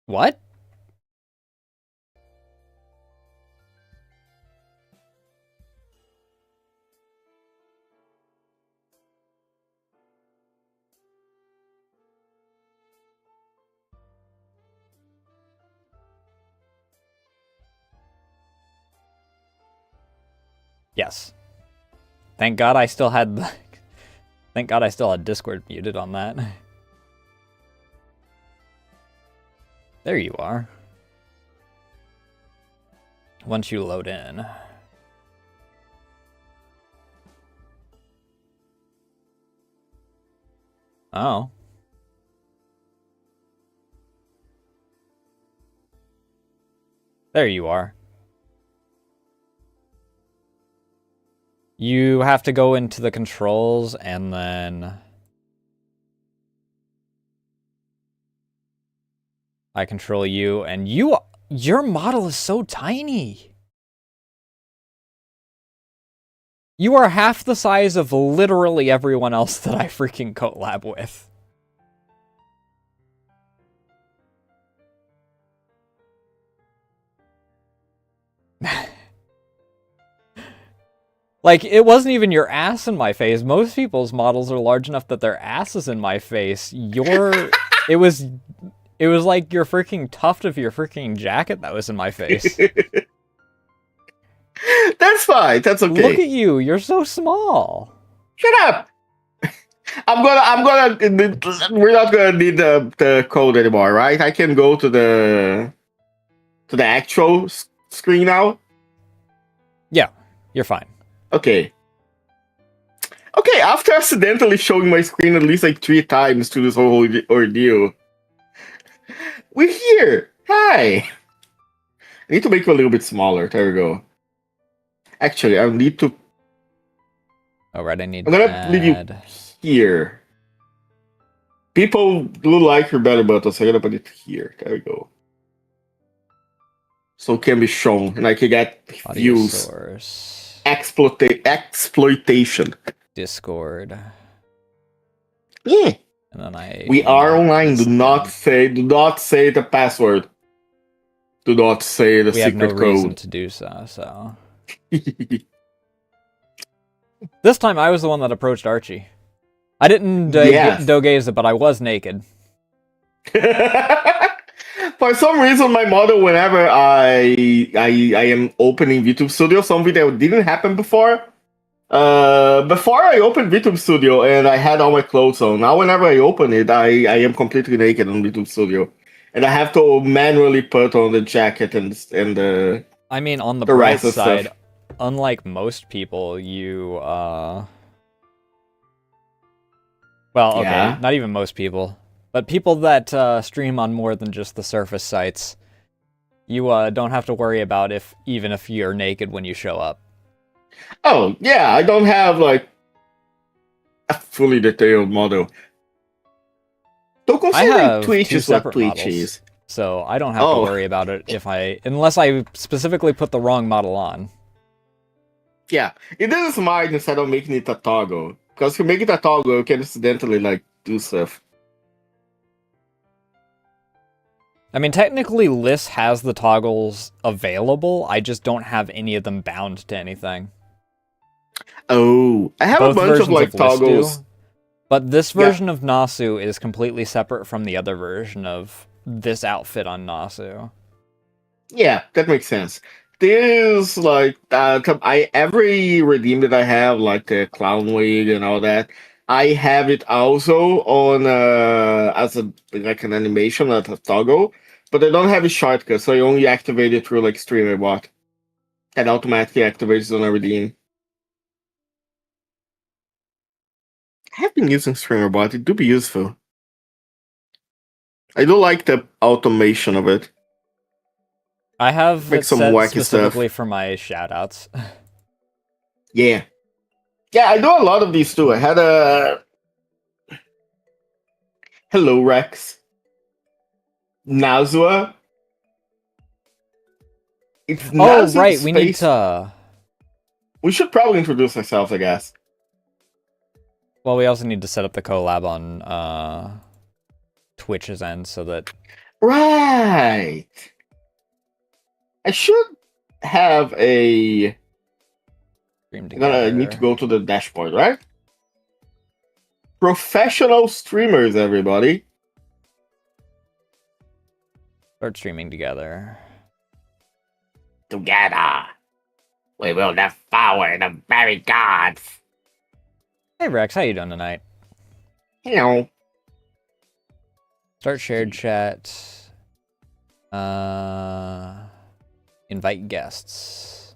What? Yes. Thank God I still had Thank God I still had Discord muted on that. There you are. Once you load in. Oh. There you are. You have to go into the controls and then I control you, and your model is so tiny. You are half the size of literally everyone else that I freaking collab with. Like, it wasn't even your ass in my face. Most people's models are large enough that their ass is in my face. It was like your freaking tuft of your freaking jacket that was in my face. That's fine. That's okay. Look at you. You're so small. Shut up. We're not gonna need the code anymore, right? I can go to the actual screen now. Yeah, you're fine. Okay. Okay, after accidentally showing my screen at least like 3 times to this whole ordeal, we're here. Hi. I need to make you a little bit smaller. There we go. Actually, I need to. All right, I'm gonna leave you here. People do like your belly button, so I'm gonna put it here. There we go. So it can be shown, and I can get Audio views. source. Exploitation. Discord. Yeah. And then we are online. Do not say the password. Do not say the secret code. We have no reason to do so. This time I was the one that approached Archie. I didn't dogaze it, but I was naked. For some reason, my model, whenever I am opening VTube Studio, something that didn't happen before. Before I opened VTube Studio and I had all my clothes on. Now, whenever I open it, I am completely naked on VTube Studio, and I have to manually put on the jacket and the. I mean, on the bright side, unlike most people, you well, okay, yeah. Not even most people. But people that stream on more than just the surface sites, you don't have to worry about even if you're naked when you show up. Oh, yeah, I don't have, like, a fully detailed model. Don't consider Twitch is what Twitch is. So I don't have to worry about it unless I specifically put the wrong model on. Yeah, it is smart instead of making it a toggle. Because if you make it a toggle, you can accidentally, like, do stuff. I mean, technically, Liss has the toggles available. I just don't have any of them bound to anything. Oh, I have a bunch of like toggles. But this version of Nasu is completely separate from the other version of this outfit on Nasu. Yeah, that makes sense. There's like every redeem that I have, like the clown wig and all that, I have it also on as an animation, as a toggle, but I don't have a shortcut, so I only activate it through like streamer bot. It automatically activates on a redeem. I have been using streamer bot. It do be useful. I do like the automation of it. I have it set specifically for my shoutouts. Yeah. Yeah, I do a lot of these too. I had a... Hello, Rex. Nasu. It's Nasu right, we need to... We should probably introduce ourselves, I guess. Well, we also need to set up the collab on Twitch's end so that Right. I should have a. stream I'm gonna need to together. go to the dashboard, right? Professional streamers, everybody. Start streaming together. Together, we will devour the very gods. Hey Rex, how you doing tonight? You know, Start shared chat. Invite guests.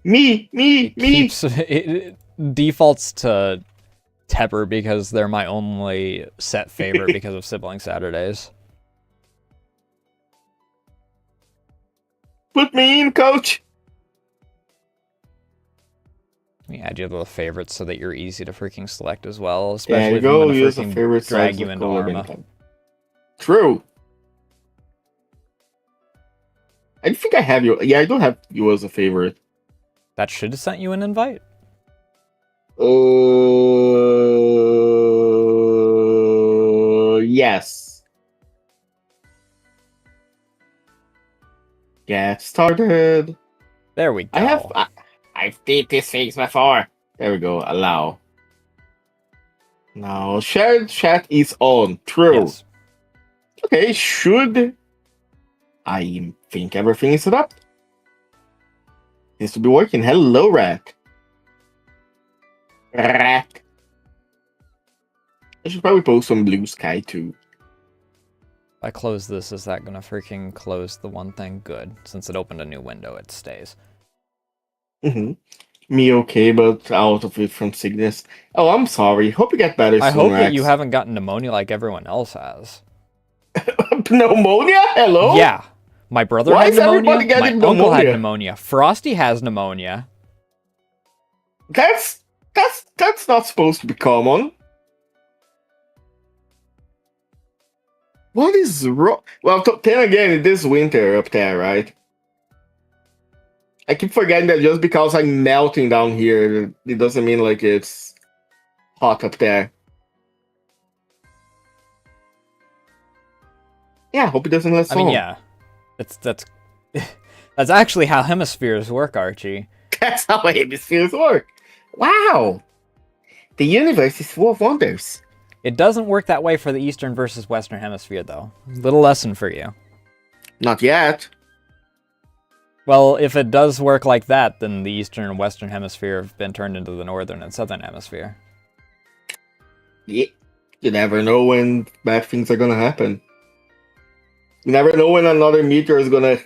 me. It defaults to Tepper because they're my only set favorite because of Sibling Saturdays. Put me in, coach. Let me add you to the favorites so that you're easy to freaking select as well, There especially you if I'm go. gonna Use the freaking favorite drag size you of into collab Arma. anytime. True. I think I have you. Yeah, I do have you as a favorite. That should have sent you an invite. Yes. Get started. There we go. I've did these things before. There we go. Allow. Now shared chat is on. True. Yes. Okay. Should I think everything is set up? This to be working. Hello, Rat. Rat. I should probably post some blue sky too. If I close this, is that gonna freaking close the one thing? Good. Since it opened a new window, it stays. Me okay, but out of it from sickness. Oh, I'm sorry. Hope you get better I soon, hope Rex. that you haven't gotten pneumonia like everyone else has. Pneumonia? Hello? Yeah. My brother Why had is everybody pneumonia. My getting uncle had pneumonia? pneumonia. Frosty has pneumonia. That's not supposed to be common. What is wrong? Well, then again, it is winter up there, right? I keep forgetting that just because I'm melting down here, it doesn't mean like it's hot up there. Yeah, hope it doesn't last I mean, long. yeah. That's that's actually how hemispheres work, Archie. That's how hemispheres work. Wow. The universe is full of wonders. It doesn't work that way for the Eastern versus Western Hemisphere, though. Little lesson for you. Not yet. Well, if it does work like that, then the Eastern and Western Hemisphere have been turned into the Northern and Southern Hemisphere. Yeah. You never know when bad things are gonna happen. You never know when another meteor is gonna.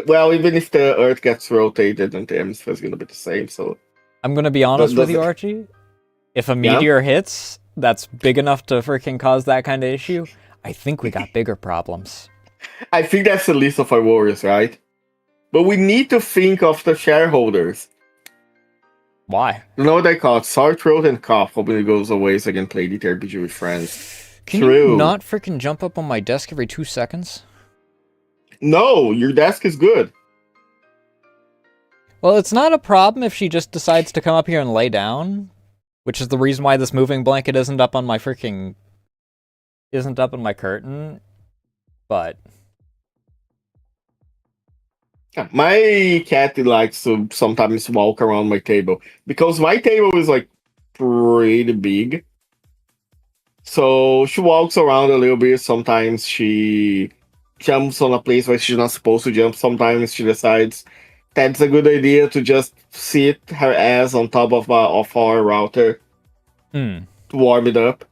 Well, even if the Earth gets rotated, then the hemisphere is gonna be the same. So I'm gonna be honest with you, does it- Archie. If a meteor hits that's big enough to freaking cause that kind of issue, I think we got bigger problems. I think that's the least of our worries, right? But we need to think of the shareholders. Why? You know what they call it? Sore throat and cough. Hoping it goes away so I can play the RPG with friends. Can True. you not freaking jump up on my desk every 2 seconds? No, your desk is good. Well, it's not a problem if she just decides to come up here and lay down, which is the reason why this moving blanket isn't up on my freaking... isn't up on my curtain, but... Yeah, my cat likes to sometimes walk around my table because my table is like pretty big. So she walks around a little bit. Sometimes she jumps on a place where she's not supposed to jump. Sometimes she decides that's a good idea to just sit her ass on top of our router to warm it up.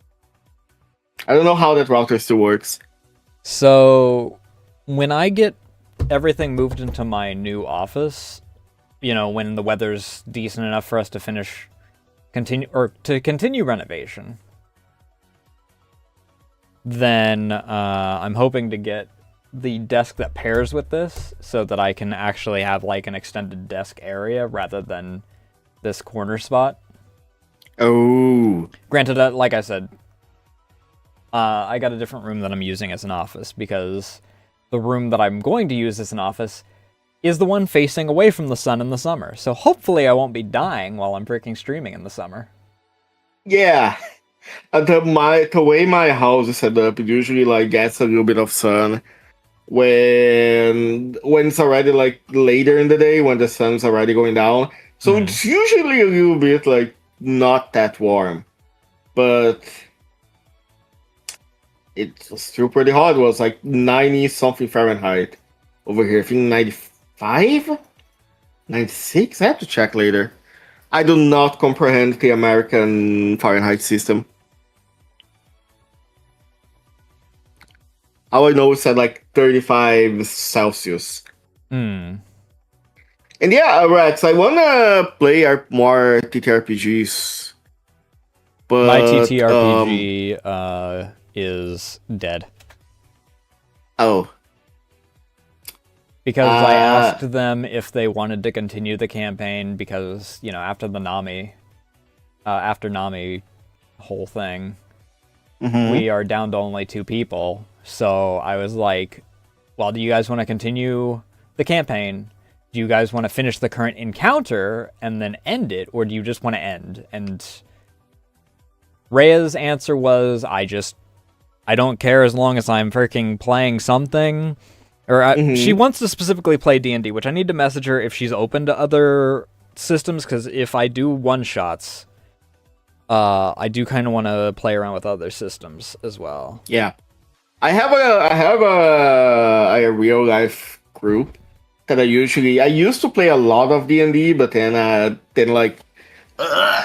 I don't know how that router still works. So, when I get everything moved into my new office, you know, when the weather's decent enough for us to continue renovation, then I'm hoping to get the desk that pairs with this so that I can actually have like an extended desk area rather than this corner spot. Oh. Granted, like I said, I got a different room that I'm using as an office because the room that I'm going to use as an office is the one facing away from the sun in the summer. So hopefully I won't be dying while I'm freaking streaming in the summer. Yeah. Yeah, the way my house is set up, it usually like gets a little bit of sun when it's already like later in the day when the sun's already going down. So Hmm. it's usually a little bit like not that warm, but it's still pretty hot. It was like 90 something Fahrenheit over here. I think 95, 96. I have to check later. I do not comprehend the American Fahrenheit system. All I know is at like 35 Celsius. Hmm. And yeah, Rex, I wanna play more TTRPGs, My but TTRPG is dead. oh, Because I uh, asked them if they wanted to continue the campaign because, after the after Nami whole thing, mhm. we are down to only 2 people. So I was like, well, do you guys want to continue the campaign? Do you guys want to finish the current encounter and then end it, or do you just want to end? And Rhea's answer was, I don't care as long as I'm freaking playing something. She Mhm. wants to specifically play D&D, which I need to message her if she's open to other systems, because if I do one-shots, I do kind of want to play around with other systems as well. Yeah, I have a real life group that I used to play a lot of D&D, but then like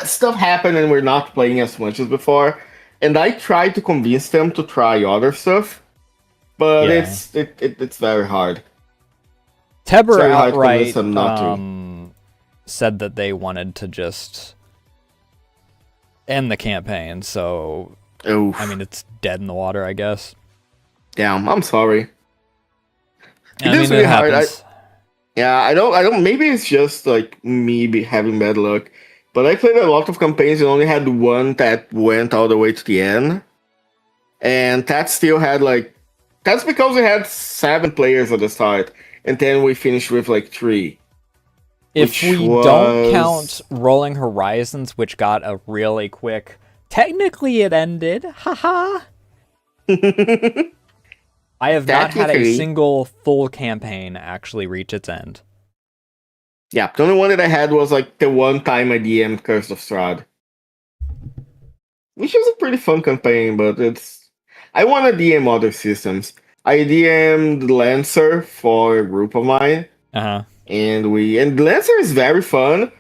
stuff happened and we're not playing as much as before. And I tried to convince them to try other stuff, but Yeah. it's very hard. It's Teber very hard to convince outright them not to. said that they wanted to just end the campaign, so I Oof. mean it's dead in the water, I guess. Damn, I'm sorry. It I is mean it really hard. happens. Yeah, I don't. Maybe it's just like me having bad luck. But I played a lot of campaigns and only had one that went all the way to the end, and that still had like. That's because we had 7 players at the start, and then we finished with like 3, If which we don't count was Rolling Horizons, which got a really quick, technically it ended, haha. I have not had a technically, single full campaign actually reach its end. yeah. The only one that I had was like the one time I DM Curse of Strahd, which was a pretty fun campaign, but it's. I want to DM other systems. I DM'd Lancer for a group of mine, Uh-huh. and Lancer is very fun,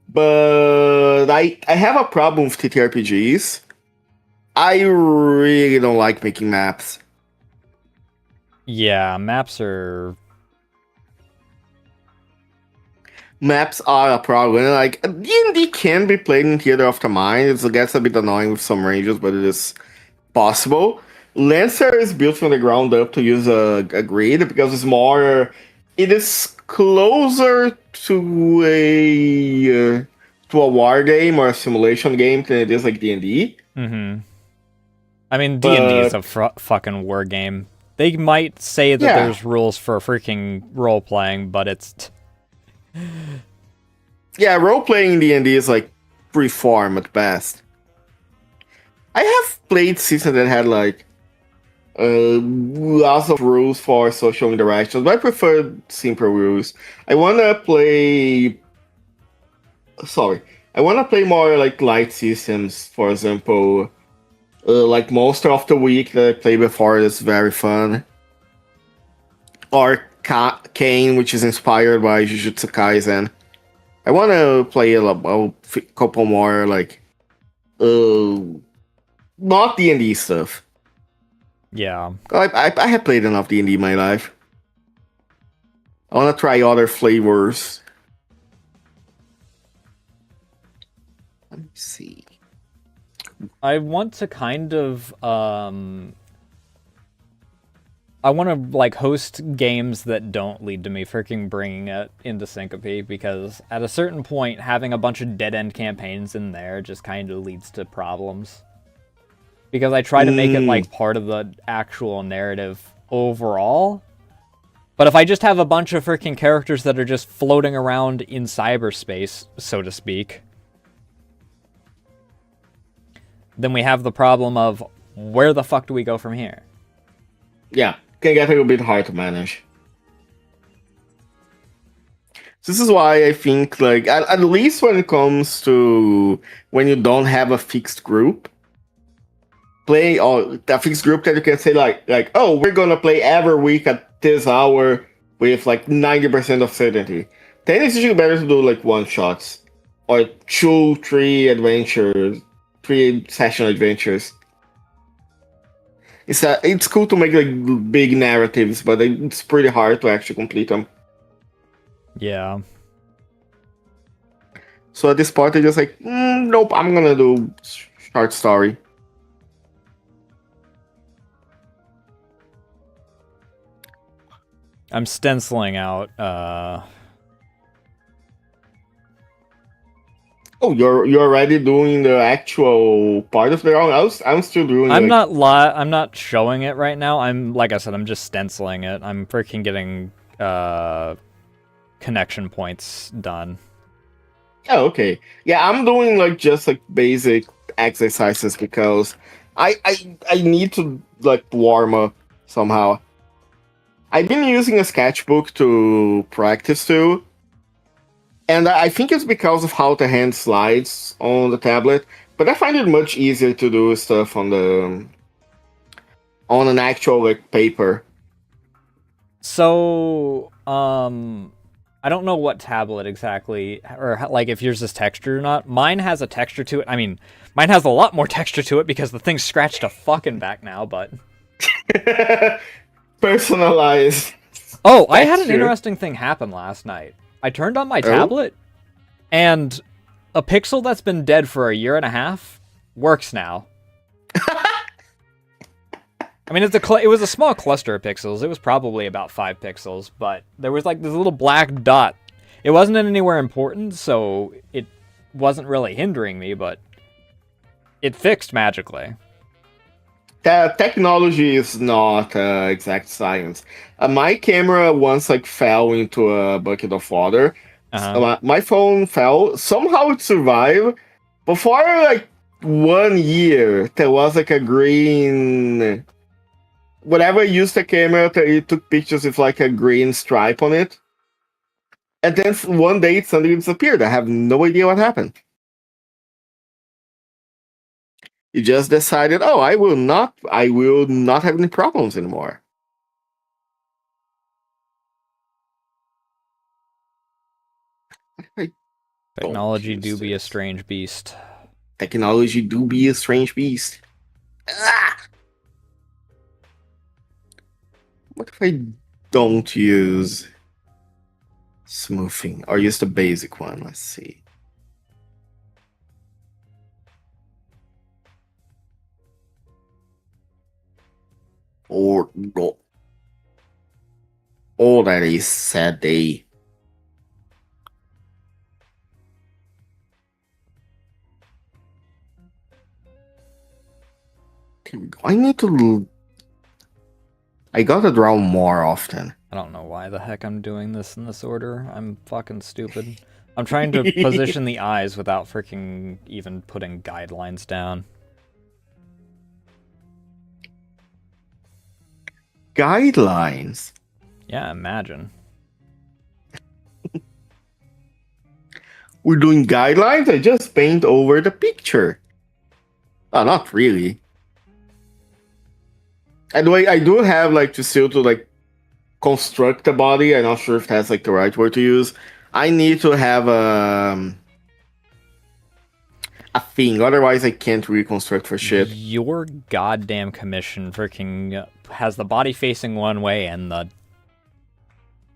but I have a problem with TTRPGs. I really don't like making maps. Yeah, maps are... Maps are a problem. Like D&D can be played in theater of the mind. It gets a bit annoying with some ranges, but it is possible. Lancer is built from the ground up to use a grid because it's more. It is closer to a war game or a simulation game than it is like D&D. Mm-hmm. I mean, D&D is a But fucking war game. They might say that yeah, there's rules for freaking role-playing, but it's... yeah, role playing in D&D is like free form at best. I have played systems that had like lots of rules for social interactions, but I prefer simple rules. I wanna play. Sorry, I wanna play more like light systems. For example, like Monster of the Week that I played before is very fun, or Kane, which is inspired by Jujutsu Kaisen. I wanna play a couple more like uh, not D&D stuff. Yeah. I have played enough D&D in my life. I want to try other flavors. Let me see. I want to kind of, I want to, like, host games that don't lead to me freaking bringing it into Syncope, because at a certain point, having a bunch of dead-end campaigns in there just kind of leads to problems. Because I try to make it, Mm, like, part of the actual narrative overall. But if I just have a bunch of freaking characters that are just floating around in cyberspace, so to speak, then we have the problem of where the fuck do we go from here? Yeah, can get a little bit hard to manage. This is why I think, like, at least when it comes to when you don't have a fixed group, play or a fixed group that you can say like, oh, we're gonna play every week at this hour with like 90% of certainty. Then it's usually better to do like one shots or 2, 3 adventures, 3 session adventures. It's cool to make like big narratives, but it's pretty hard to actually complete them. Yeah. So at this point, I just like, nope, I'm gonna do short story. I'm stenciling out. Oh, you're already doing the actual part of the round. I'm still doing. I'm not showing it right now. I'm like I said, I'm just stenciling it. I'm freaking getting connection points done. Oh, okay. Yeah, I'm doing like just like basic exercises because I need to like warm up somehow. I've been using a sketchbook to practice too. And I think it's because of how the hand slides on the tablet, but I find it much easier to do stuff on an actual like paper. So, I don't know what tablet exactly, or like if yours is textured or not. Mine has a texture to it. I mean, mine has a lot more texture to it because the thing's scratched a fucking back now, but... Personalized. Oh, I had an interesting thing happen last night. I turned on my tablet, and a pixel that's been dead for 1.5 years works now. I mean, it was a small cluster of pixels. It was probably about 5 pixels, but there was like this little black dot. It wasn't anywhere important, so it wasn't really hindering me, but it fixed magically. Technology is not exact science. My camera once like fell into a bucket of water. My phone fell. Somehow it survived. Before like 1 year, there was like a green. Whenever I used the camera, it took pictures with like a green stripe on it. And then one day it suddenly disappeared. I have no idea what happened. You just decided, oh, I will not have any problems anymore. Technology do be a strange beast. Technology do be a strange beast. Ah! What if I don't use smoothing or use the basic one? Let's see. Or no. Oh, that is sad day. I need to. I gotta draw more often. I don't know why the heck I'm doing this in this order. I'm fucking stupid. I'm trying to position the eyes without freaking even putting guidelines down. Guidelines? Yeah, imagine. We're doing guidelines? I just paint over the picture. Oh, not really. And I do have like to still to like construct the body. I'm not sure if that's like the right word to use. I need to have a thing, otherwise I can't reconstruct for shit. Your goddamn commission freaking has the body facing one way and the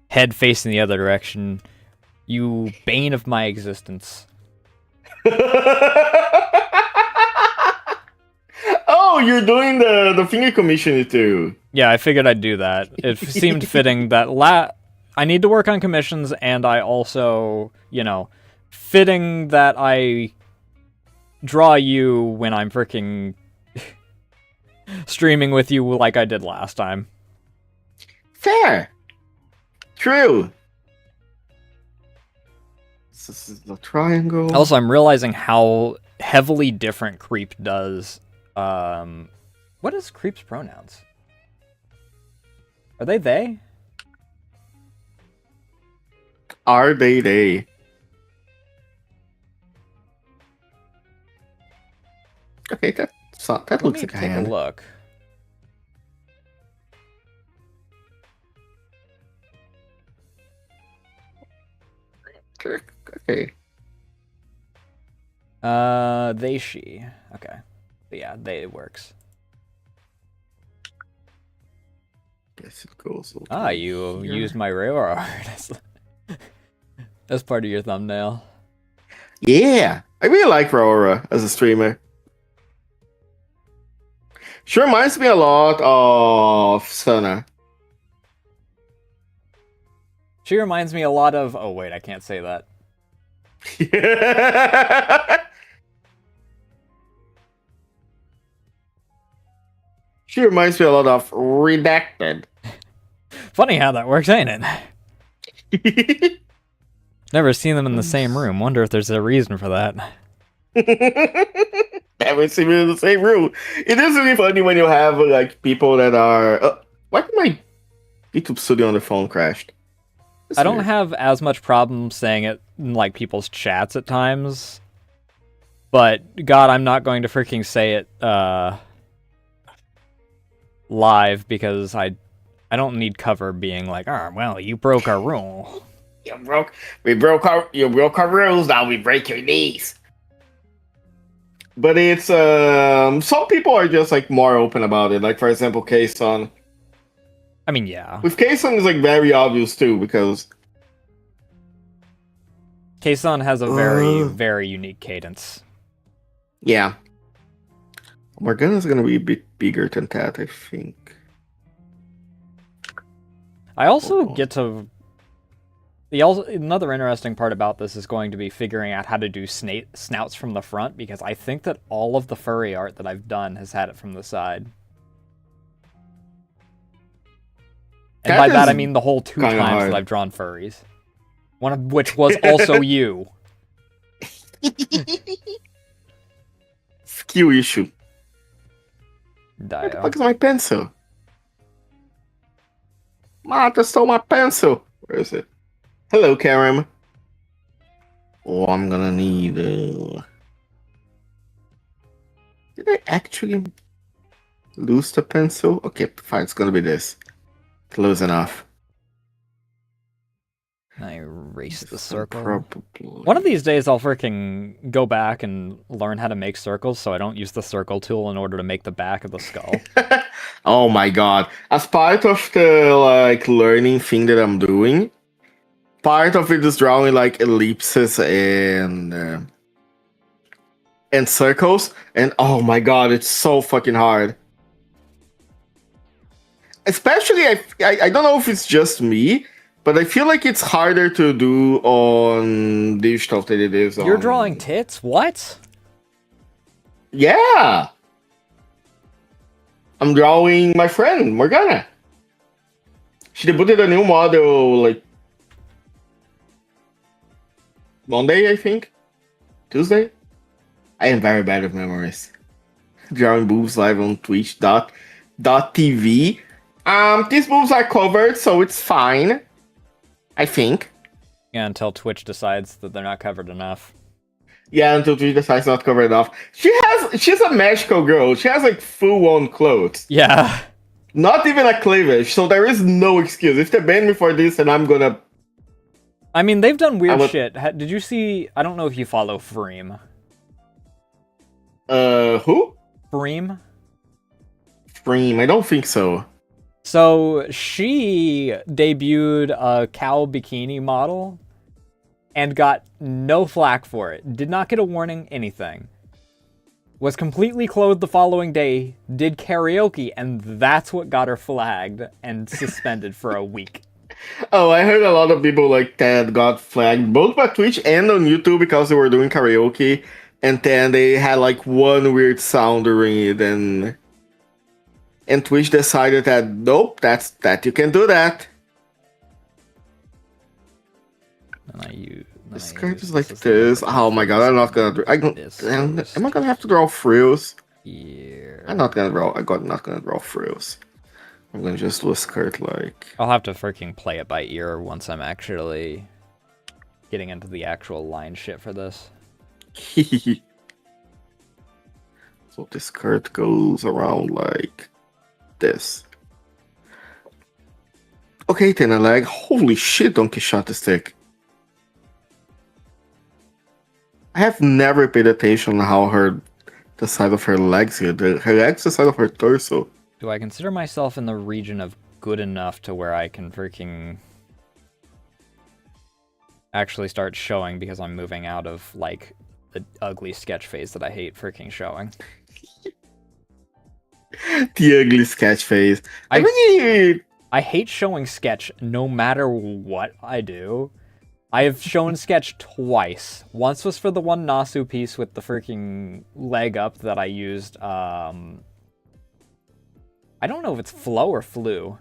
head facing the other direction. You bane of my existence. Oh, you're doing the finger commission too. Yeah, I figured I'd do that. It seemed fitting that I need to work on commissions, and I also, fitting that I draw you when I'm freaking streaming with you like I did last time. Fair. True. This is the triangle. Also, I'm realizing how heavily different Creep does. What is Creep's pronouns? Are they? Are they? Okay, that Let looks me like a take a hand. look. Okay. They, she. Okay. But yeah, it works. Guess it goes over Ah, you here. used my railroad as part of your thumbnail. Yeah, I really like Aurora as a streamer. She reminds me a lot of Sana. She reminds me a lot of... Oh, wait, I can't say that. She reminds me a lot of Redacted. Funny how that works, ain't it? Never seen them in the same room. Wonder if there's a reason for that. Never seen me in the same room. It is really funny when you have like people that are. Why did my YouTube studio on the phone crashed? That's I don't weird. have as much problem saying it in like people's chats at times. But God, I'm not going to freaking say it live because I don't need cover being like, oh, well, you broke our rule. You broke our rules. Now we break your knees. But it's some people are just like more open about it. Like for example, Kson. I mean, yeah. With Kson is like very obvious too because Kson has a very, very unique cadence. yeah. Morgana's gonna be a bit bigger than that, I think. I also get to... Another interesting part about this is going to be figuring out how to do snouts from the front, because I think that all of the furry art that I've done has had it from the side. And by that I mean the whole 2 times that I've drawn furries. One of which was also you. Skill issue. Dio. Where the fuck is my pencil? Martha stole my pencil. Where is it? Hello, Karim. Oh, I'm gonna need. Did I actually lose the pencil? Okay, fine. It's gonna be this. Close enough. I erased the circle. Probably. One of these days I'll freaking go back and learn how to make circles so I don't use the circle tool in order to make the back of the skull. Oh my god. As part of the like learning thing that I'm doing, part of it is drawing like ellipses and circles, and oh my god, it's so fucking hard. Especially, I don't know if it's just me, but I feel like it's harder to do on digital than it is on... You're drawing tits? What? Yeah! I'm drawing my friend, Morgana. She debuted a new model, like, Monday, I think? Tuesday? I am very bad with memories. Drawing boobs live on twitch.tv. These boobs are covered, so it's fine. I think. Yeah, until Twitch decides that they're not covered enough. Yeah, until Twitch decides not to cover it off. She's a magical girl. She has like full-on clothes. Yeah. Not even a cleavage, so there is no excuse. If they ban me for this, then I'm gonna... I mean, they've done weird shit. Did you see... I don't know if you follow Freem. Who? Freem? Freem, I don't think so. So, she debuted a cow bikini model and got no flack for it. Did not get a warning, anything. Was completely clothed the following day, did karaoke, and that's what got her flagged and suspended for a week. Oh, I heard a lot of people like that got flagged, both by Twitch and on YouTube because they were doing karaoke, and then they had like one weird sound during it, and Twitch decided that, nope, that you can do that. And And The then I skirt use is this like as the this. lubricant Oh for my god, this I'm not and gonna. I don't. this Am I first. gonna have to draw frills? I'm Here. not gonna draw. Not gonna draw frills. I'm gonna just do a skirt like. I'll have to freaking play it by ear once I'm actually getting into the actual line shit for this. So this skirt goes around like this. Okay, then a leg. Holy shit, Don Quixote stick. I have never paid attention on how the side of her legs here. Her legs the side of her torso. Do I consider myself in the region of good enough to where I can freaking actually start showing because I'm moving out of, like, the ugly sketch phase that I hate freaking showing? The ugly sketch face. I really. I hate showing sketch no matter what I do. I have shown sketch twice. Once was for the one Nasu piece with the freaking leg up that I used, I don't know if it's flow or flu.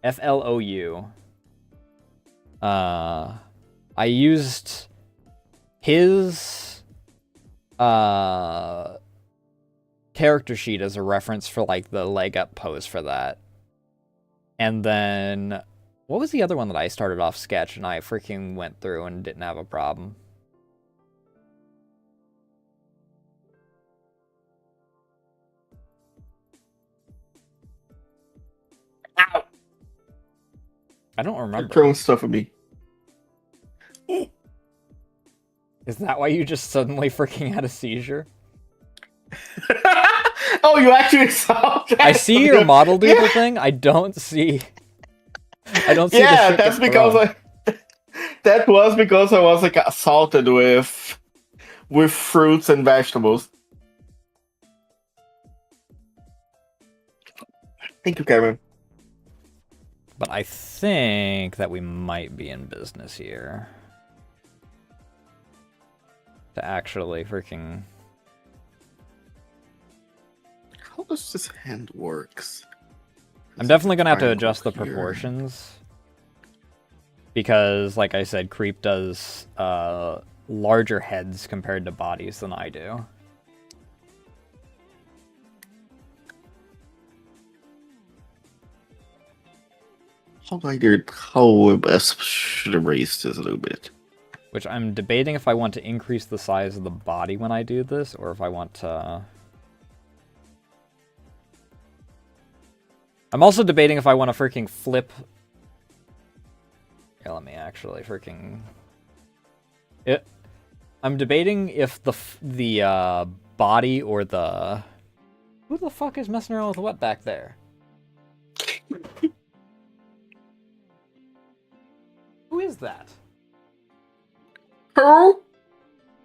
Flou. I used his character sheet as a reference for like the leg up pose for that. And then what was the other one that I started off sketch and I freaking went through and didn't have a problem? Ow! I don't You're remember. throwing stuff at me. Is that why you just suddenly freaking had a seizure? Oh, you actually saw that? I see your model doodle thing. I don't see. I don't see. Yeah, the shit that's get because thrown. that was because I was like assaulted with fruits and vegetables. Thank you, Kevin. But I think that we might be in business here. To actually freaking... How does this hand works? I'm definitely going to have to Triangle adjust the here. proportions. Because, like I said, Creep does larger heads compared to bodies than I do. How do I do it? How I should erase this a little bit? Which I'm debating if I want to increase the size of the body when I do this, or if I want to... I'm also debating if I want to freaking flip... Here, let me actually freaking... I'm debating if the body or the... Who the fuck is messing around with what back there? Who is that? Who? What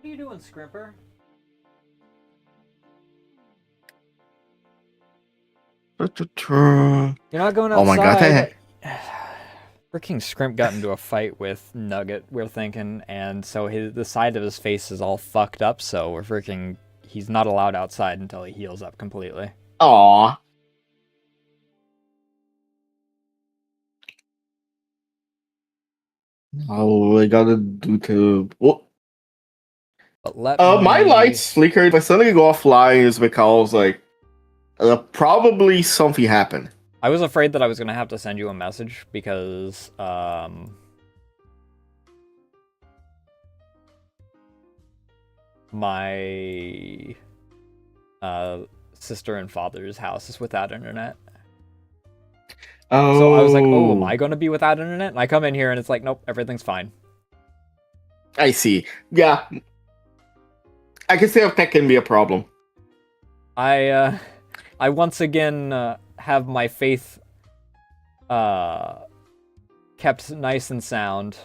are you doing, Scrimper? You're not going outside. Oh my god. Freaking Scrimp got into a fight with Nugget, we're thinking, and so the side of his face is all fucked up, so he's not allowed outside until he heals up completely. Aww. Oh, I gotta do to... Oh. But My lights flickered. If I suddenly go offline is because, like, probably something happened. I was afraid that I was going to have to send you a message because, my sister and father's house is without internet. Oh. So I was like, oh, am I going to be without internet? And I come in here and it's like, nope, everything's fine. I see. Yeah. I can see how that can be a problem. I once again have my faith kept nice and sound.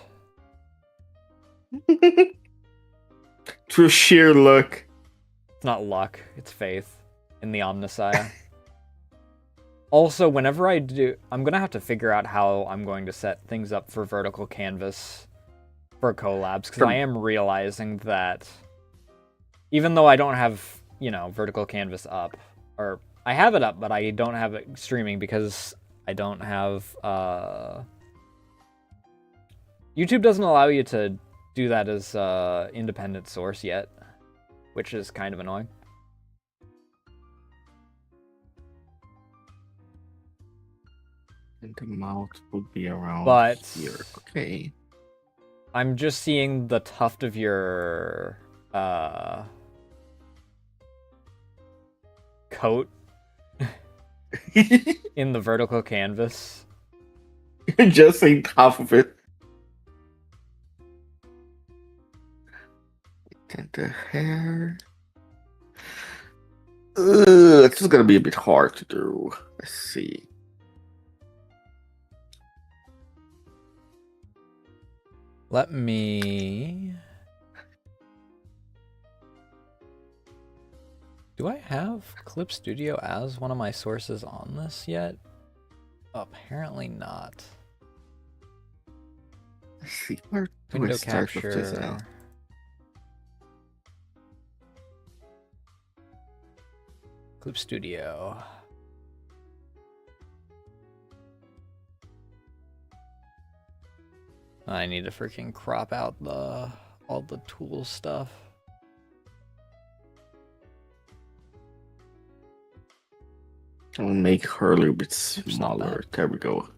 Through sheer luck. It's not luck, it's faith in the Omnissiah. Also, whenever I do, I'm going to have to figure out how I'm going to set things up for vertical canvas for collabs, because I am realizing that even though I don't have, vertical canvas up, or I have it up, but I don't have it streaming because I don't have, YouTube doesn't allow you to do that as independent source yet, which is kind of annoying. And the mouth would be around But here. Okay. I'm just seeing the tuft of your coat in the vertical canvas. Just saying half of it. And the hair. This is gonna be a bit hard to do. Let's see. Let me... Do I have Clip Studio as one of my sources on this yet? Apparently not. Let's see. Where do Window I start with this capture. now? Clip Studio. I need to freaking crop out all the tool stuff. I'll make her a little bit not smaller. bad. There we go.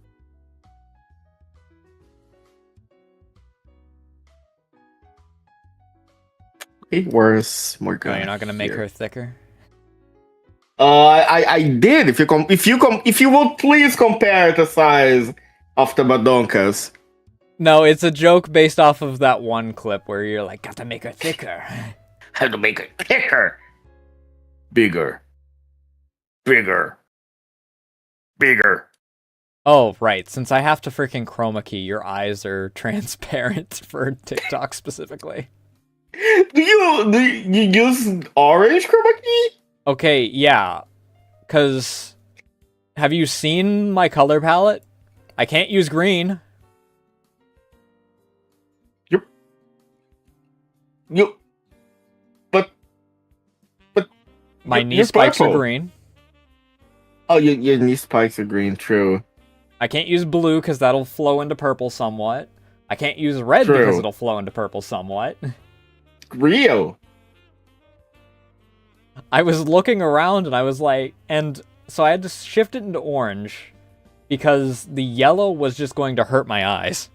Okay, where's Morgana? Oh, you're not gonna make here? her thicker? I did. If you will please compare the size of the badonkas. No, it's a joke based off of that one clip where you're like, got to make her thicker. Have to make it thicker, bigger, bigger, bigger. Oh, right. Since I have to freaking chroma key, your eyes are transparent for TikTok specifically. Do you use orange chroma key? Okay, yeah. Because have you seen my color palette? I can't use green. But My you're knee spikes are purple. green. Oh, your knee spikes are green. True. I can't use blue because that'll flow into purple somewhat. I can't use red True. because it'll flow into purple somewhat. Real. I was looking around and I was like, and so I had to shift it into orange because the yellow was just going to hurt my eyes.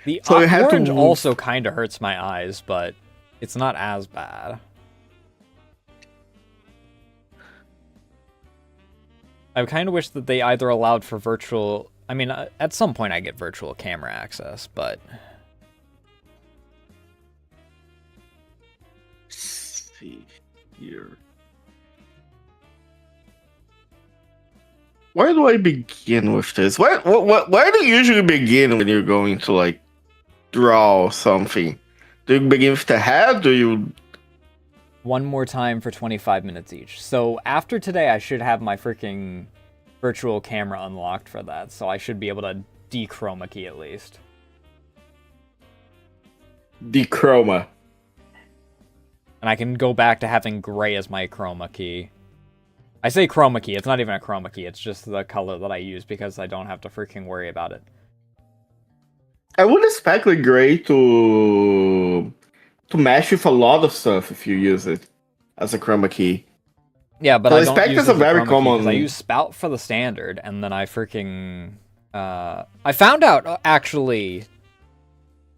The So you had to orange move- also kind of hurts my eyes, but it's not as bad. I kind of wish that they either allowed for virtual... I mean, at some point I get virtual camera access, but... Let's see here. Where do I begin with this? Where do you usually begin when you're going to like draw something? Do you begin with the head? Do you? One more time for 25 minutes each. So after today, I should have my freaking virtual camera unlocked for that, so I should be able to de-chroma key at least. Dechroma. And I can go back to having gray as my chroma key. I say chroma key, it's not even a chroma key, it's just the color that I use because I don't have to freaking worry about it. I would expect the gray to match with a lot of stuff if you use it as a chroma key. Yeah, but So I the don't spec use is it a as very chroma key common- 'cause I use spout for the standard, and then I freaking... I found out, actually,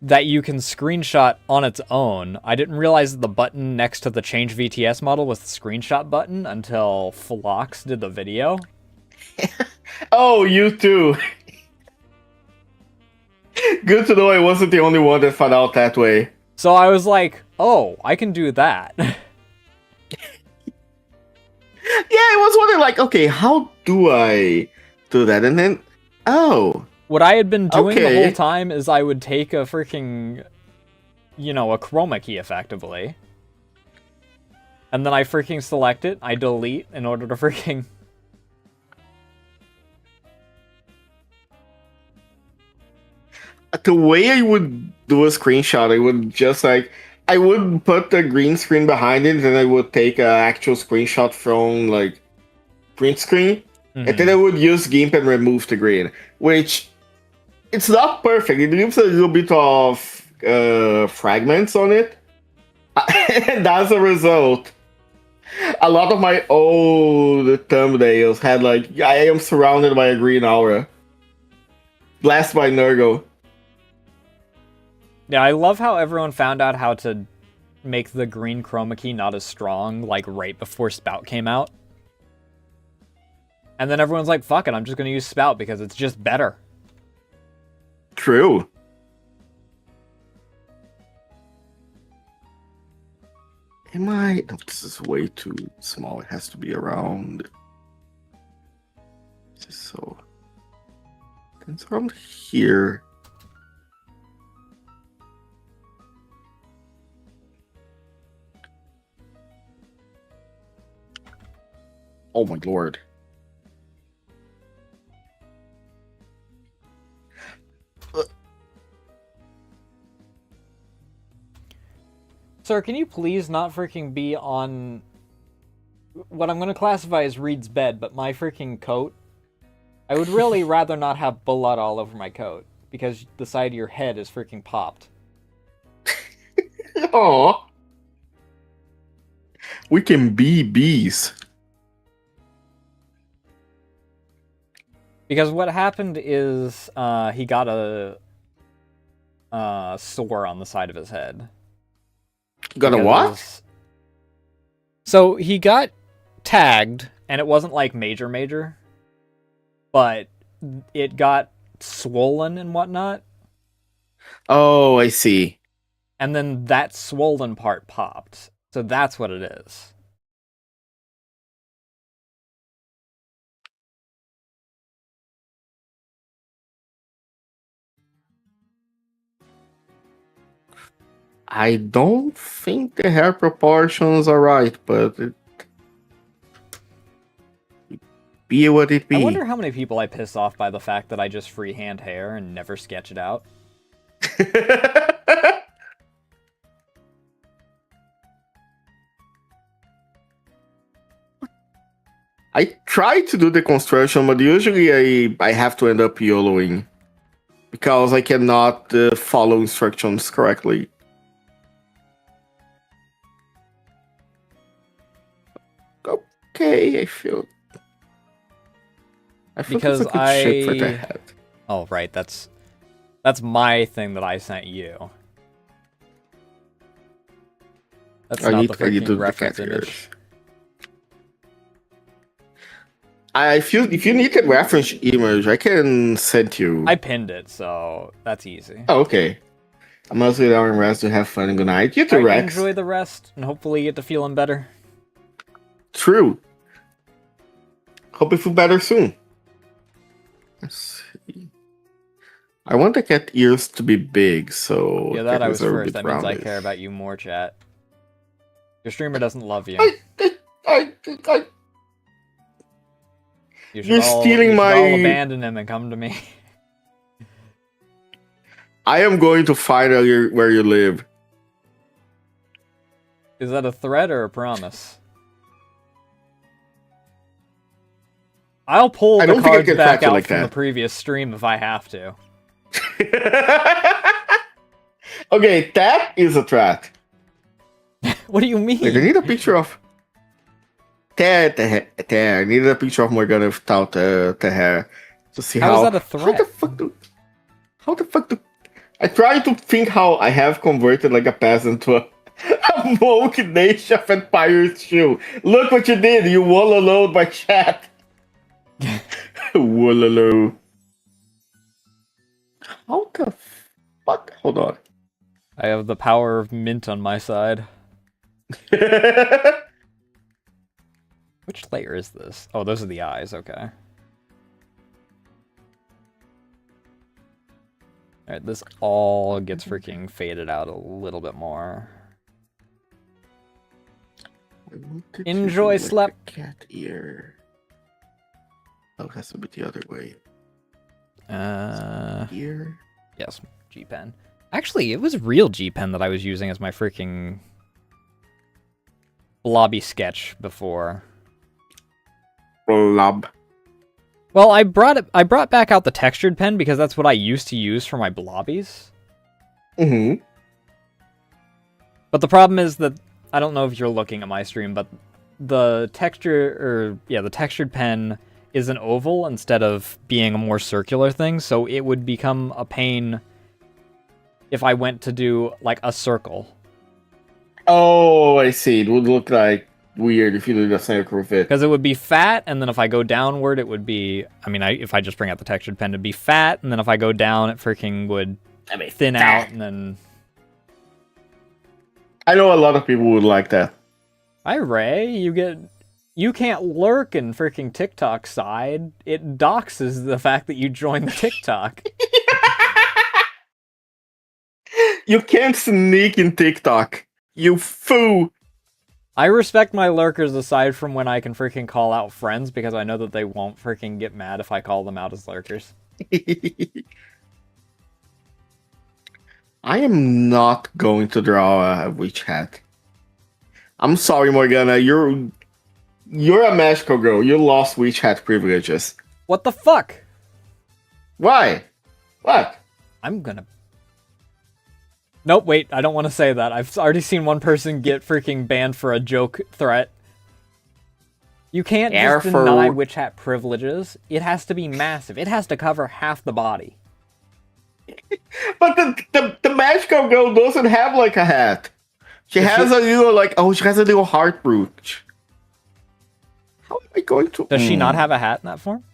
that you can screenshot on its own. I didn't realize that the button next to the change VTS model was the screenshot button until Phlox did the video. Oh, you too. Good to know I wasn't the only one that found out that way. So I was like, oh, I can do that. Yeah, I was wondering, like, okay, how do I do that? And then, oh, What I had been doing the Okay. whole time is I would take a freaking, you know, a chroma key effectively. And then I freaking select it, I delete in order to freaking... the way I would do a screenshot, I would just like, I would put the green screen behind it, and I would take an actual screenshot from like print screen, And then I would use GIMP and remove the green, which it's not perfect. It leaves a little bit of fragments on it. And as a result, a lot of my old thumbnails had like, I am surrounded by a green aura. Blessed by Nurgle. Yeah, I love how everyone found out how to make the green chroma key not as strong, like, right before Spout came out. And then everyone's like, fuck it, I'm just gonna use Spout because it's just better. True. Am I... No, this is way too small. It has to be around... This is so... It's around here. Oh my lord. Sir, can you please not freaking be on what I'm going to classify as Reed's bed, but my freaking coat? I would really rather not have blood all over my coat, because the side of your head is freaking popped. Aw. We can be bees. Because what happened is he got a sore on the side of his head. Got a what? So he got tagged, and it wasn't like major, but it got swollen and whatnot. Oh, I see. And then that swollen part popped. So that's what it is. I don't think the hair proportions are right, but it be what it be. I wonder how many people I piss off by the fact that I just freehand hair and never sketch it out. I try to do the construction, but usually I have to end up YOLOing because I cannot follow instructions correctly. Okay, I feel Because that's a good shape for the head. Oh, right, that's my thing that I sent you. That's not the freaking reference image. I feel if you need a reference image, I can send you. I pinned it, so that's easy. Oh, okay. I'm mostly down and rest to have fun and good night. You too, Rex. Enjoy the rest, and hopefully you get to feeling better. True. Hope you feel better soon. Let's see. I want the cat ears to be big, so... Yeah, that I was first. That means I care about you more, chat. Your streamer doesn't love you. You're stealing my... all abandon him and come to me. I am going to find out where you live. Is that a threat or a promise? I'll pull the cards back out from the previous stream if I have to. Okay, that is a threat. What do you mean? Like, I need a picture of... I needed a picture of Morgana without the hair. To see how... How is that a threat? How the fuck do... I try to think how I have converted like a peasant to a monk nation of Empire's shoe. Look what you did, you wallowed my chat. Wallalow. How the fuck? Hold on. I have the power of mint on my side. Which layer is this? Oh, those are the eyes, okay. Alright, this all gets freaking faded out a little bit more. Enjoy, Slep. Cat ear. Oh, it has to be the other way. Here? Yes, G-Pen. Actually, it was real G-Pen that I was using as my freaking blobby sketch before. Blob. Well, I brought back out the textured pen because that's what I used to use for my blobbies. Mm-hmm. But the problem is that I don't know if you're looking at my stream, but the textured pen is an oval instead of being a more circular thing, so it would become a pain if I went to do like a circle. Oh, I see. It would look like weird if you do the circle with it. Because it would be fat, and then if I go downward, it would be... if I just bring out the textured pen, it'd be fat, and then if I go down, it freaking would thin out, and then... I know a lot of people would like that. Hi, Ray. You can't lurk in freaking TikTok side. It doxes the fact that you joined the TikTok. You can't sneak in TikTok. You fool. I respect my lurkers aside from when I can freaking call out friends because I know that they won't freaking get mad if I call them out as lurkers. I am not going to draw a witch hat. I'm sorry, Morgana. You're a magical girl. You lost witch hat privileges. What the fuck? Why? What? I'm gonna... Nope, wait, I don't want to say that. I've already seen one person get freaking banned for a joke threat. You can't just deny witch hat privileges. It has to be massive. It has to cover half the body. But the magical girl doesn't have like a hat. She has a little she has a little heart brooch. How am I going to? Does she not have a hat in that form?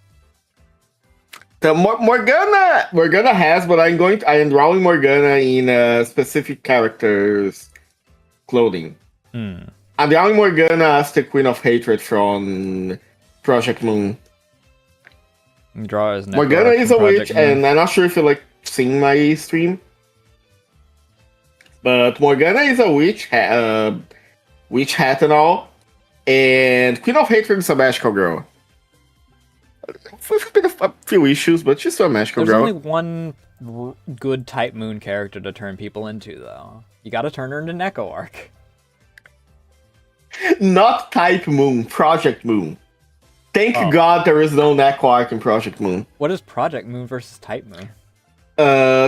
The Morgana has, but I am drawing Morgana in specific characters' clothing. I'm drawing Morgana as the Queen of Hatred from Project Moon. You draw as Morgana is a witch, and I'm not sure if you seeing my stream, but Morgana is a witch hat and all, and Queen of Hatred is a magical girl. With a few issues, but she's still a magical girl. There's only one good type moon character to turn people into, though. You gotta turn her into Neko Arc. Not type moon, Project Moon. Thank God there is no Neko Arc in Project Moon. What is Project Moon versus type moon?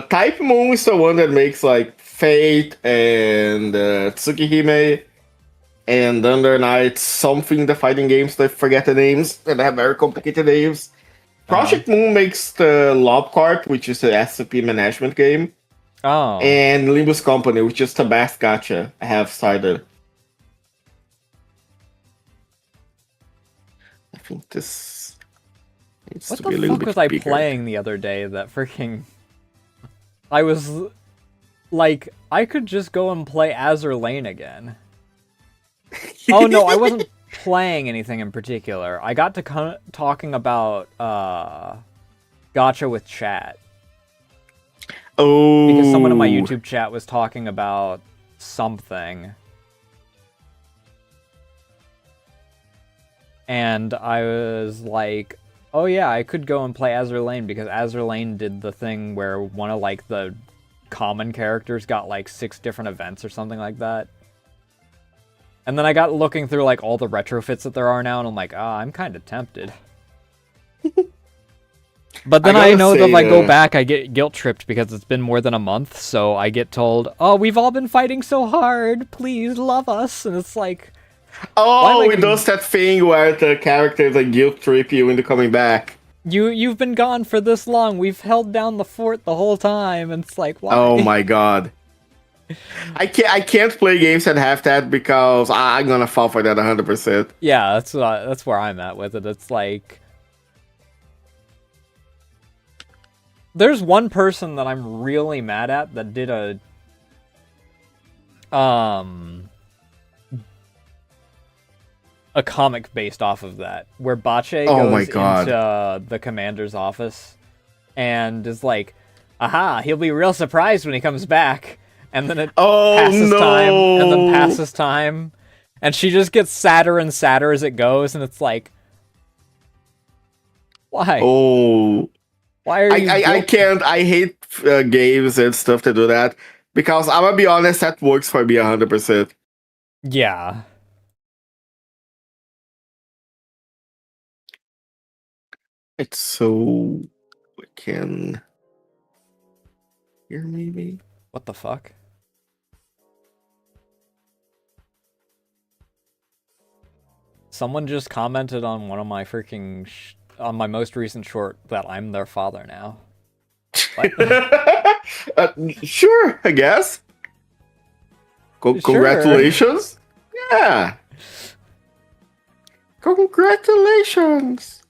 Type Moon is the one that makes Fate and Tsukihime and Under Night something, the fighting games, I forget the names, and they have very complicated names. Project Moon makes the Lobcarp, which is the SCP management game. Oh. And Limbus Company, which is the best gacha I have cited. I think this needs to be a little bit bigger. What the fuck was I playing the other day that freaking... I was... I could just go and play Azur Lane again. Oh no, I wasn't playing anything in particular. I got to talking about gacha with chat. Oh. Because someone in my YouTube chat was talking about something. And I was like, oh yeah, I could go and play Azur Lane because Azur Lane did the thing where one of the common characters got 6 different events or something like that. And then I got looking through all the retrofits that there are now, and I'm like, I'm kind of tempted. But then I know that if I go back, I get guilt-tripped because it's been more than a month, so I get told, oh, we've all been fighting so hard, please love us, and it's like... Oh, it does that thing where the characters guilt-trip you into coming back. You've been gone for this long, we've held down the fort the whole time, and it's like, why? Oh my god. I can't play games that have that because I'm gonna fall for that 100%. Yeah, that's where I'm at with it. It's like... There's one person that I'm really mad at that did a... a comic based off of that, where Bache goes into the commander's office and is like, aha, he'll be real surprised when he comes back. And then it passes time, and then passes time, and she just gets sadder and sadder as it goes, and it's like, why? Oh, why are you? I can't. I hate games and stuff to do that because I'm gonna be honest, that works for me 100%. Yeah. It's so I can hear maybe. What the fuck? Someone just commented on one of my freaking on my most recent short that I'm their father now. What? Sure, I guess. Sure. Congratulations. Yeah. Congratulations.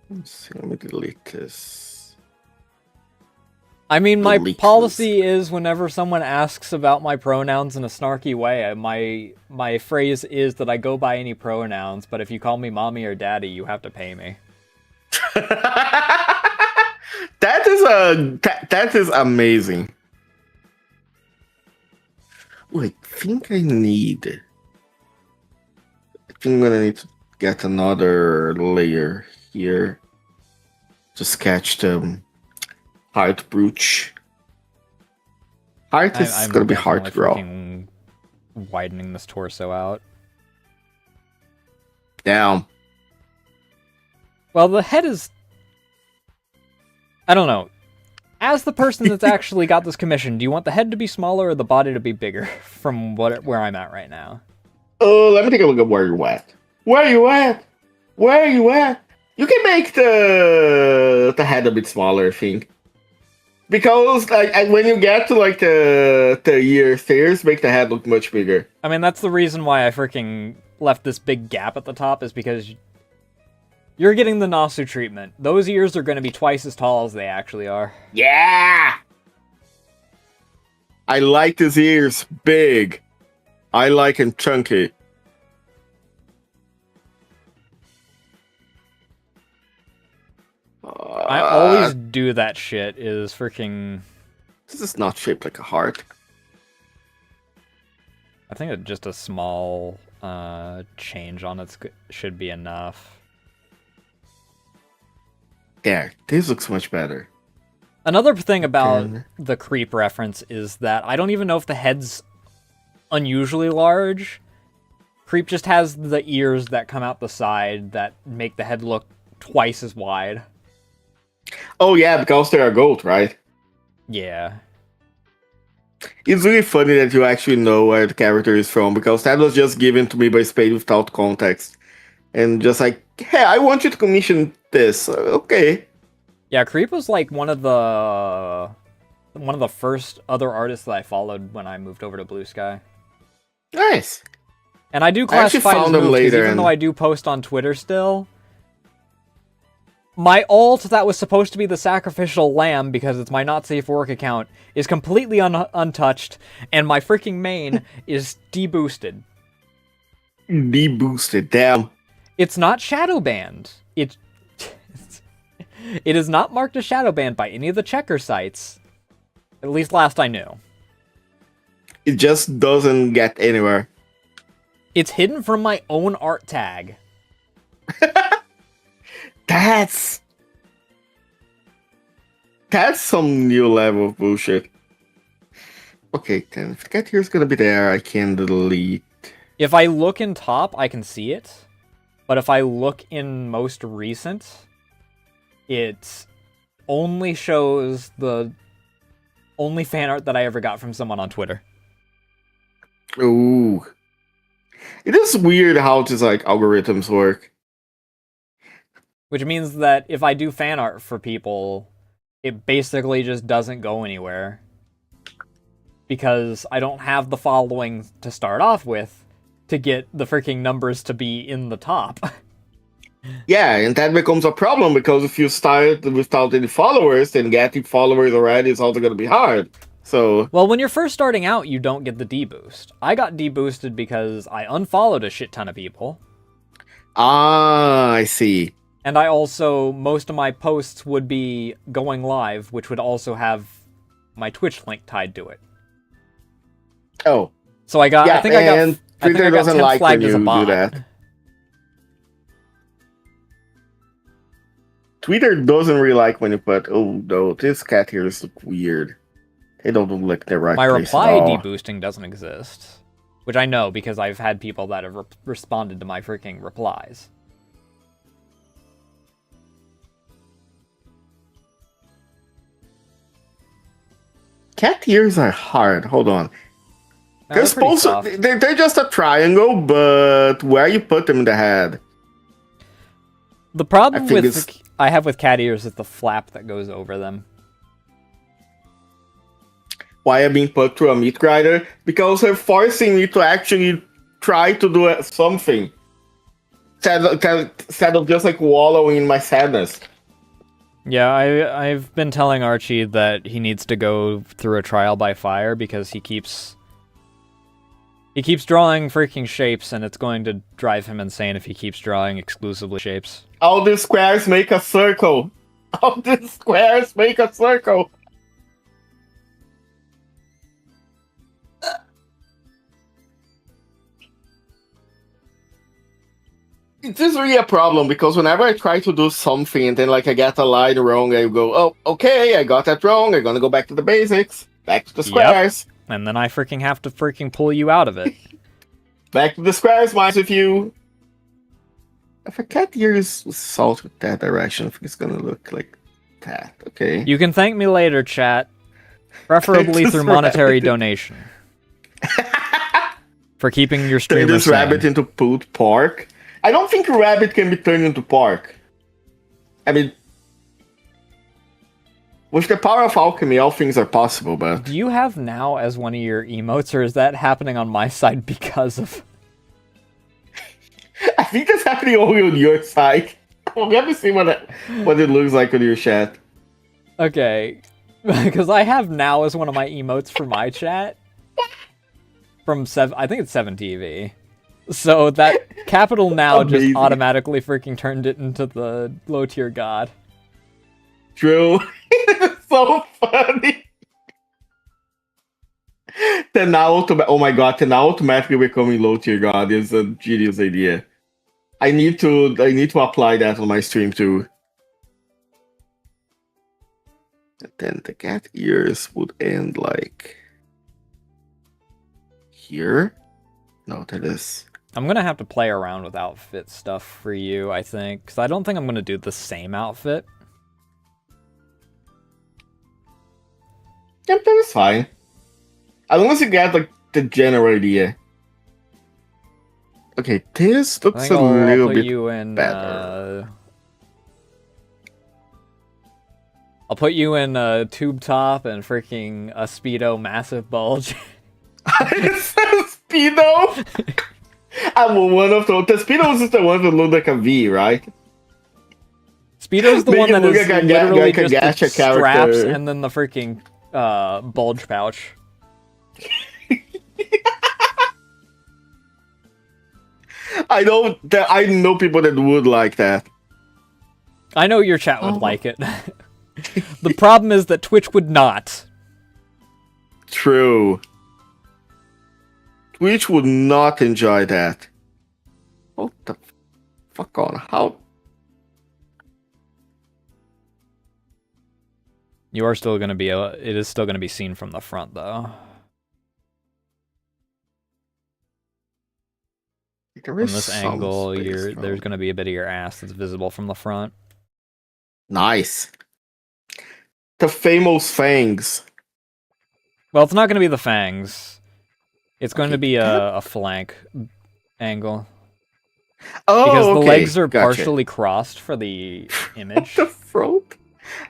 Let's see, let me delete this. I mean, my Delete policy is whenever someone asks about my pronouns in a snarky way, my phrase is that I go by any pronouns, but if you call me mommy or daddy, you have to pay me. That is amazing. Wait, I think I'm gonna need to get another layer here to sketch the heart brooch. Heart is gonna be hard to draw. Freaking widening this torso out. Damn. Well, the head is... I don't know. As the person that's actually got this commission, do you want the head to be smaller or the body to be bigger from where I'm at right now? Oh, let me take a look at where you're at. Where you at? Where you at? You can make the head a bit smaller, I think. Because like when you get to like the ear stairs, make the head look much bigger. I mean, that's the reason why I freaking left this big gap at the top, is because you're getting the Nasu treatment. Those ears are going to be twice as tall as they actually are. Yeah! I like his ears big. I like him chunky. I always do that shit, is freaking... This is not shaped like a heart. I think it's just a small change on it should be enough. There, this looks much better. Another thing about the creep reference is that I don't even know if the head's unusually large. Creep just has the ears that come out the side that make the head look twice as wide. Oh yeah, because they are gold, right? Yeah. It's really funny that you actually know where the character is from, because that was just given to me by Spade without context. And just like, hey, I want you to commission this. Okay. Yeah, Creep was like one of the first other artists that I followed when I moved over to Blue Sky. Nice. And I do classify as them later, even though I do post on Twitter still. My alt that was supposed to be the sacrificial lamb, because it's my not safe for work account, is completely untouched, and my freaking main is deboosted. Deboosted, damn. It's not shadow banned. It is not marked as shadow banned by any of the checker sites. At least last I knew. It just doesn't get anywhere. It's hidden from my own art tag. That's some new level of bullshit. Okay, then if the cat here is gonna be there, I can delete. If I look in top, I can see it. But if I look in most recent, it only shows the only fan art that I ever got from someone on Twitter. Ooh. It is weird how just like algorithms work. Which means that if I do fan art for people, it basically just doesn't go anywhere. Because I don't have the following to start off with to get the freaking numbers to be in the top. Yeah, and that becomes a problem, because if you start without any followers, then getting followers already is also going to be hard. So, well, when you're first starting out, you don't get the deboost. I got deboosted because I unfollowed a shit ton of people. Ah, I see. And I also, most of my posts would be going live, which would also have my Twitch link tied to it. Oh. So I got, yeah, I think I got Twitter doesn't like when you do that. Twitter doesn't really like when you put, oh no, this cat here is look weird. They don't look like the right My place reply at all. deboosting doesn't exist. Which I know because I've had people that have responded to my freaking replies. Cat ears are hard. Hold on. No, They're they're pretty supposed soft. to. They're just a triangle, but where you put them in the head, The I problem think it's I have with cat ears is the flap that goes over them. why I'm being put through a meat grinder, because they're forcing me to actually try to do something instead of just like wallowing in my sadness. Yeah, I've been telling Archie that he needs to go through a trial by fire because he keeps drawing freaking shapes, and it's going to drive him insane if he keeps drawing exclusively shapes. All the squares make a circle. All the squares make a circle. It is really a problem because whenever I try to do something and then like I get a line wrong, I go, oh, okay, I got that wrong. I'm gonna go back to the basics, back to the squares. Yep. And then I freaking have to freaking pull you out of it. Back to the squares, minds with you. If a cat ear is salt with that direction, I think it's gonna look like that. Okay. You can thank me later, chat. Preferably Just through monetary rabbit. donation. For keeping your Turn streamer this sane. rabbit into pulled pork. I don't think a rabbit can be turned into pork. I mean, with the power of alchemy, all things are possible, but... Do you have now as one of your emotes, or is that happening on my side because of... I think that's happening only on your side. Well, let me see what it looks like on your chat. Okay, because I have now as one of my emotes for my chat. From I think it's 7TV. So that capital now just Amazing. automatically freaking turned it into the low tier god. True. It's so funny. Oh my god, then now automatically becoming low tier god is a genius idea. I need to apply that on my stream too. And then the cat ears would end like here. No, that is. I'm gonna have to play around with outfit stuff for you, I think, because I don't think I'm gonna do the same outfit. Yep, that is fine. As long as you get like the general idea. Okay, this I looks think a I'll little put bit you in. better. I'll put you in a tube top and freaking a speedo massive bulge. It's a speedo. I'm one of those. The speedo is the one that look like a V, right? Speedo's the Make one it that look is like a literally like a just the gacha straps character. and then the freaking bulge pouch. I know people that would like that. I know your chat would like it. The problem is that Twitch would not. True. Twitch would not enjoy that. What the fuck on? How? You are still going to be it is still going to be seen from the front though. From this angle, there's going to be a bit of your ass that's visible from the front. Nice. The famous fangs. Well, it's not going to be the fangs. It's going to Okay, be a flank angle. Oh, Because the okay, legs are gotcha. partially crossed for the image. The front.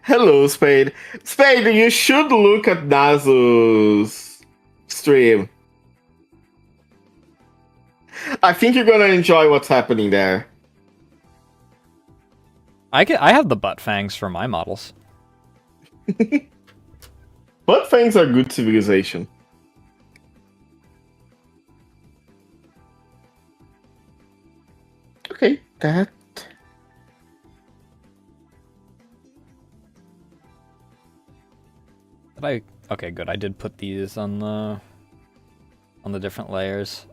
Hello, Spade. Spade, you should look at Nasu's stream. I think you're gonna enjoy what's happening there. I have the butt fangs for my models. Butt fangs are good civilization. Okay, that. Okay, good. I did put these on the different layers.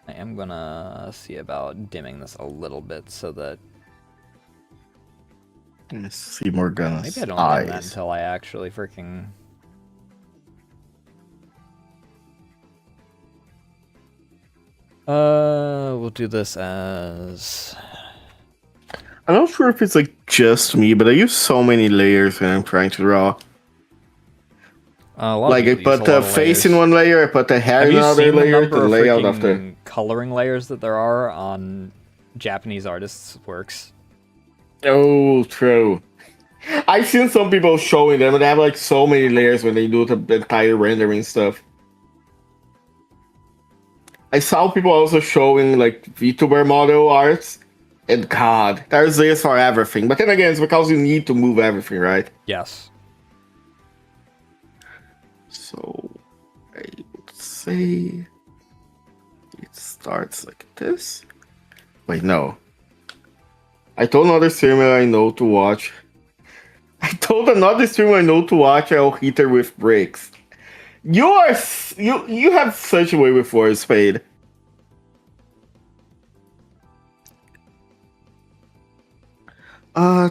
I am gonna see about dimming this a little bit so that Let's see Morgana's maybe I don't eyes. dim that until I actually freaking. We'll do this as. I'm not sure if it's like just me, but I use so many layers when I'm trying to draw. A lot of Like I people use a put lot the of face in layers. one layer, I put the hair Have in you another seen the layer, the number of layout of the. freaking coloring layers that there are on Japanese artists' works? Oh, true. I've seen some people showing them, and they have like so many layers when they do the entire rendering stuff. I saw people also showing like VTuber model arts, and God, there's layers for everything. But then again, it's because you need to move everything, right? Yes. So I would say it starts like this. Wait, no. I told another streamer I know to watch. I told another streamer I know to watch. I'll hit her with bricks. You have such a way with words, Spade. Uh,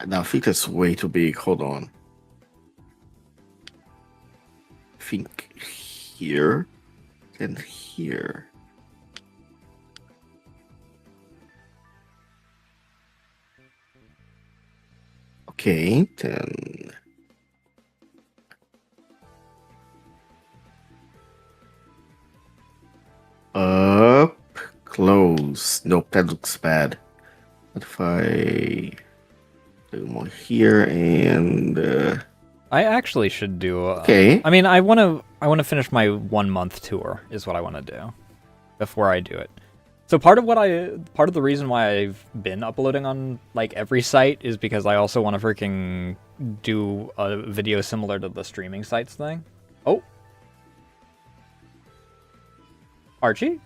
no, I think that's way too big. Hold on. I think here and here. Okay, then. Up, close. Nope, that looks bad. What if I do more here and I actually should do. okay. I mean, I want to finish my 1 month tour is what I want to do before I do it. So part of the reason why I've been uploading on like every site is because I also want to freaking do a video similar to the streaming sites thing. Oh, Archie.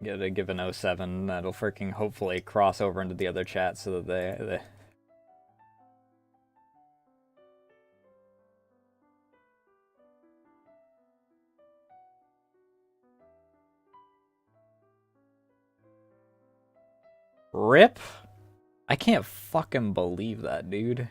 Gotta give an 07. That'll freaking hopefully cross over into the other chat so that they. Rip? I can't fucking believe that, dude.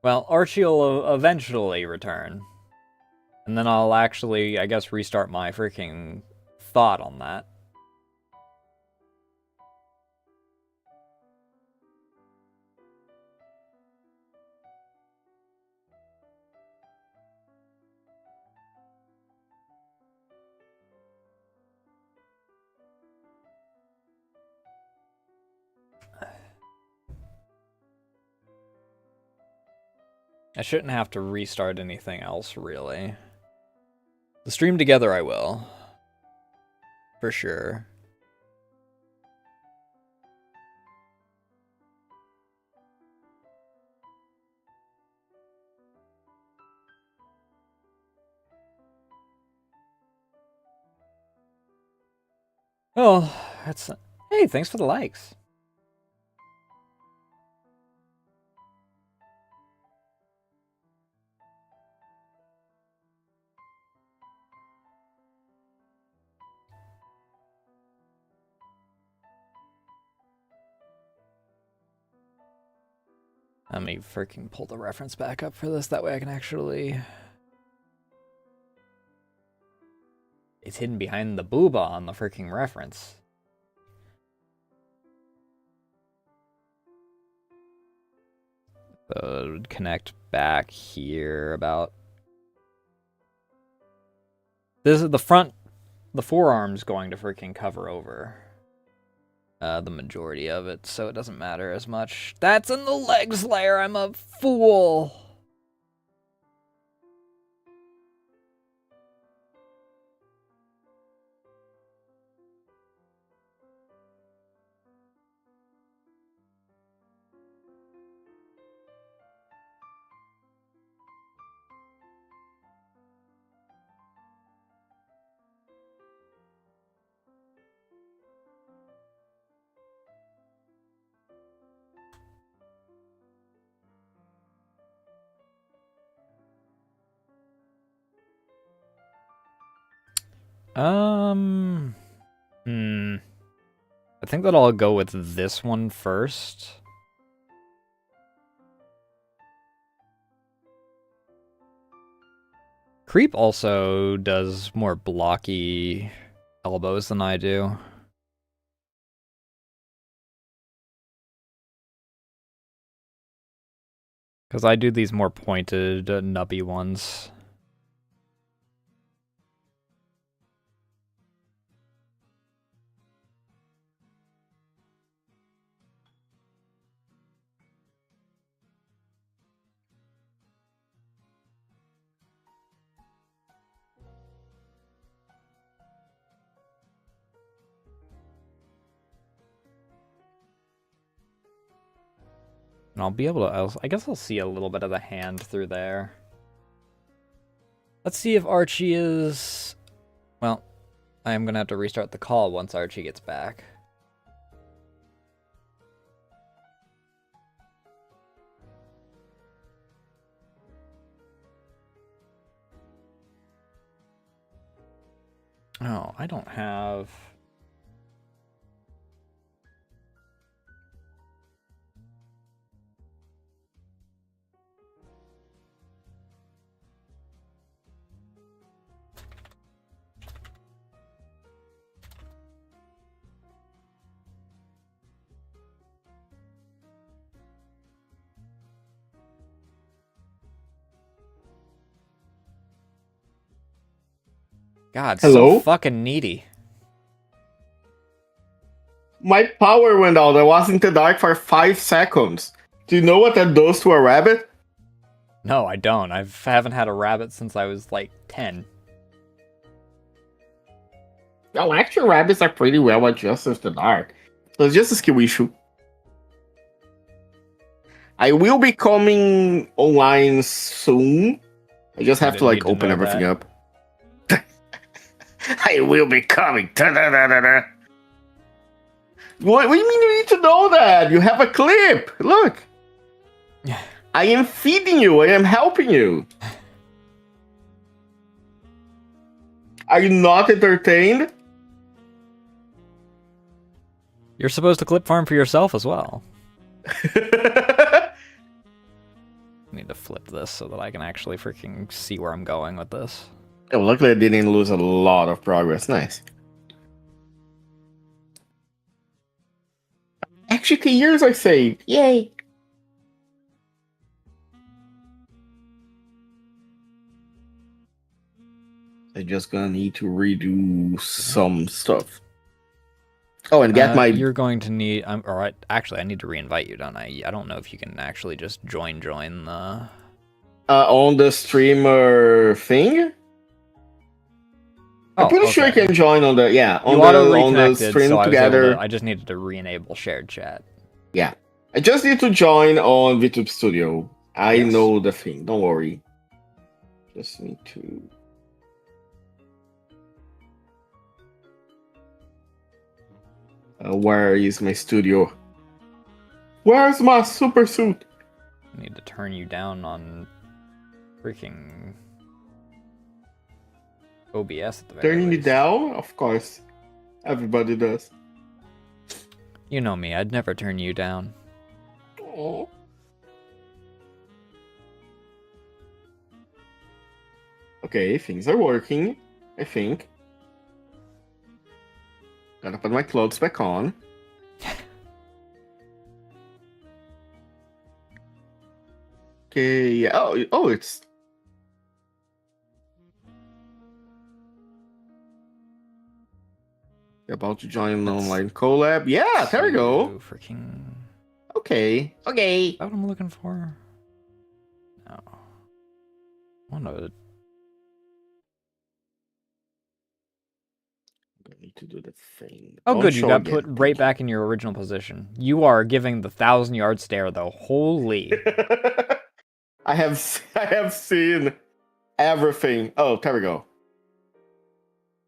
Well, Archie will eventually return. And then I'll actually, I guess, restart my freaking thought on that. I shouldn't have to restart anything else, really. The stream together I will. For sure. Oh, that's... Hey, thanks for the likes. Let me freaking pull the reference back up for this. That way I can actually... It's hidden behind the booba on the freaking reference. So it would connect back here about... This is the front... The forearm's going to freaking cover over the majority of it, so it doesn't matter as much. That's in the legs layer, I'm a fool! I think that I'll go with this one first. Creep also does more blocky elbows than I do. Because I do these more pointed, nubby ones. And I'll be able to, I guess I'll see a little bit of the hand through there. Let's see if Archie is... Well, I am going to have to restart the call once Archie gets back. Oh, I don't have... God, Hello? so fucking needy. My power went out. I was in the dark for 5 seconds. Do you know what that does to a rabbit? No, I don't. I haven't had a rabbit since I was like 10. Well, actually, rabbits are pretty well adjusted to the dark. So it's just a skill issue. I will be coming online soon. I just have to like open everything up. I will be coming. Da-da-da-da-da. What do you mean you need to know that? You have a clip. Look. I am feeding you. I am helping you. Are you not entertained? You're supposed to clip farm for yourself as well. I need to flip this so that I can actually freaking see where I'm going with this. Oh, luckily I didn't lose a lot of progress. Nice. Actually, 10 years I saved. Yay. I'm just gonna need to redo some stuff. Oh, and get my... You're going to need... Alright, actually, I need to re-invite you, don't I? I don't know if you can actually just join the... on the streamer thing? I'm pretty sure you can join on the... Yeah, on the stream so together. I just needed to re-enable shared chat. Yeah. I just need to join on VTube Studio. I know the thing, don't worry. Just need to... where is my studio? Where's my super suit? I need to turn you down on freaking OBS at the very Turning least. you down? Of course. Everybody does. You know me, I'd never turn you down. Oh. Okay, things are working, I think. Gotta put my clothes back on. Okay, yeah. Oh, it's... About to join an Let's online collab. Yeah, there we go. freaking... Okay. Okay. Is that what I'm looking for? No. I need to do the thing. Oh, Don't good, you show got again. put right back in your original position. You are giving the 1,000-yard stare, though. Holy. I have seen everything. Oh, there we go.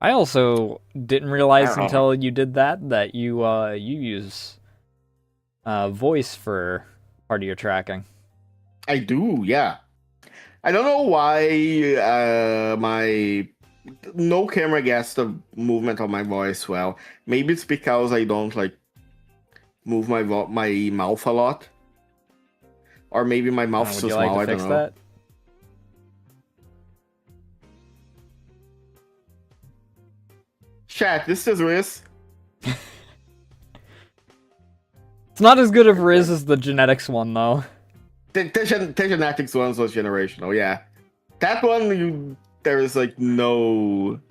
I also didn't realize until you did that you use voice for part of your tracking. I do, yeah. I don't know why my no camera gets the movement of my voice well. Maybe it's because I don't like move my mouth a lot, or maybe my mouth's too small. I don't know. That? Chat, this is Riz. It's not as good of Riz as the genetics one, though. The genetics one was generational, yeah. That one, there is like no...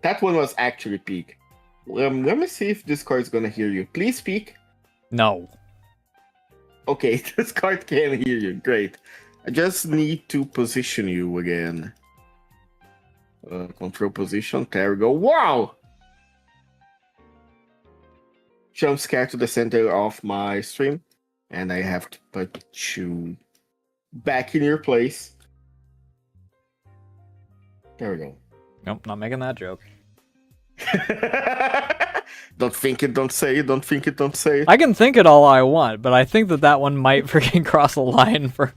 That one was actually peak. Let me see if Discord's gonna hear you. Please speak. No. Okay, Discord can hear you. Great. I just need to position you again. Control position. There we go. Wow! Jump scare to the center of my stream. And I have to put you back in your place. There we go. Nope, not making that joke. Don't think it, don't say it. Don't think it, don't say it. I can think it all I want, but I think that one might freaking cross a line for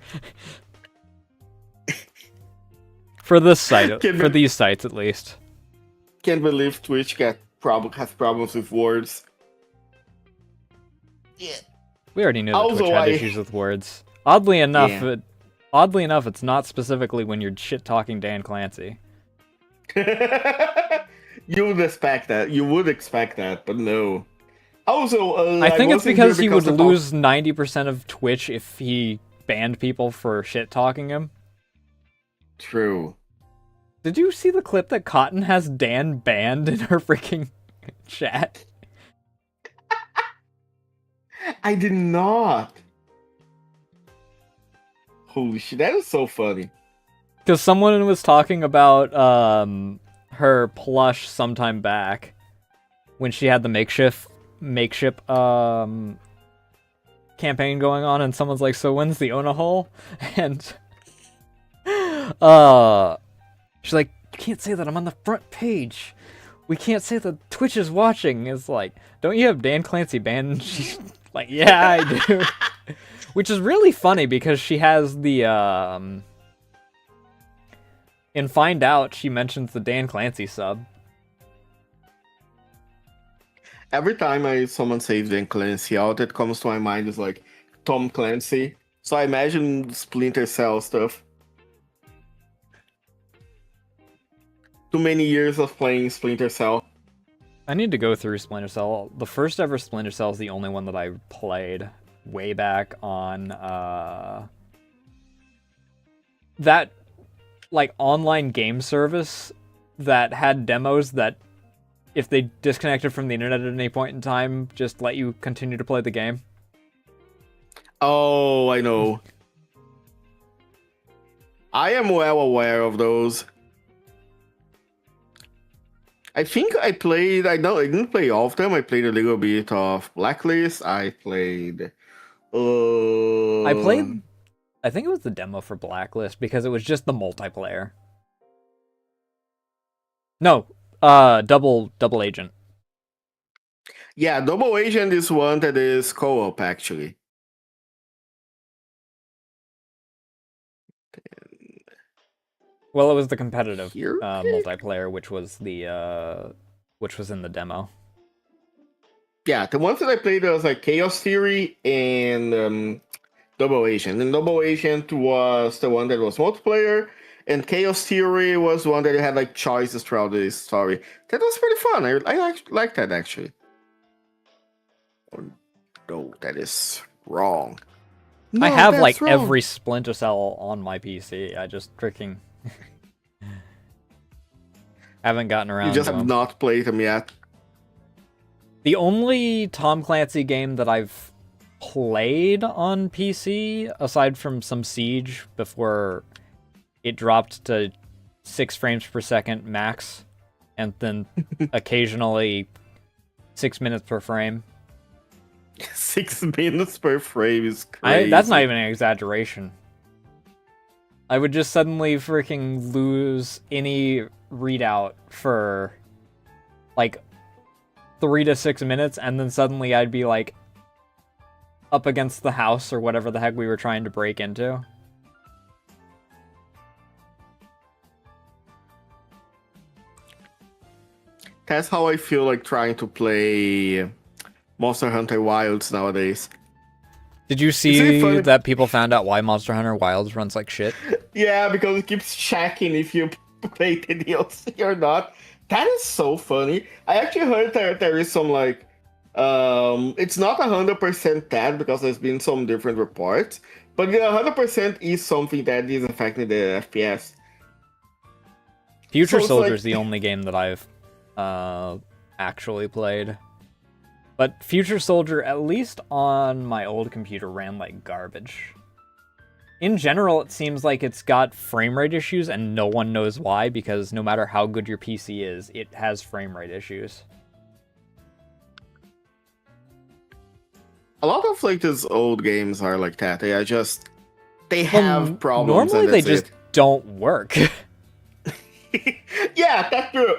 this site, for these sites at least. Can't believe Twitch has problems with words. Yeah. We already knew that Twitch had issues with words. Oddly enough, it's not specifically when you're shit talking Dan Clancy. You would expect that. You would expect that, but no. Also, I think it's because he would lose 90% of Twitch if he banned people for shit talking him. True. Did you see the clip that Cotton has Dan banned in her freaking chat? I did not. Holy shit, that is so funny. Because someone was talking about her plush sometime back when she had the makeshift campaign going on, and someone's like, "So when's the Ona haul?" And she's like, "You can't say that, I'm on the front page. We can't say that Twitch is watching." It's like, don't you have Dan Clancy banned? She's like, yeah, I do. Which is really funny because she has the in Find Out, she mentions the Dan Clancy sub. Every time someone says Dan Clancy, all that comes to my mind is like Tom Clancy. So I imagine Splinter Cell stuff. Too many years of playing Splinter Cell. I need to go through Splinter Cell. The first ever Splinter Cell is the only one that I played way back on that like online game service that had demos that if they disconnected from the internet at any point in time, just let you continue to play the game. Oh, I know. I am well aware of those. I think I played, I didn't play all of them. I played a little bit of Blacklist. I played... I think it was the demo for Blacklist because it was just the multiplayer. No, Double Agent. Yeah, Double Agent is one that is co-op, actually. Well, it was the competitive multiplayer, which was in the demo. Yeah, the ones that I played was like Chaos Theory and Double Agent. And Double Agent was the one that was multiplayer, and Chaos Theory was one that you had like choices throughout the story. That was pretty fun. I like that actually. Oh, no, that is wrong. I No, have like that's wrong. every Splinter Cell on my PC. I just freaking haven't gotten around You just to have them. not played them yet. The only Tom Clancy game that I've played on PC, aside from some Siege before it dropped to 6 frames per second max, and then occasionally 6 minutes per frame. 6 minutes per frame is crazy. That's not even an exaggeration. I would just suddenly freaking lose any readout for like 3 to 6 minutes, and then suddenly I'd be like up against the house or whatever the heck we were trying to break into. That's how I feel like trying to play Monster Hunter Wilds nowadays. Did you see that people found out why Monster Hunter Wilds runs like shit? Yeah, because it keeps checking if you play the DLC or not. That is so funny. I actually heard that there is some like, it's not 100% that because there's been some different reports, but 100% is something that is affecting the FPS. Future So Soldier like... is the only game that I've actually played. But Future Soldier, at least on my old computer, ran like garbage. In general, it seems like it's got frame rate issues, and no one knows why, because no matter how good your PC is, it has frame rate issues. A lot of like these old games are like that. They have problems. Normally, and they that's just don't work. Yeah, that's true.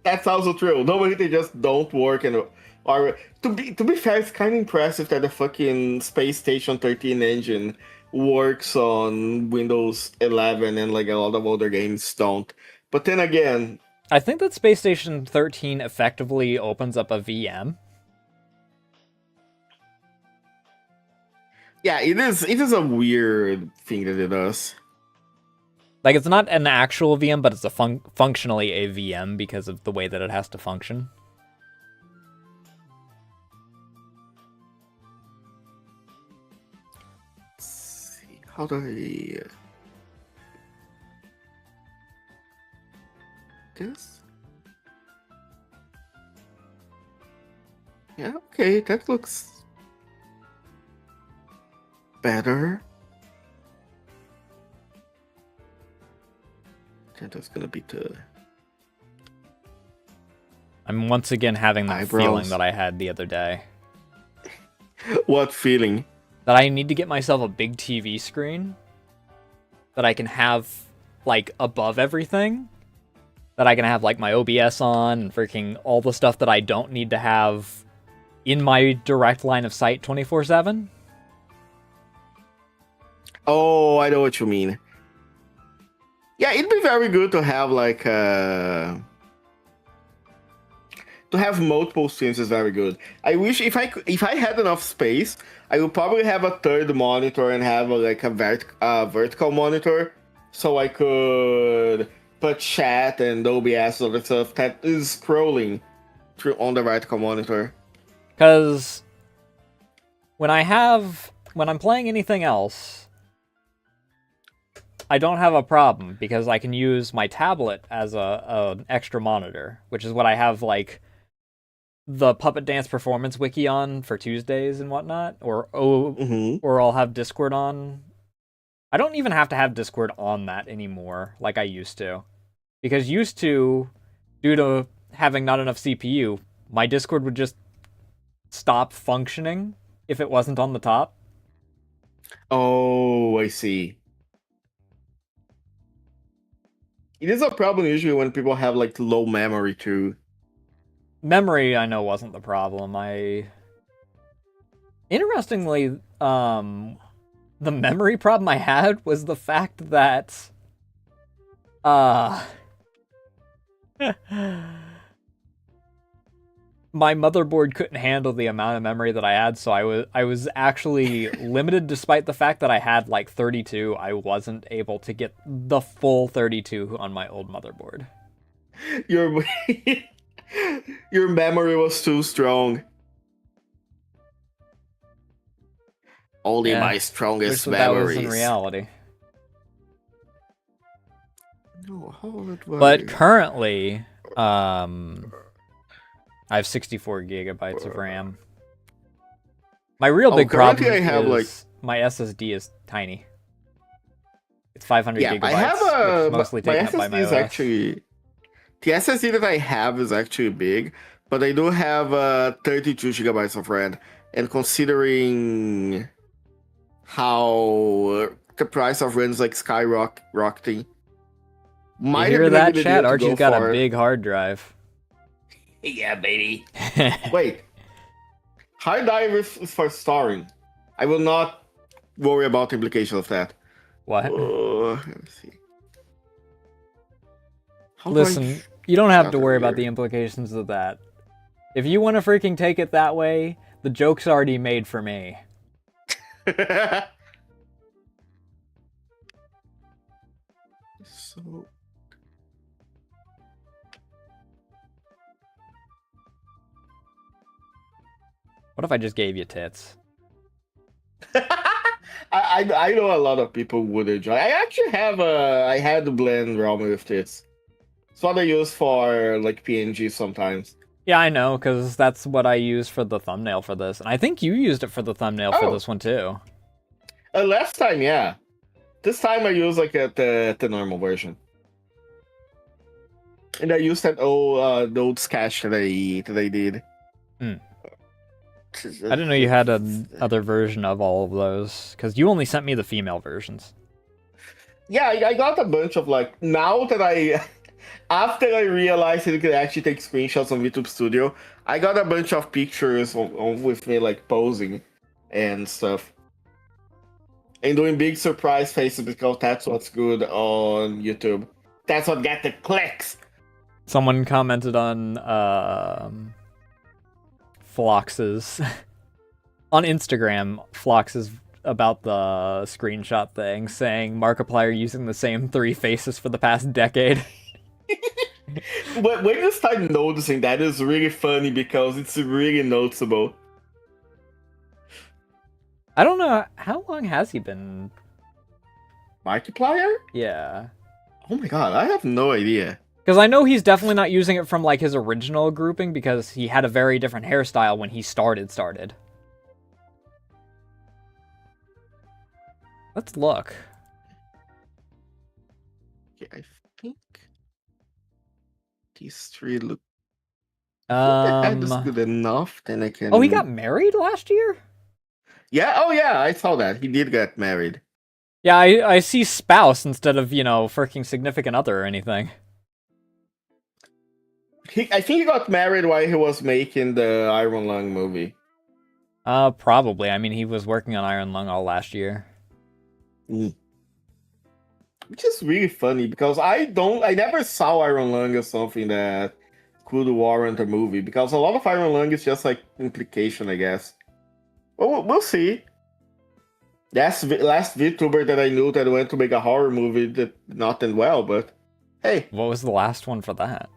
That's also true. Normally they just don't work, and or to be fair, it's kind of impressive that the fucking Space Station 13 engine works on Windows 11 and like a lot of other games don't. But then again, I think that Space Station 13 effectively opens up a VM. yeah, it is a weird thing that it does. Like, it's not an actual VM, but it's functionally a VM because of the way that it has to function. Let's see, how do I... This? Yeah, okay, that looks better. That's gonna be the... I'm once again having that eyebrows. feeling that I had the other day. What feeling? That I need to get myself a big TV screen that I can have, like, above everything. That I can have, like, my OBS on and freaking all the stuff that I don't need to have in my direct line of sight 24/7. Oh, I know what you mean. Yeah, it'd be very good to have like to have multiple streams is very good. I wish if I had enough space, I would probably have a third monitor and have like a vertical monitor, so I could put chat and OBS and other stuff that is scrolling through on the vertical monitor. Because when I'm playing anything else, I don't have a problem because I can use my tablet as an extra monitor, which is what I have like the Puppet Dance Performance wiki on for Tuesdays and whatnot, or I'll have Discord on. I don't even have to have Discord on that anymore like I used to, because used to, due to having not enough CPU, my Discord would just stop functioning if it wasn't on the top. Oh, I see. It is a problem usually when people have like low memory too. Memory, I know, wasn't the problem. Interestingly, the memory problem I had was the fact that, my motherboard couldn't handle the amount of memory that I had, so I was actually limited despite the fact that I had like 32. I wasn't able to get the full 32 on my old motherboard. Your your memory was too strong. Only Yeah. my strongest Wish that was in memories. reality. No, how it But works. currently, I have 64 gigabytes of RAM. My real big Currently problem I have like is my SSD is tiny. It's 500 yeah, I have gigabytes, which is mostly my taken up by SSD my is OS. actually the SSD that I have is actually big, but I do have 32 gigabytes of RAM, and considering how the price of RAM is like skyrocketing, You might have hear been a that, good idea chat? to Archie's go got a for. big hard drive. Yeah, baby. Wait, hard drive is for storing. I will not worry about the implication of that. What? Let's see. How do I Listen, you don't have shut to it worry about the here? implications of that. If you want to freaking take it that way, the joke's already made for me. So What if I just gave you tits? I know a lot of people would enjoy. I actually have I had to blend Realm with this. It's what I use for like PNG sometimes. Yeah, I know, because that's what I used for the thumbnail for this. And I think you used it for the thumbnail for Oh, this one, too. last time, yeah. This time I use like the normal version, and I used that old the old sketch that I did. Hmm. I didn't know you had another version of all of those, because you only sent me the female versions. Yeah, I got a bunch of like now that I after I realized that you could actually take screenshots on YouTube Studio, I got a bunch of pictures with me like posing and stuff. And doing big surprise faces because that's what's good on YouTube. That's what got the clicks. Someone commented on Flox's on Instagram. Flox's about the screenshot thing, saying Markiplier using the same 3 faces for the past decade. But when you start noticing that, it's really funny because it's really noticeable. I don't know, how long has he been? Markiplier? Yeah. Oh my god, I have no idea. Because I know he's definitely not using it from like his original grouping, because he had a very different hairstyle when he started. Let's look. Okay, I think these three look. I think the head is Um. good enough. Then I can. Oh, he got married last year? Yeah. Oh yeah, I saw that. He did get married. Yeah, I see spouse instead of, freaking significant other or anything. I think he got married while he was making the Iron Lung movie. Probably. I mean, he was working on Iron Lung all last year. Mm. Which is really funny because I never saw Iron Lung as something that could warrant a movie because a lot of Iron Lung is just like implication, I guess. Well, we'll see. That's the last VTuber that I knew that went to make a horror movie that not end well, but hey. What was the last one for that?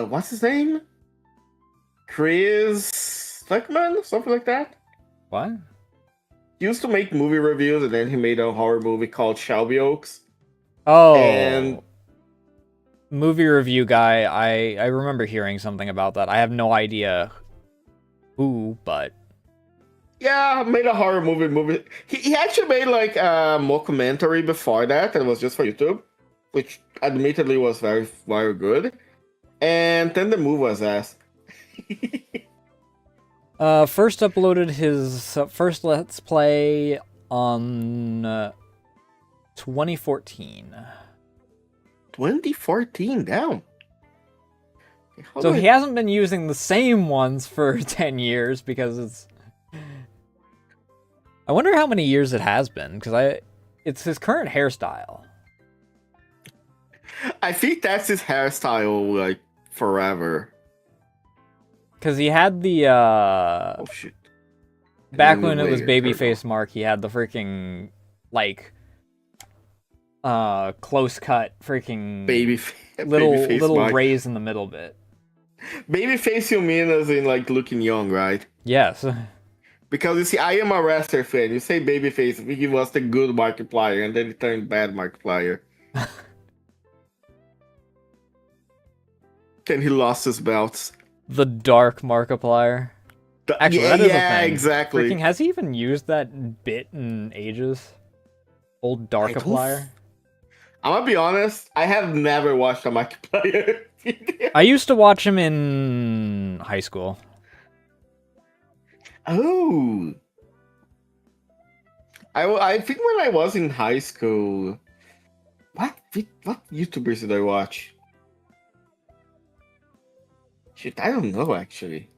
What's his name? Chris Stuckman? Something like that? What? He used to make movie reviews and then he made a horror movie called Shelby Oaks. Oh, And movie review guy. I remember hearing something about that. I have no idea who, but yeah, made a horror movie. He actually made like a mockumentary before that was just for YouTube, which admittedly was very, very good. And then the movie was ass. first uploaded his first Let's Play on 2014. 2014, damn. So he hasn't been using the same ones for 10 years because it's... I wonder how many years it has been, because it's his current hairstyle. I think that's his hairstyle, like, forever. Because he had the Oh shit! back when it was Anyway, there we go. Babyface Mark, he had the freaking like close cut freaking Babyface little Mike. raise in the middle bit. Babyface, you mean as in like looking young, right? Yes. Because you see, I am a wrestler fan. You say babyface, I think he was the good Markiplier, and then he turned bad Markiplier. Then he lost his belts. The dark Markiplier. Actually, that is a thing. Exactly. Freaking, has he even used that bit in ages? Old Darkiplier? I'm gonna be honest, I have never watched a Markiplier video. I used to watch him in high school. Oh. I think when I was in high school, what YouTubers did I watch? Shit, I don't know actually.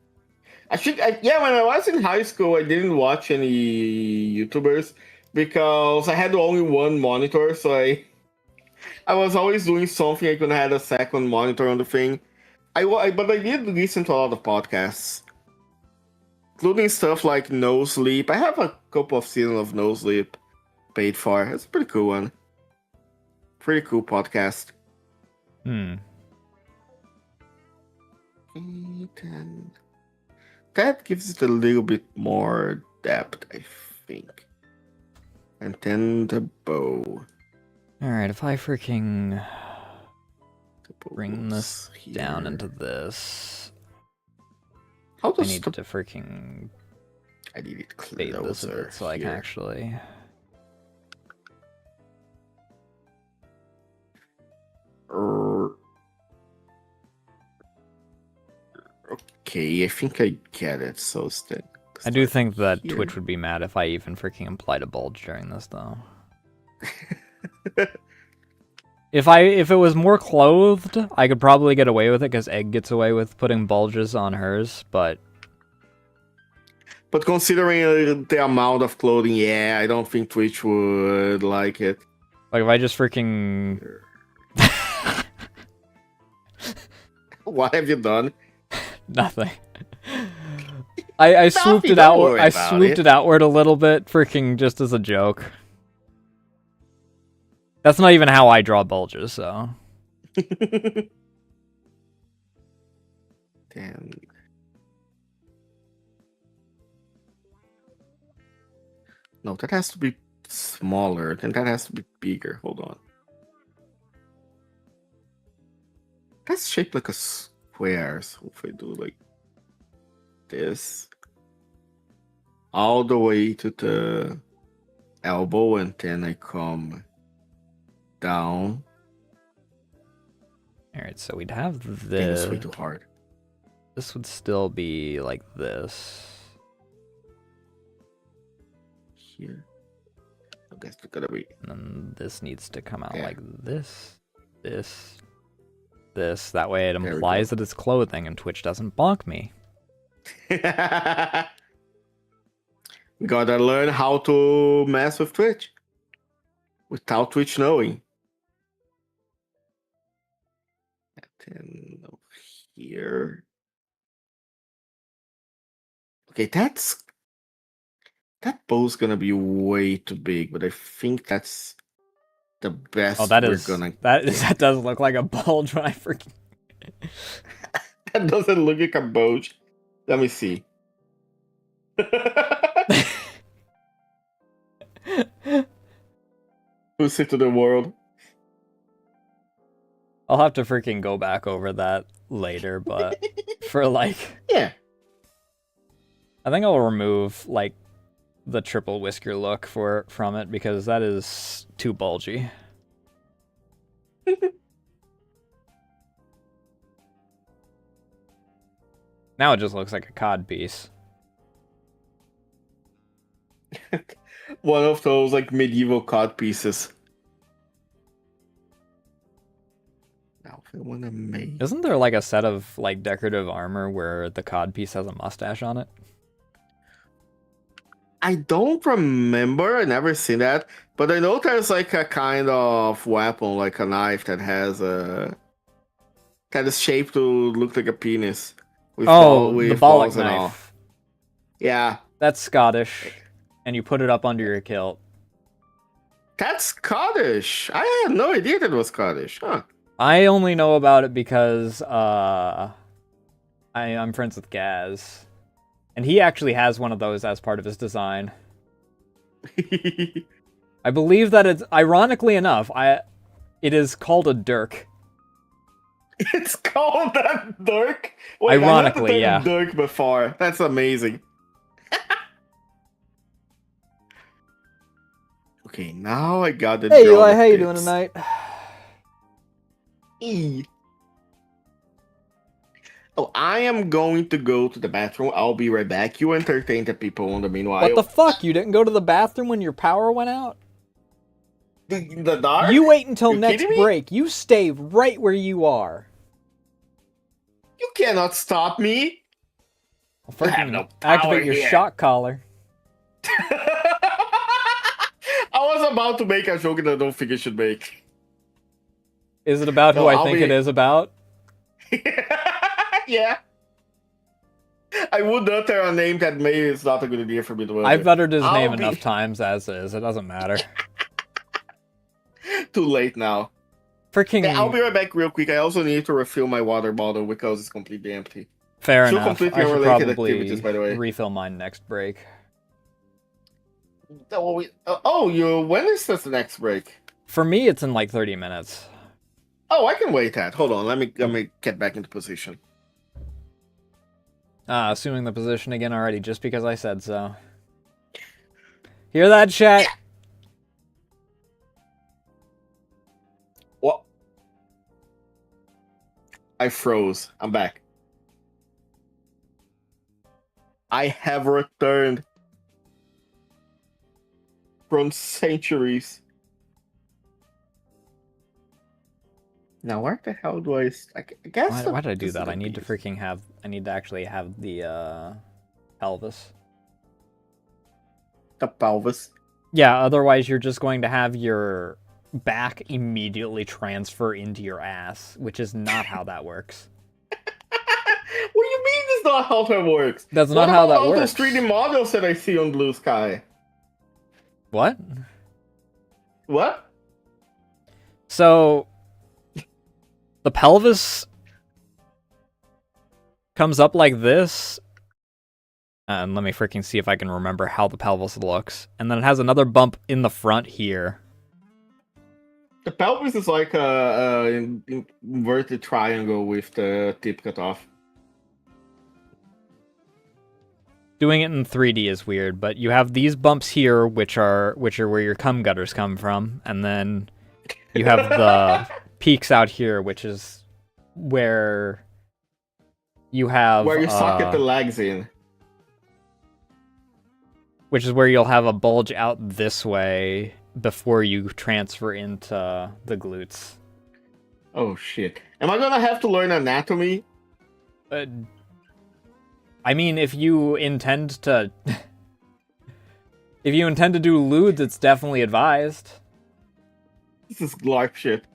Yeah, when I was in high school, I didn't watch any YouTubers because I had only one monitor, so I was always doing something. I couldn't have a second monitor on the thing. But I did listen to a lot of podcasts, including stuff like No Sleep. I have a couple of seasons of No Sleep paid for. It's a pretty cool one. Pretty cool podcast. And that gives it a little bit more depth, I think. And then the bow. Alright, if I freaking The bow bring this here. down into this, How I does need the... to freaking I need it fade this a closer bit so I can here. actually... Okay, I think I get it. So I do think that here. Twitch would be mad if I even freaking implied a bulge during this, though. If it was more clothed, I could probably get away with it, because Egg gets away with putting bulges on hers, but... But considering the amount of clothing, yeah, I don't think Twitch would like it. Like, if I just freaking... What have you done? Nothing. I swooped it outward. I swooped it outward a little bit, freaking just as a joke. That's not even how I draw bulges, so. Damn. No, that has to be smaller. Then that has to be bigger. Hold on. That's shaped like a square. So if I do like this, all the way to the elbow, and then I come down. Alright, so we'd have This this. way too hard. This would still be like this. Here. I guess we gotta be. And then this needs to come out Yeah. like this, this, this. That way it There we implies that it's clothing and Twitch doesn't bonk me. Gotta learn how to mess with Twitch without Twitch knowing. And then here. Okay, that bow's gonna be way too big, but I think that's the best. Oh, that we're is gonna that does look like a bulge when I freaking. That doesn't look like a bulge. Let me see. Who's it to the world? I'll have to freaking go back over that later, but for like, Yeah. I think I'll remove like the triple whisker look from it because that is too bulgy. Now it just looks like a cod piece. One of those like medieval cod pieces. Now if I wanna make Isn't there like a set of like decorative armor where the cod piece has a mustache on it? I don't remember, I never seen that, but I know there's like a kind of weapon, like a knife that has a that is shaped to look like a penis Oh, the with bollock balls and all. knife. Yeah, That's Scottish, and you put it up under your kilt. that's Scottish. I had no idea that was Scottish. Huh. I only know about it because I'm friends with Gaz, and he actually has one of those as part of his design. I believe that it's, ironically enough, it is called a dirk. It's called that dirk. Wait, Ironically, I yeah. heard the term dirk before. That's amazing. Okay, now I got the. Hey Eli, how you doing tonight? Oh, I am going to go to the bathroom. I'll be right back. You entertain the people in the meanwhile. What the fuck? You didn't go to the bathroom when your power went out? The dark? You wait until You next kidding me? break. You stay right where you are. You cannot stop me. Well, I have no activate power your here. shock collar. I was about to make a joke that I don't think I should make. Is it about who No, I think it is about? Yeah. I would utter a name that maybe it's not a good idea for me to utter. I've uttered his I'll name be- enough times as is. It doesn't matter. Too late now. Freaking Yeah, I'll be right back real quick. I also need to refill my water bottle because it's completely empty. fair Two enough. completely I should unrelated probably activities, by the way. refill mine next break. When is this next break? For me, it's in like 30 minutes. Oh, I can wait that. Hold on, let me get back into position. Assuming the position again already, just because I said so. Hear that, chat? What? I froze. I'm back. I have returned from centuries. Now, where the hell do I guess. Why did I do this that? is I need to obvious. freaking have. I need to actually have the pelvis. The pelvis. Yeah, otherwise you're just going to have your back immediately transfer into your ass, which is not how that works. What do you mean that's not how that works? That's not how that What about all works. those 3D models that I see on Blue Sky? What? What? So, the pelvis comes up like this. And let me freaking see if I can remember how the pelvis looks. And then it has another bump in the front here. The pelvis is like an inverted triangle with the tip cut off. Doing it in 3D is weird, but you have these bumps here, which are where your cum gutters come from, and then you have the peaks out here, which is where you have Where you socket the legs in. which is where you'll have a bulge out this way before you transfer into the glutes. Oh shit. Am I gonna have to learn anatomy? I mean, if you intend to do lewds, it's definitely advised. This is LARP shit.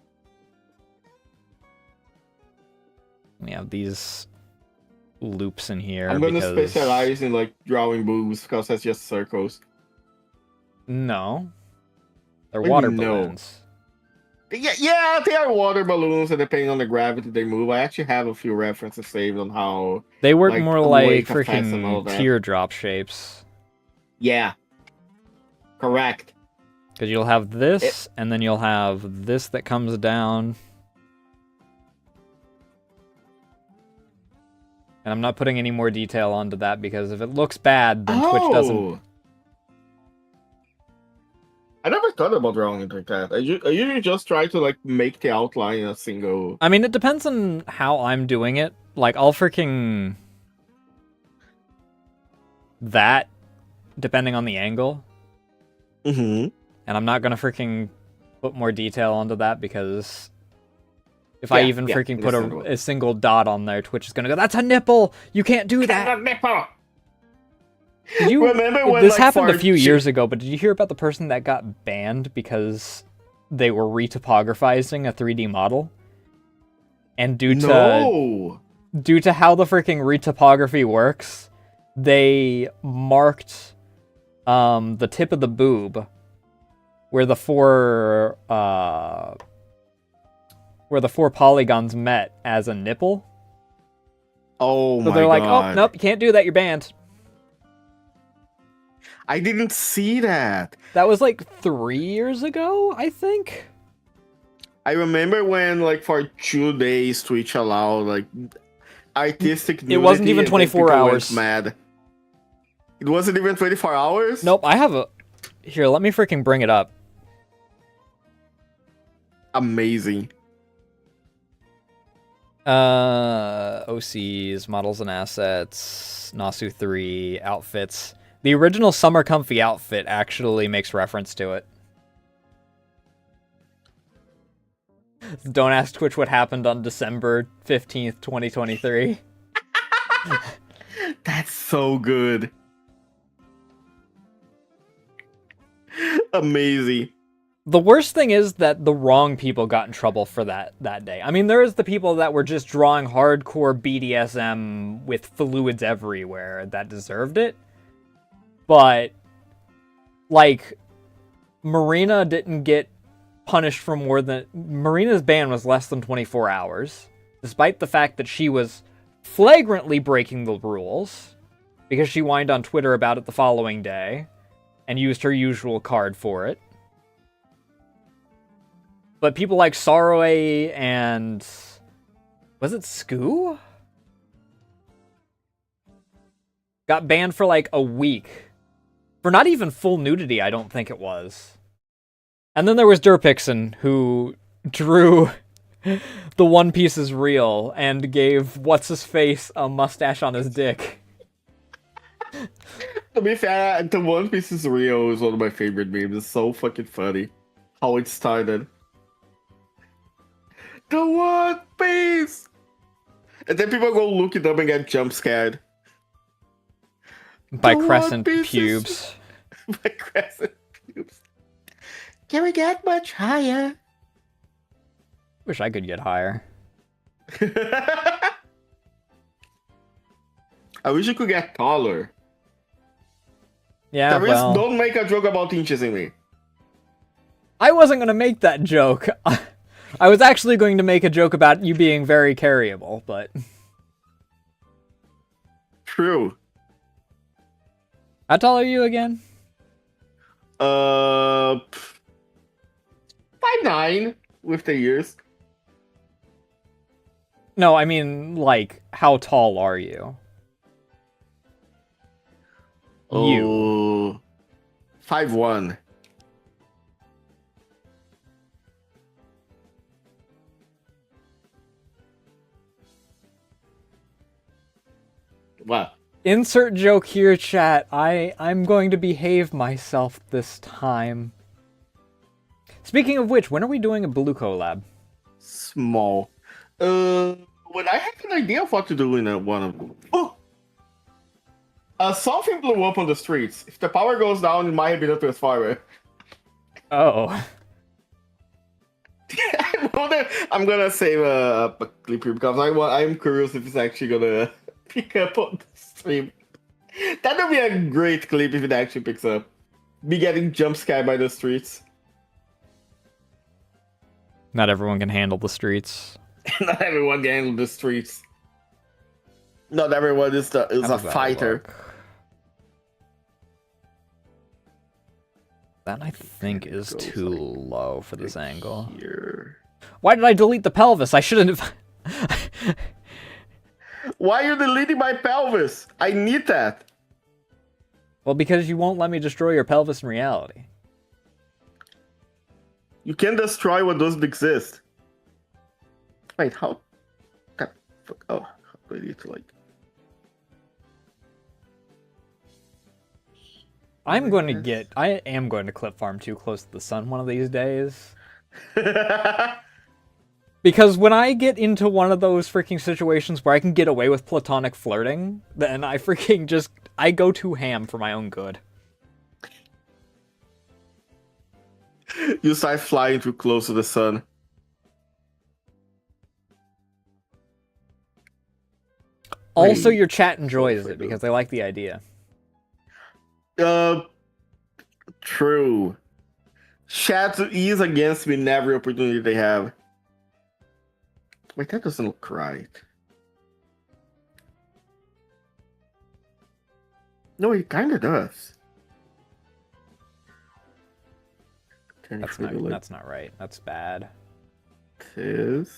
We have these loops in here. I'm gonna because... specialize in like drawing boobs because that's just circles. No. They're What do water you know? balloons. Yeah, they are water balloons, and depending on the gravity they move. I actually have a few references saved on how. They work like, more the like weight affects and all freaking that. teardrop shapes. Yeah. Correct. Because you'll have this, and then you'll have this that comes down. And I'm not putting any more detail onto that, because if it looks bad, then Twitch doesn't... I never thought about drawing it like that. I usually just try to like make the outline a single. I mean, it depends on how I'm doing it. Like, I'll freaking... that, depending on the angle. Mm-hmm. And I'm not gonna freaking put more detail onto that, because if I even freaking put a single dot on there, Twitch is gonna go, "That's a nipple! You can't do that!" Did you remember when this like, happened a few years ago, but did you hear about the person that got banned because they were retopographizing a 3D model? And due due to how the freaking retopography works, they marked the tip of the boob where the four polygons met as a nipple. Oh So my they're like, oh god. nope, you can't do that, you're banned. I didn't see that. That was like 3 years ago, I think. I remember when, like, for 2 days, Twitch allowed, like, artistic nudity. It wasn't even and then 24 people hours. went mad. It wasn't even 24 hours? Nope, I have a... Here, let me freaking bring it up. Amazing. OCs, models and assets, Nasu 3, outfits. The original Summer Comfy outfit actually makes reference to it. Don't ask Twitch what happened on December 15th, 2023. That's so good. Amazing. The worst thing is that the wrong people got in trouble for that day. I mean, there's the people that were just drawing hardcore BDSM with fluids everywhere that deserved it. But, like, Marina didn't get punished for more than... Marina's ban was less than 24 hours, despite the fact that she was flagrantly breaking the rules, because she whined on Twitter about it the following day, and used her usual card for it. But people like Saroe and... Was it Skoo? Got banned for like a week. For not even full nudity, I don't think it was. And then there was Durpixon, who drew the One Piece is real and gave What's-His-Face a mustache on his dick. To be fair, the One Piece is real is one of my favorite memes. It's so fucking funny how it started. The One Piece! And then people go look it up and get jump scared. By The crescent One Piece pubes. By crescent pubes. Can we get much higher? Wish I could get higher. I wish you could get taller. Yeah, well... Don't make a joke about inches in me. I wasn't going to make that joke. I was actually going to make a joke about you being very carryable, but... True. How tall are you again? 5'9" with the years. No, I mean, like, how tall are you? You. 5'1". What? Insert joke here, chat. I'm going to behave myself this time. Speaking of which, when are we doing a Blue collab? Small. When I have an idea of what to do in one of them. Oh! Something blew up on the streets. If the power goes down, it might have been a transformer. Oh. I'm gonna save a clip here because I'm curious if it's actually gonna pick up on the stream. That would be a great clip if it actually picks up. Me getting jump scared by the streets. Not everyone can handle the streets. Not everyone can handle the streets. Not everyone is a fighter. Look? That I think is too low for this angle. Here. Why did I delete the pelvis? I shouldn't have... Why are you deleting my pelvis? I need that. Well, because you won't let me destroy your pelvis in reality. You can destroy what doesn't exist. Wait, how? Oh, how do I need to like? I am going to clip farm too close to the sun one of these days. Because when I get into one of those freaking situations where I can get away with platonic flirting, then I freaking just, I go too ham for my own good. You start flying too close to the sun. Also, Wait, your chat what enjoys if I it do? because they like the idea. Uh, true. Chat is against me in every opportunity they have. Wait, that doesn't look right. No, it kind of does. Can That's you not do like that's not right. That's bad. this?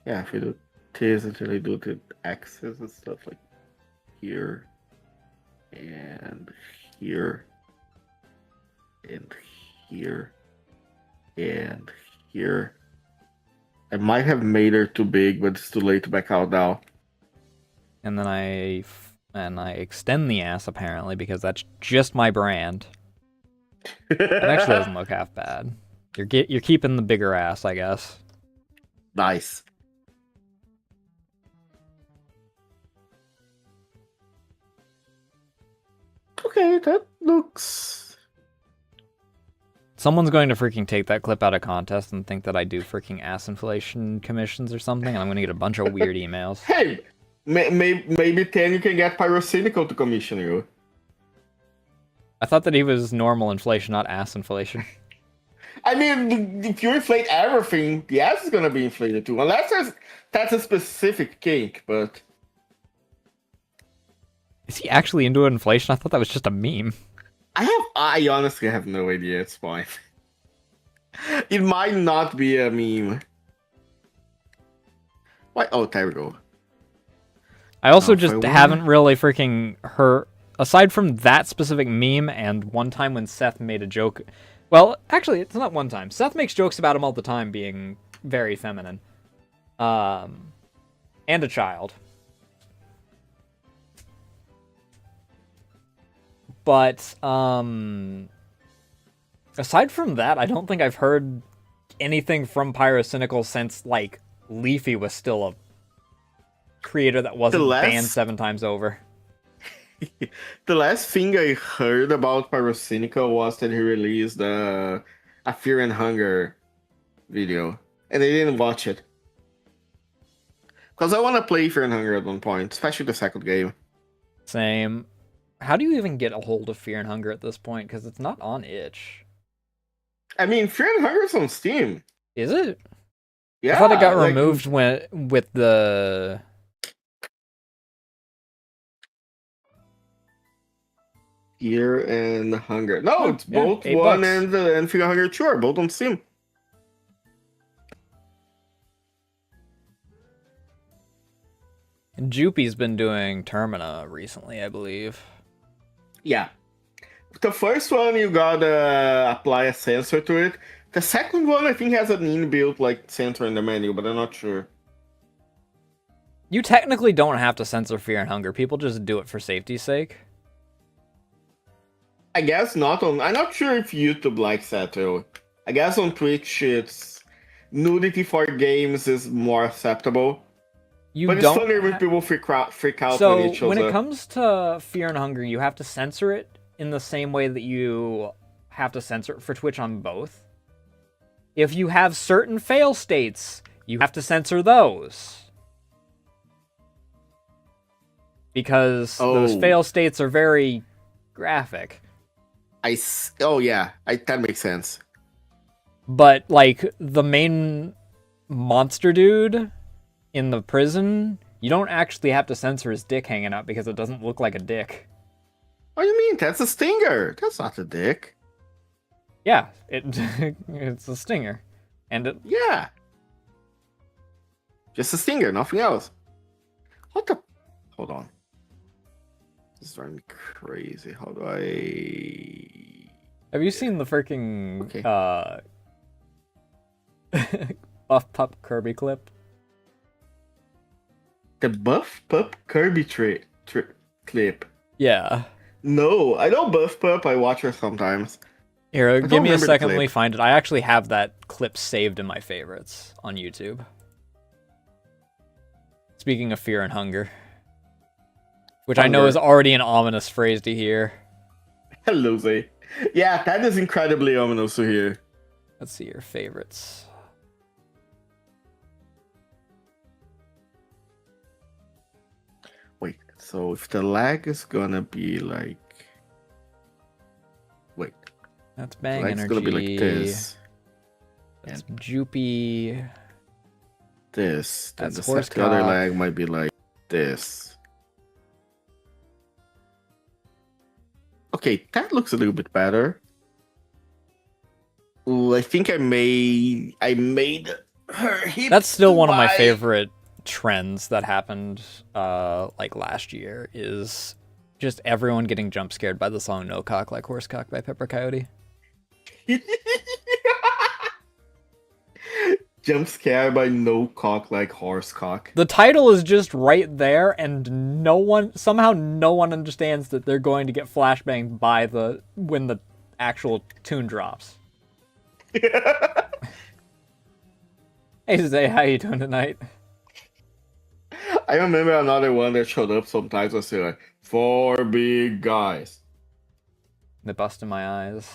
Yeah, if you do this until you do the axis and stuff like here and here and here and here. I might have made her too big, but it's too late to back out now. And then I extend the ass apparently because that's just my brand. It actually doesn't look half bad. You're keeping the bigger ass, I guess. Nice. Okay, that looks. Someone's going to freaking take that clip out of contest and think that I do freaking ass inflation commissions or something, and I'm going to get a bunch of weird emails. Hey, maybe then you can get Pyrocynical to commission you. I thought that he was normal inflation, not ass inflation. I mean, if you inflate everything, the ass is gonna be inflated too, unless that's a specific kink. But Is he actually into inflation? I thought that was just a meme. I honestly have no idea. It's fine. It might not be a meme. Why? Oh, there we go. I also If I just wanna- haven't really freaking heard, aside from that specific meme and one time when Seth made a joke. Well, actually, it's not one time. Seth makes jokes about him all the time being very feminine. And a child. But, aside from that, I don't think I've heard anything from Pyrocynical since, like, Leafy was still a creator that wasn't banned 7 times over. The last thing I heard about Pyrocynical was that he released a Fear and Hunger video, and I didn't watch it because I want to play Fear and Hunger at one point, especially the second game. Same. How do you even get a hold of Fear and Hunger at this point? Because it's not on itch. I mean, Fear and Hunger is on Steam. Is it? Yeah, I thought it got like, removed with the... Fear and Hunger. No, it's yeah, both $8. one and Fear and Hunger 2 are both on Steam. And Jupy's been doing Termina recently, I believe. Yeah. The first one, you gotta apply a sensor to it. The second one, I think, has an inbuilt like sensor in the menu, but I'm not sure. You technically don't have to censor Fear and Hunger. People just do it for safety's sake. I guess not on. I'm not sure if YouTube likes that too. I guess on Twitch, it's nudity for games is more acceptable. But it's funny when people freak out so when it shows when it up. comes to Fear and Hunger, you have to censor it in the same way that you have to censor it for Twitch on both. If you have certain fail states, you have to censor those. Because those fail states are very graphic. Oh yeah, that makes sense. But like the main monster dude in the prison, you don't actually have to censor his dick hanging out because it doesn't look like a dick. What do you mean? That's a stinger. That's not a dick. Yeah, it's a stinger. And yeah. Just a stinger, nothing else. What the? Hold on. This is driving me crazy. How do I? Have you seen the freaking Buff Pup Kirby clip? The Buff Pup Kirby clip. Yeah. No, I know Buff Pup. I watch her sometimes. Here, give me a second. Let me find it. I actually have that clip saved in my favorites on YouTube. Speaking of Fear and Hunger. Which I know is already an ominous phrase to hear. Hello, Zay. Yeah, that is incredibly ominous to hear. Let's see your favorites. So if the lag is gonna be like, wait, That's the bang lag's gonna be like energy. this, That's Joopy. this. Then That's the other horsecock. lag might be like this. Okay, that looks a little bit better. Ooh, I think I made her hips That's still too one of my wide. favorite trends that happened like last year is just everyone getting jump scared by the song No Cock Like Horsecock by Pepper Coyote. Jump scare by no cock like horse cock. The title is just right there, and somehow no one understands that they're going to get flashbanged by when the actual tune drops. Hey Zay, how you doing tonight? I remember another one that showed up sometimes was like 4 big guys. They busted my eyes.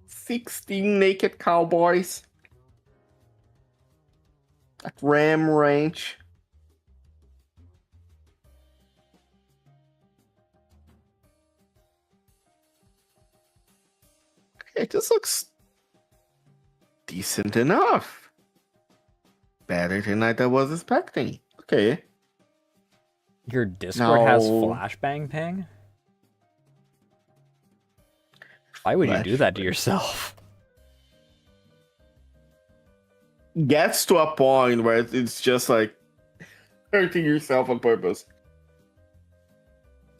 16 naked cowboys at Ram Ranch. It just looks decent enough. Better than I was expecting. Okay. Your Discord has Now, flashbang ping? Why would you do that to yourself? Gets to a point where it's just like hurting yourself on purpose.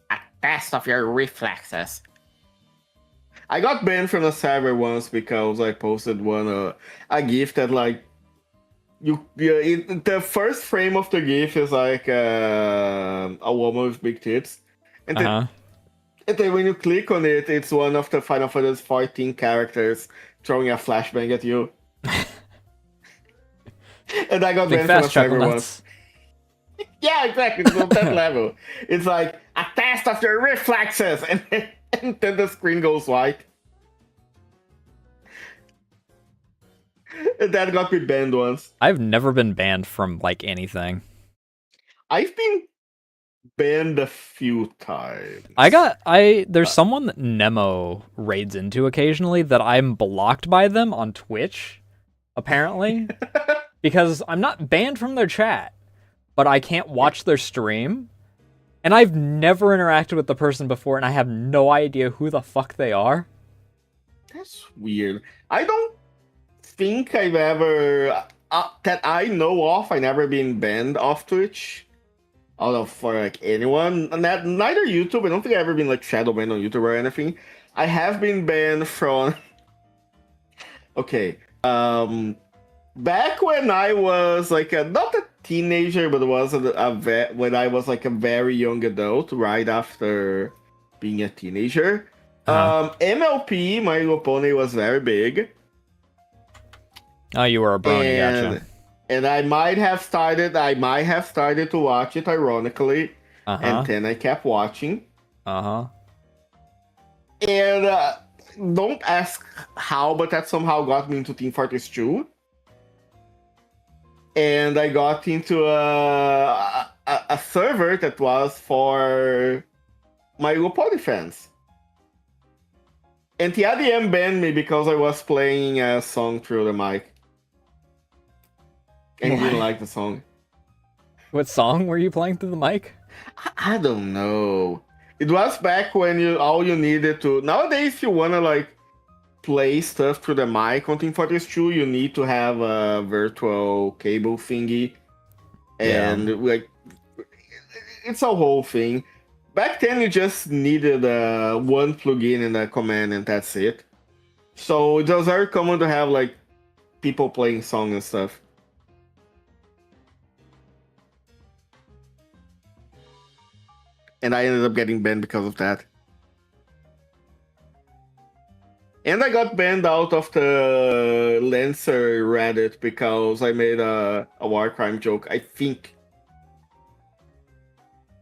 A test of your reflexes. I got banned from the server once because I posted a GIF that like the first frame of the GIF is like a woman with big tits, and then, and then when you click on it, it's one of the Final Fantasy 14 characters throwing a flashbang at you. And I got banned from the server once. Yeah, exactly. It's on that level. It's like a test of your reflexes, and then the screen goes white. And that got me banned once. I've never been banned from like anything. I've been banned a few times. There's someone that Nemo raids into occasionally that I'm blocked by them on Twitch, apparently. Because I'm not banned from their chat, but I can't watch their stream. And I've never interacted with the person before, and I have no idea who the fuck they are. That's weird. I don't think I've ever, that I know of, I never been banned off Twitch. Out of for like anyone. Neither YouTube. I don't think I've ever been like shadow banned on YouTube or anything. I have been banned from. Okay. Back when I was like not a teenager, but was when I was like a very young adult, right after being a teenager. MLP, My Little Pony, was very big. Oh, you were a brony, gotcha. And I might have started to watch it ironically, and then I kept watching. And don't ask how, but that somehow got me into Team Fortress 2. And I got into a server that was for My Little Pony fans. And the ADM banned me because I was playing a song through the mic. And he didn't like the song. What song were you playing through the mic? I don't know. It was back when all you needed to. Nowadays, if you wanna like play stuff through the mic on Team Fortress 2, you need to have a virtual cable thingy, and like it's a whole thing. Back then, you just needed one plugin and a command, and that's it. So it was very common to have like people playing songs and stuff. And I ended up getting banned because of that. And I got banned out of the Lancer Reddit because I made a war crime joke, I think.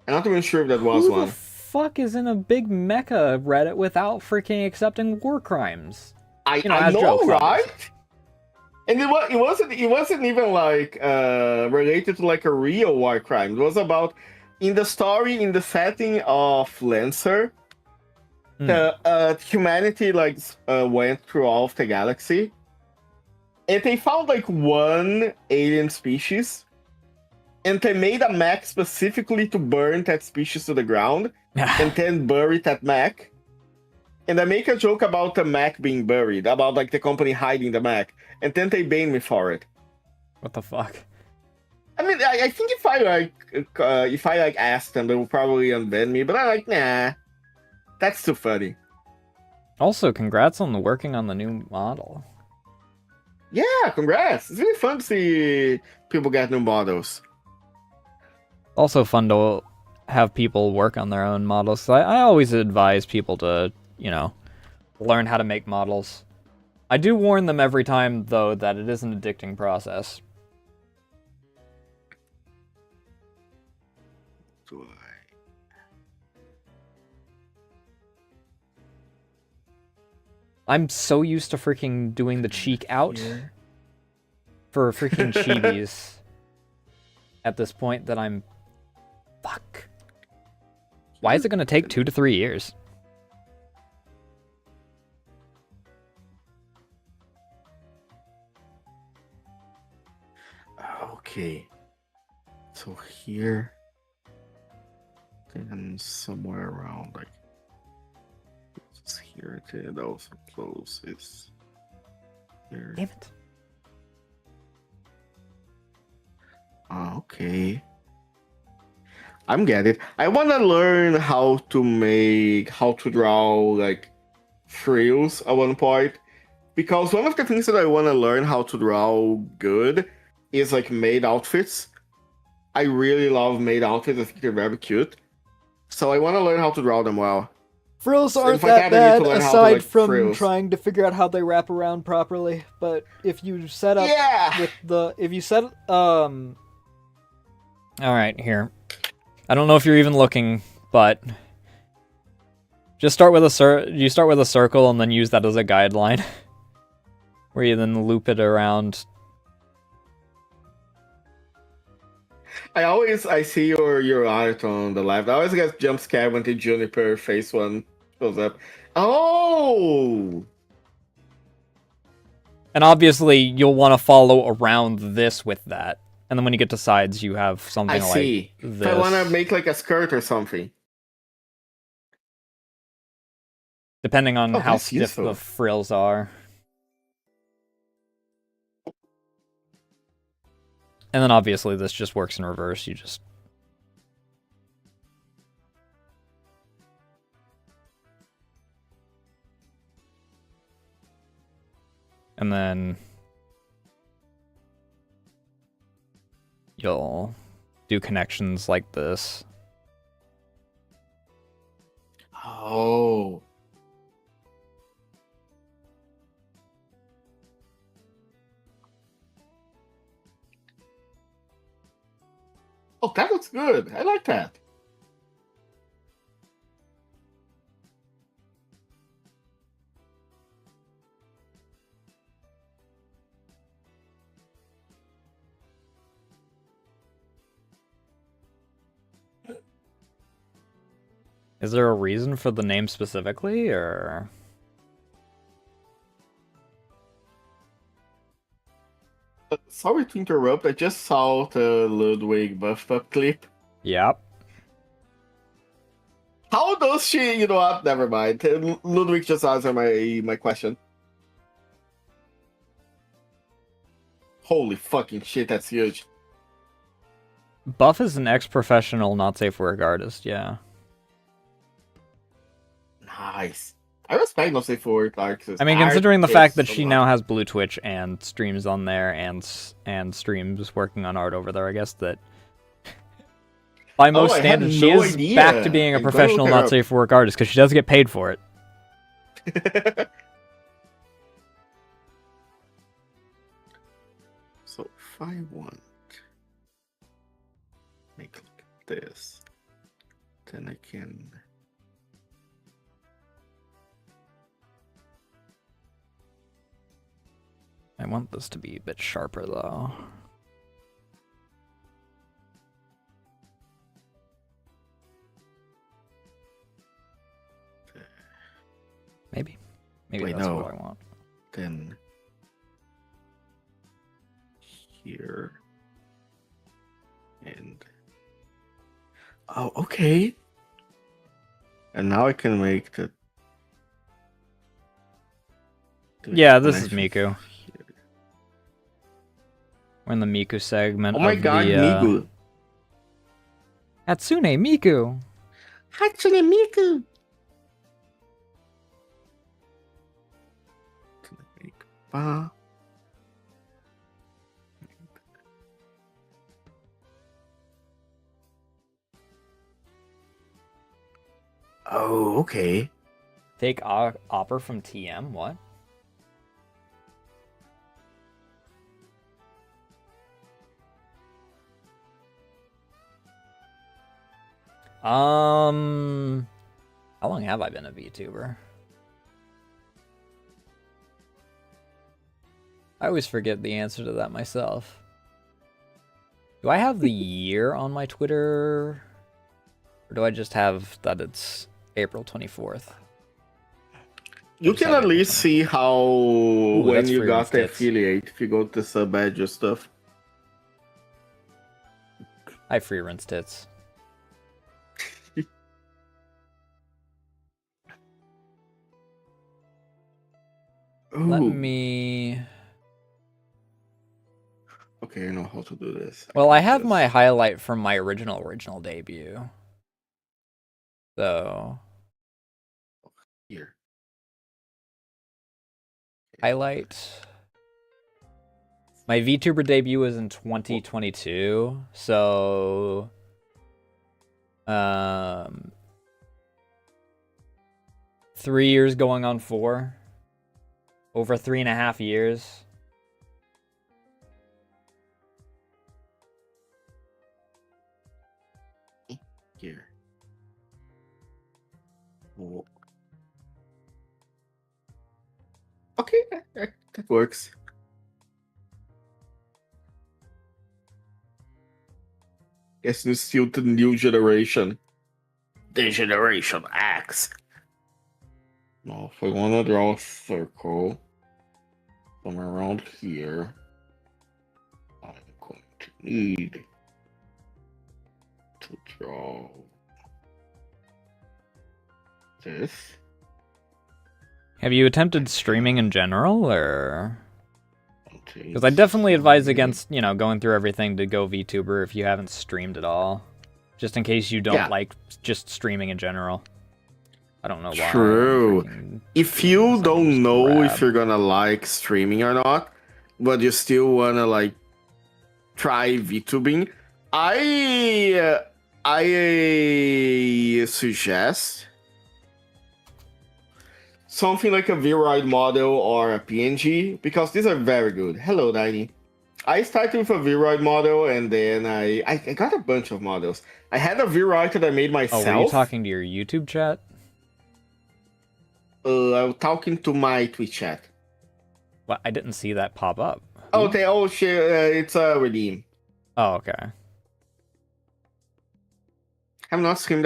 I'm not even sure if that was one. Who the fuck is in a big mecha Reddit without freaking accepting war crimes? I know, right? And it wasn't even like related to like a real war crime. It was about in the story, in the setting of Lancer, Hmm. the humanity like went through all of the galaxy, and they found like one alien species, and they made a mech specifically to burn that species to the ground, and then bury that mech. And I make a joke about the mech being buried, about like the company hiding the mech, and then they ban me for it. What the fuck? I mean, I think if I like asked them, they will probably unban me. But I'm like, nah, that's too funny. Also, congrats on the working on the new model. Yeah, congrats! It's really fun to see people get new models. Also fun to have people work on their own models. I always advise people to, learn how to make models. I do warn them every time, though, that it is an addicting process. I'm so used to freaking doing the cheek out for freaking chibis at this point that I'm... Fuck. Why is it going to take 2 to 3 years? Okay. So here, then somewhere around like it's here to also close is here. Damn it. Okay. I'm getting it. I want to learn how to draw like frills at one point, because one of the things that I want to learn how to draw good is like maid outfits. I really love maid outfits. I think they're very cute. So I want to learn how to draw them well. Frills So aren't if I that can, I need to bad, learn how to, aside like, from frills. trying to figure out how they wrap around properly. But if you set up Yeah. Alright, here. I don't know if you're even looking, but... Just start with you start with a circle and then use that as a guideline. Where you then loop it around. I see your art on the left. I always get jump scared when the Juniper face one shows up. Oh! And obviously, you'll want to follow around this with that. And then when you get to sides, you have something I like see. this. If I want to make like a skirt or something. Depending on Oh, how that's stiff useful. the frills are. And then obviously this just works in reverse. You just... And then... You'll do connections like this. Oh. Oh, that looks good. I like that. Is there a reason for the name specifically, or...? Sorry to interrupt. I just saw the Ludwig buff up clip. Yep. How does she? You know what? Never mind. Ludwig just answered my question. Holy fucking shit! That's huge. Buff is an ex-professional, not safe for work artist, yeah. Nice. I respect no safe for work artists. I mean, Art considering the is fact that so she much. now has Blue Twitch and streams on there and streams working on art over there, I guess that by most I had standards, she no is idea. back to being a I'm gonna professional, look her not up. safe for work artist, because she does get paid for it. So if I want make like this, then I can. I want this to be a bit sharper, though. Maybe. Maybe Wait, that's no. what I want. Then here and oh, okay. And now I can make the Yeah, this is connection Miku. here. We're in the Miku segment Oh my of god, the Miku. Hatsune Miku. Hatsune Miku. Ba. Oh, okay. Take Opper from TM. What? How long have I been a VTuber? I always forget the answer to that myself. Do I have the year on my Twitter? Or do I just have that it's April 24th? You just can have at April least see how when that's you free got rinse the tits. affiliate, if you go to sub badge stuff. I free rinse tits. Let Ooh. me... Okay, I know how to do this. Well, I have just- my highlight from my original debut. So... here. Highlight. My VTuber debut was in 2022, so 3 years going on 4. Over 3.5 years. Here. Oh. Okay, that works. Guess it's still the new generation. The Generation X. Now, if I want to draw a circle from around here, I'm going to need to draw this. Have you attempted streaming in general, or? Okay, Because I definitely advise so- against, going through everything to go VTuber if you haven't streamed at all. Just in case you don't Yeah. like just streaming in general. I don't know why. True. I'm freaking If doing you this. I can don't just know grab. if you're gonna like streaming or not, but you still wanna like try VTubing, I suggest something like a Viroid model or a PNG because these are very good. Hello, Dini. I started with a Viroid model and then I got a bunch of models. I had a Viroid that I made Oh, myself. were you talking to your YouTube chat? I'm talking to my Twitch chat. Well, I didn't see that pop up. Oh, Who? shit! It's a redeem. Oh, okay. Have not streamed.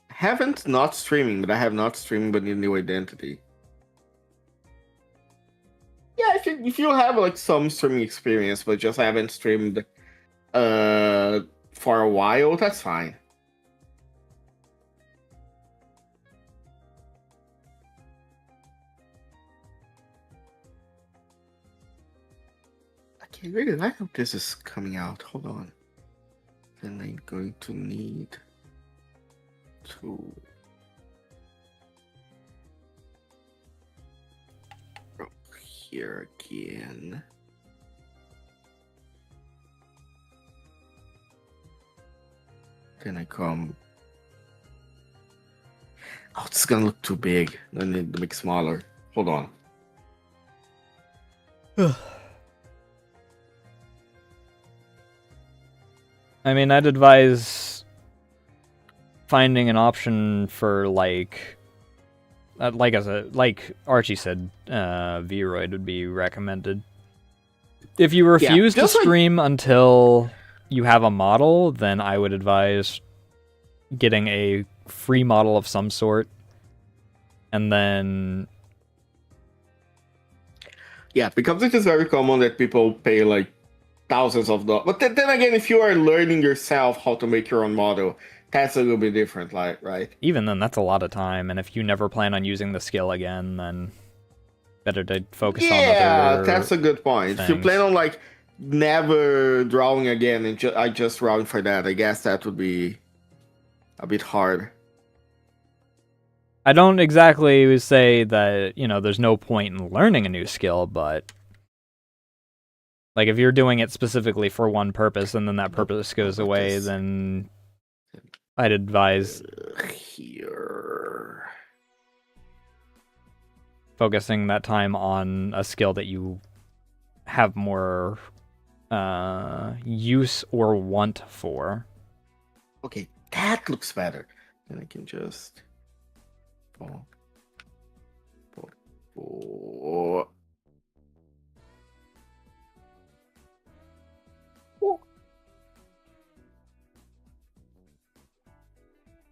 Haven't not streaming, but I have not streamed with a new identity. Yeah, if you have like some streaming experience, but just haven't streamed for a while, that's fine. Okay, really, I hope this is coming out. Hold on. Then I'm going to need to go here again. Then I come. Oh, it's gonna look too big. I need to make smaller. Hold on. I mean, I'd advise finding an option for like Archie said, Vroid would be recommended. If you refuse to just like- stream until you have a model, then I would advise getting a free model of some sort. And then Yeah, because it is very common that people pay like thousands of dollars. But then again, if you are learning yourself how to make your own model, that's a little bit different, like, right? even then, that's a lot of time. And if you never plan on using the skill again, then better to focus on Yeah, other that's a good point. If you things. plan on like never drawing again and I just drawing for that, I guess that would be a bit hard. I don't exactly say that, there's no point in learning a new skill, but like if you're doing it specifically for one purpose and then that purpose goes away, then I'd advise Here. focusing that time on a skill that you have more use or want for. Okay, that looks better. And I can just. Oh.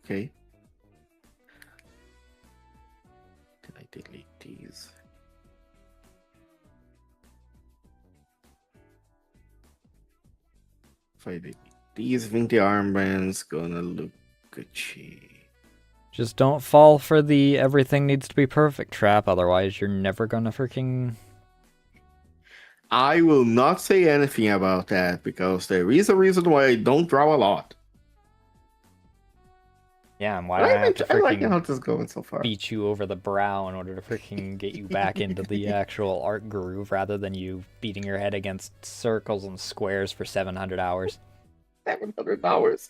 Okay. Can I delete these? If I delete these, I think the armband's gonna look Gucci. Just don't fall for the everything needs to be perfect trap, otherwise you're never gonna freaking... I will not say anything about that because there is a reason why I don't draw a lot. Yeah, and why do I have to I like how freaking this is going so far. beat you over the brow in order to freaking get you back into the actual art groove rather than you beating your head against circles and squares for 700 hours? 700 hours.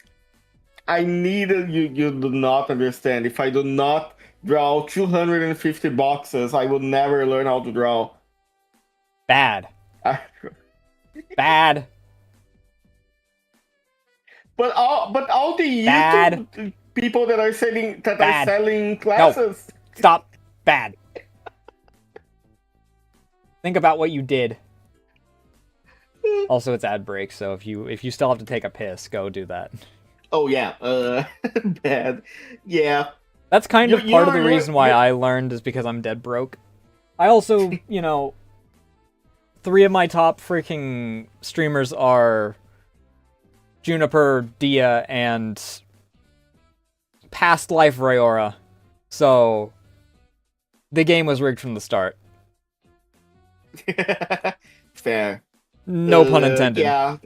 I needed you. You do not understand. If I do not draw 250 boxes, I will never learn how to draw. Bad. Bad. But all the Bad. YouTube people that are selling Bad. are selling classes. Stop. Bad. Think about what you did. Also, it's ad break, so if you still have to take a piss, go do that. Oh yeah, bad. Yeah. That's kind of You- part of the you're- reason why you're- I learned is because I'm dead broke. I also, 3 of my top freaking streamers are Juniper, Dia, and Past Life Rayora. So the game was rigged from the start. Fair. No pun intended. Yeah.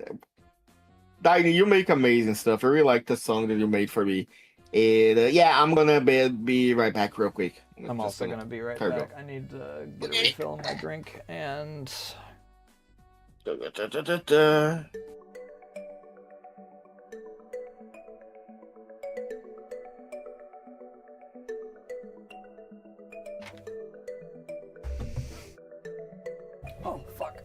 Diney, you make amazing stuff. I really like the song that you made for me. And yeah, I'm gonna be right back real quick. I'm also gonna be right Turbo. back. I need to get a refill on my drink and... Oh, fuck.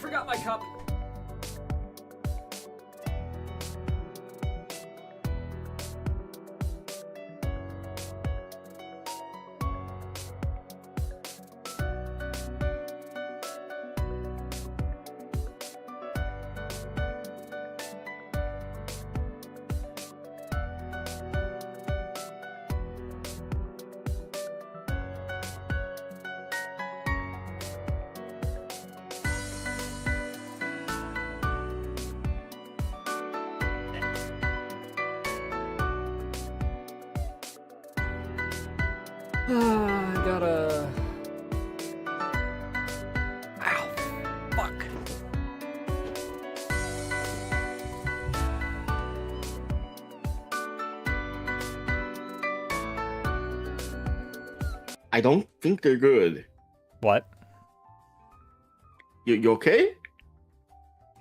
forgot my cup. I gotta... Ow! Fuck! I don't think they're good. What? You okay?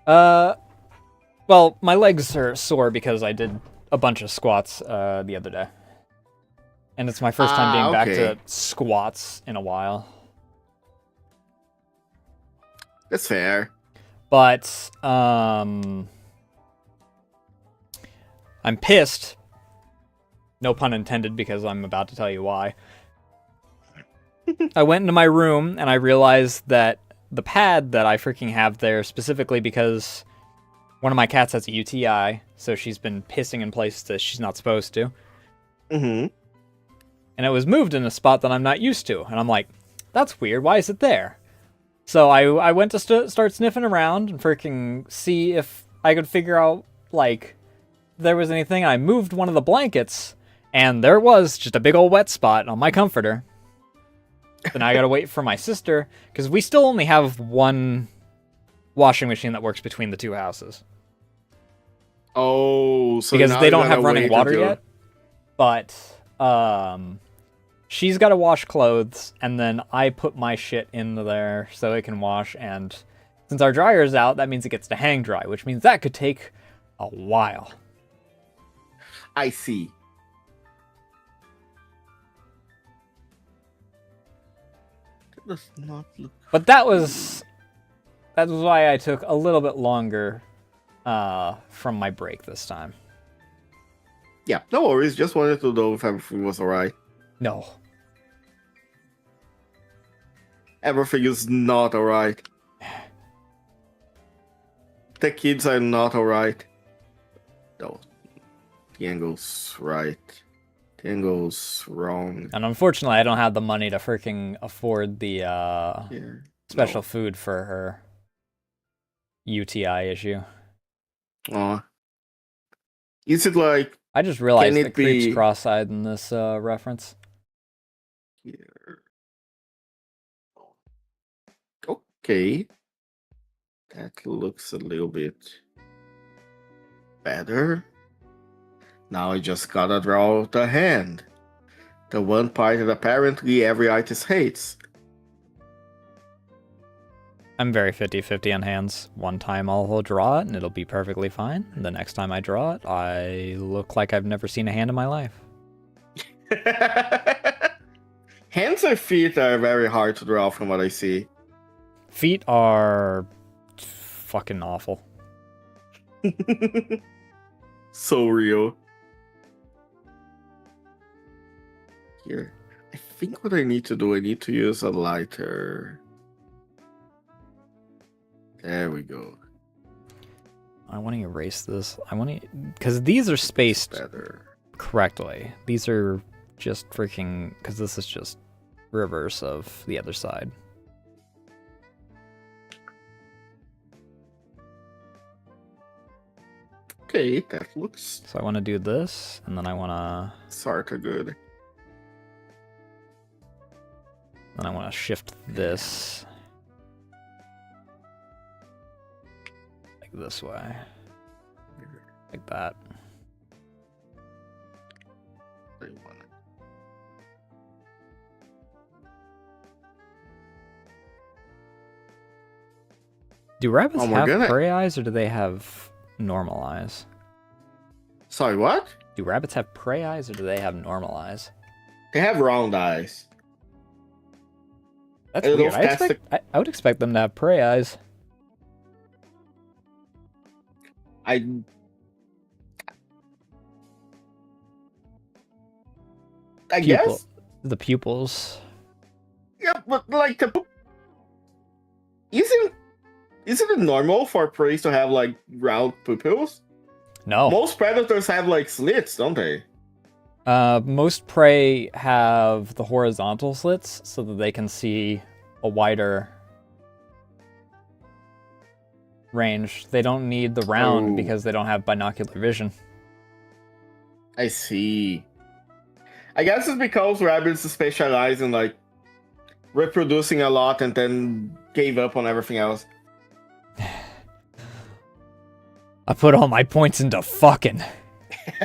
Well, my legs are sore because I did a bunch of squats the other day. And it's my first time being back okay. to squats in a while. That's fair. But I'm pissed. No pun intended, because I'm about to tell you why. I went into my room and I realized that the pad that I freaking have there, specifically because one of my cats has a UTI, so she's been pissing in places that she's not supposed to. Mm-hmm. And it was moved in a spot that I'm not used to. And I'm like, that's weird. Why is it there? So I went to start sniffing around and freaking see if I could figure out, like, there was anything. I moved one of the blankets, and there was just a big old wet spot on my comforter. Then I gotta wait for my sister, because we still only have one washing machine that works between the two houses. Oh, so Because now they you don't gotta have running wait water until- yet. But she's got to wash clothes, and then I put my shit in there so it can wash. And since our dryer's out, that means it gets to hang dry, which means that could take a while. I see. That does not look. But that was why I took a little bit longer from my break this time. Yeah, no worries. Just wanted to know if everything was alright. No. Everything is not alright. The kids are not alright. No. The angle's right. The angle's wrong. And unfortunately, I don't have the money to freaking afford the Here. special food for her UTI issue. Aw. Is it like I just realized Can the it creep's be- cross-eyed in this reference. here? Okay. That looks a little bit better. Now I just gotta draw the hand. The one part that apparently every artist hates. I'm very 50-50 on hands. One time I'll draw it and it'll be perfectly fine. The next time I draw it, I look like I've never seen a hand in my life. Hands or feet are very hard to draw from what I see. Feet are fucking awful. So real. Here. I think what I need to do, I need to use a lighter. There we go. I want to erase this. I want to... Because these are spaced Better. correctly. These are just freaking... Because this is just reverse of the other side. Okay, that looks So I want to do this, and then I want to... sort of good. Then I want to shift this... like this way. Like that. I wanna- Do rabbits Oh, we're have gonna- prey eyes, or do they have normal eyes? Sorry, what? Do rabbits have prey eyes, or do they have normal eyes? They have round eyes. That's I don't know weird. if that's I would expect them to have prey eyes. I Pupil. guess. The pupils. Yeah, but like the isn't it normal for prey to have like round pupils? No. Most predators have like slits, don't they? Most prey have the horizontal slits so that they can see a wider range. They don't need the round Oh. because they don't have binocular vision. I see. I guess it's because rabbits specialize in like reproducing a lot and then gave up on everything else. I put all my points into fucking.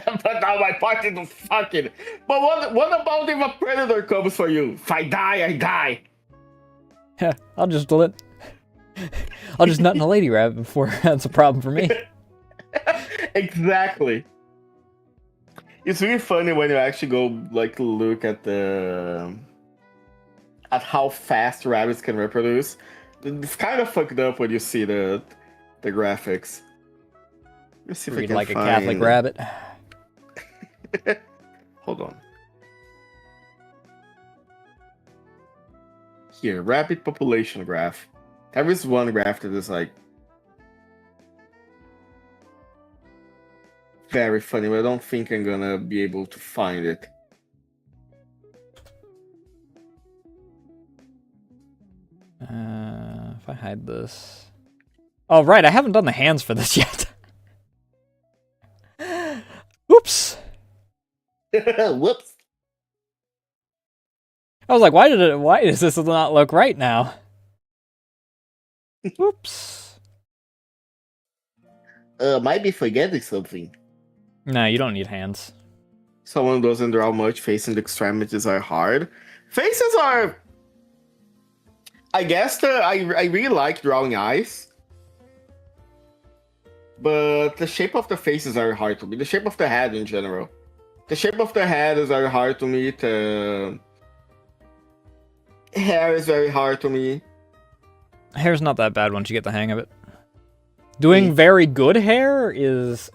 But now my party to fucking. But what about if a predator comes for you? If I die, I die. Yeah, I'll just nut in a lady rabbit before that's a problem for me. Exactly. It's really funny when you actually go like look at how fast rabbits can reproduce. It's kind of fucked up when you see the graphics. Let's see if I Read can like a find... Catholic rabbit. Hold on. Here, rabbit population graph. There is one graph that is like very funny, but I don't think I'm gonna be able to find it. If I hide this... Oh, right, I haven't done the hands for this yet. Oops. Whoops. I was like, why does this not look right now? Oops. Might be forgetting something. No, you don't need hands. Someone doesn't draw much. Face and extremities are hard. Faces are... I guess I really like drawing eyes. But the shape of the faces are hard to me. The shape of the head in general. The shape of the head is very hard to me. The hair is very hard to me. Hair's not that bad once you get the hang of it. Doing very good hair is...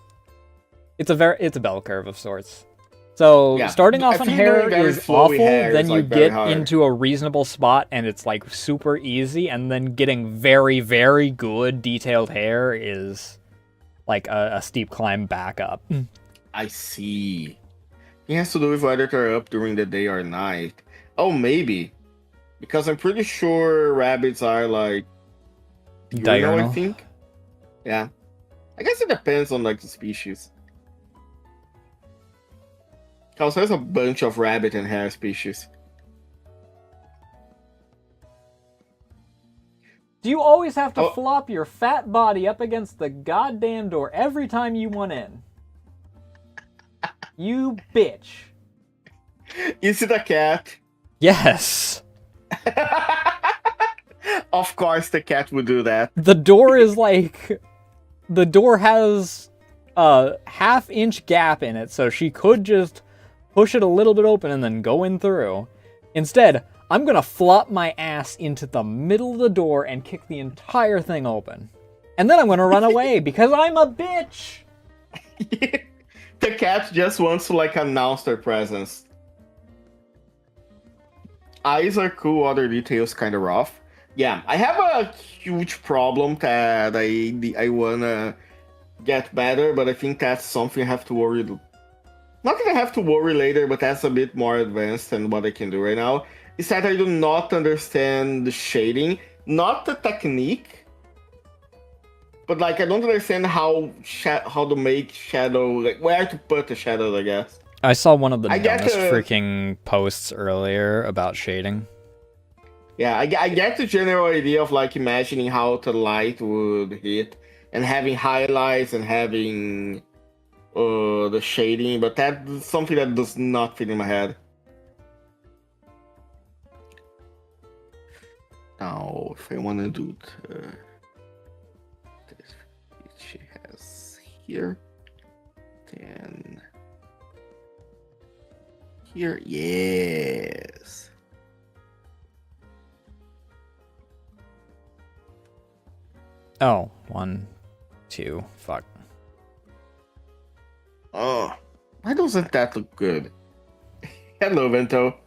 It's a bell curve of sorts. So Yeah, starting off I on think hair doing very is flowy awful, hair then is, you like, very get hard. into a reasonable spot and it's like super easy, and then getting very, very good detailed hair is like a steep climb back up. I see. It has to do with whether they're up during the day or night. Oh, maybe. Because I'm pretty sure rabbits are like diurnal, I Diurnal. think. Yeah. I guess it depends on like the species. Because there's a bunch of rabbit and hare species. Do you always have to Oh. flop your fat body up against the goddamn door every time you want in? You bitch. Is it a cat? Yes. Of course the cat would do that. The door is like... The door has a half-inch gap in it, so she could just push it a little bit open and then go in through. Instead, I'm gonna flop my ass into the middle of the door and kick the entire thing open. And then I'm gonna run away, because I'm a bitch! The cat just wants to like announce their presence. Eyes are cool, other details kind of rough. Yeah, I have a huge problem that I wanna get better, but I think that's something I have to worry. Not that I have to worry later, but that's a bit more advanced than what I can do right now. Is that I do not understand the shading, not the technique, but like I don't understand how to make shadow, like where to put the shadows, I guess. I saw one of the I get dumbest the- freaking posts earlier about shading. Yeah, I get the general idea of like imagining how the light would hit and having highlights and having the shading, but that's something that does not fit in my head. Now, if I want to do this, which it has here, then here, yes. Oh, 1, 2, fuck. Oh, why doesn't that look good? Hello, Vento.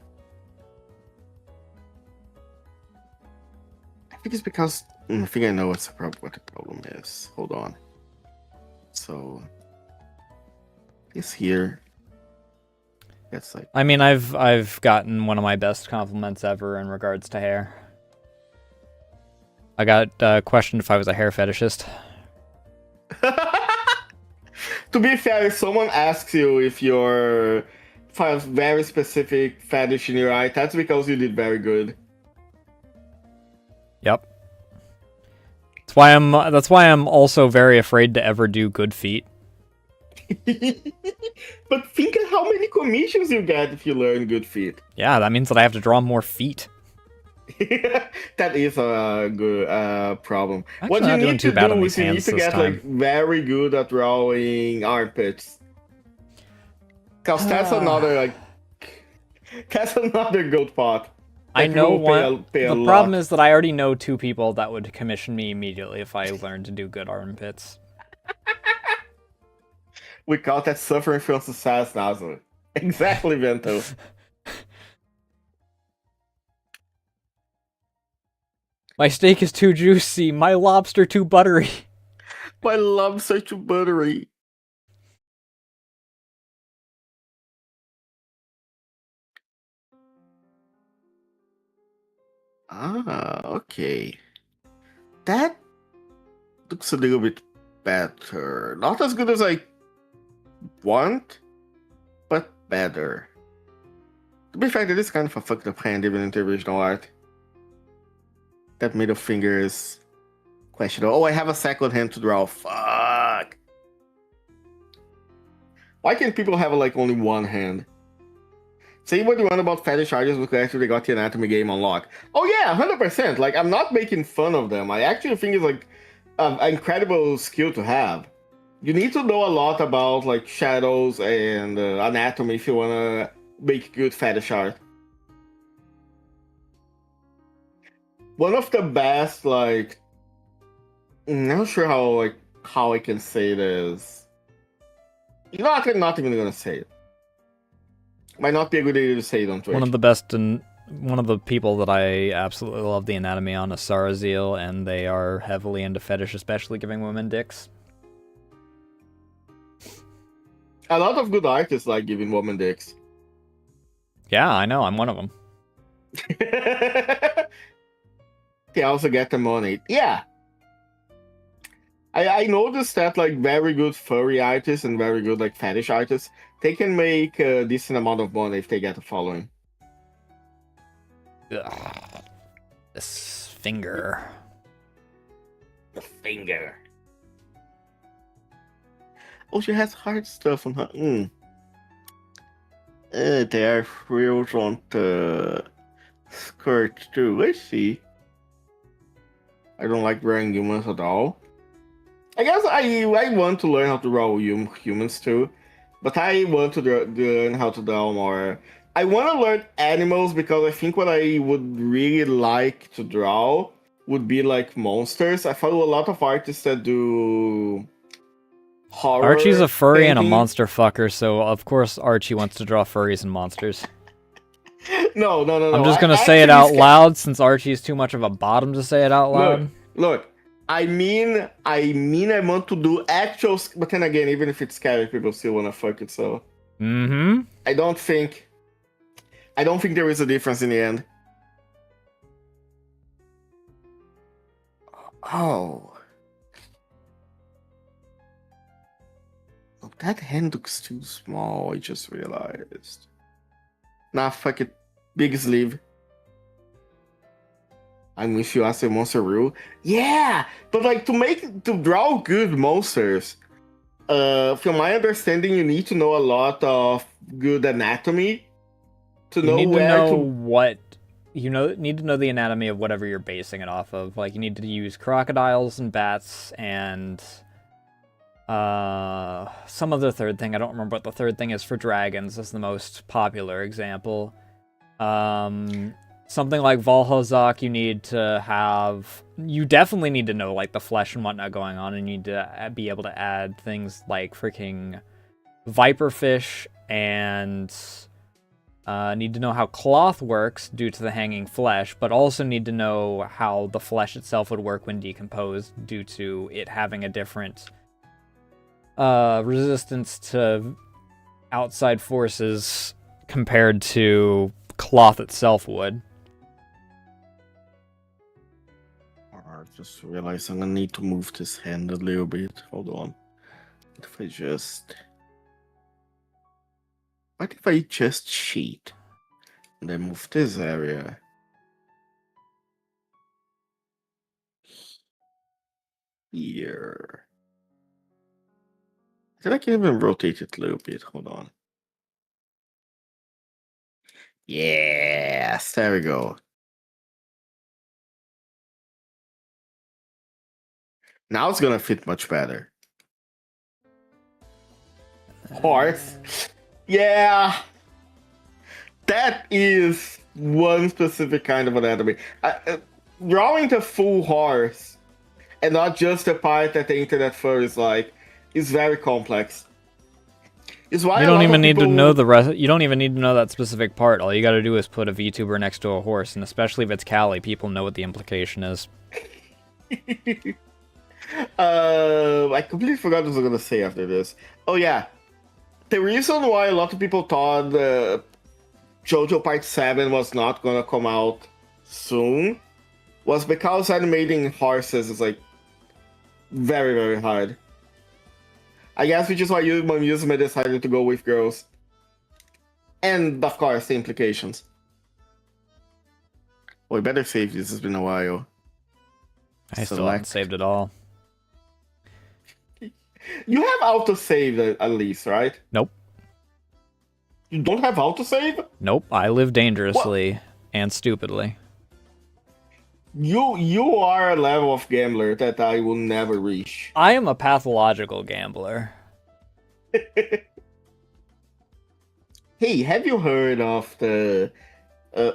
I think it's because I think I know what the problem is. Hold on. So this here. That's like. I mean, I've gotten one of my best compliments ever in regards to hair. I got questioned if I was a hair fetishist. To be fair, if someone asks you if you're a very specific fetish in your eye, that's because you did very good. Yep. That's why I'm also very afraid to ever do good feet. But think of how many commissions you get if you learn good feet. Yeah, that means that I have to draw more feet. That is a good problem. I'm What actually you not doing need too to bad on do these is you need hands to this get like time. very good at drawing armpits. Cause that's another good pot. I That you know will one. pay a The problem lot. is that I already know 2 people that would commission me immediately if I learned to do good armpits. We call that suffering from success, Nasu. Exactly, Vento. My steak is too juicy. My lobster too buttery. My love such a buttery. Ah, okay. That looks a little bit better. Not as good as I want, but better. To be fair, it is kind of a fucked up hand even in the original art. That middle finger is questionable. Oh, I have a second hand to draw. Fuck. Why can't people have like only one hand? Say what you want about fetish artists who actually got the anatomy game unlocked. Oh yeah, 100%. Like, I'm not making fun of them. I actually think it's like an incredible skill to have. You need to know a lot about like shadows and anatomy if you wanna make good fetish art. One of the best, like, I'm not sure how I can say this. You know what? I'm not even gonna say it. Might not be a good idea to say it on Twitch. One of the best and one of the people that I absolutely love the anatomy on is Saraziel, and they are heavily into fetish, especially giving women dicks. A lot of good artists like giving women dicks. Yeah, I know. I'm one of them. They also get the money. Yeah. I noticed that like very good furry artists and very good like fetish artists, they can make a decent amount of money if they get a following. Ugh. This finger. The finger. Oh, she has hard stuff on her. There are frills on the skirt too. I see. I don't like wearing humans at all. I guess I want to learn how to draw humans too, but I want to learn how to draw more. I want to learn animals because I think what I would really like to draw would be like monsters. I follow a lot of artists that do horror Archie's a furry and a painting. monster fucker, so of course Archie wants to draw furries and monsters. No. I'm just gonna say it out loud since Archie is too much of a bottom to say it out loud. Look. I mean, I want to do actual, but then again, even if it's scary, people still wanna fuck it. So, I don't think there is a difference in the end. Oh, that hand looks too small. I just realized. Nah, fuck it. Big sleeve. I wish you asked a monster rule. Yeah, but like to draw good monsters. From my understanding, you need to know a lot of good anatomy to You know need to where know to. what need to know the anatomy of whatever you're basing it off of. Like you need to use crocodiles and bats and some other third thing. I don't remember what the third thing is for dragons. That's the most popular example. Something like Valhazak, you definitely need to know like the flesh and whatnot going on, and you need to be able to add things like freaking viperfish and need to know how cloth works due to the hanging flesh, but also need to know how the flesh itself would work when decomposed due to it having a different resistance to outside forces compared to cloth itself would. I just realized I'm gonna need to move this hand a little bit. Hold on. What if I just cheat and then move this area? Here. I can even rotate it a little bit. Hold on. Yes, there we go. Now it's gonna fit much better. Horse. Yeah. That is one specific kind of anatomy. Drawing the full horse and not just the part that the internet furs like is very complex. It's why You a don't lot even of need to people... know the rest. You don't even need to know that specific part. All you got to do is put a VTuber next to a horse, and especially if it's Callie, people know what the implication is. I completely forgot what I was gonna say after this. Oh yeah, the reason why a lot of people thought JoJo Part 7 was not gonna come out soon was because animating horses is like very, very hard. I guess which is why Yuzume decided to go with girls. And of course the implications. We better save this, it's been a while. I still haven't saved it all. You have autosave at least, right? Nope. You don't have autosave? Nope. I live dangerously and stupidly. You are a level of gambler that I will never reach. I am a pathological gambler. Hey, have you heard of the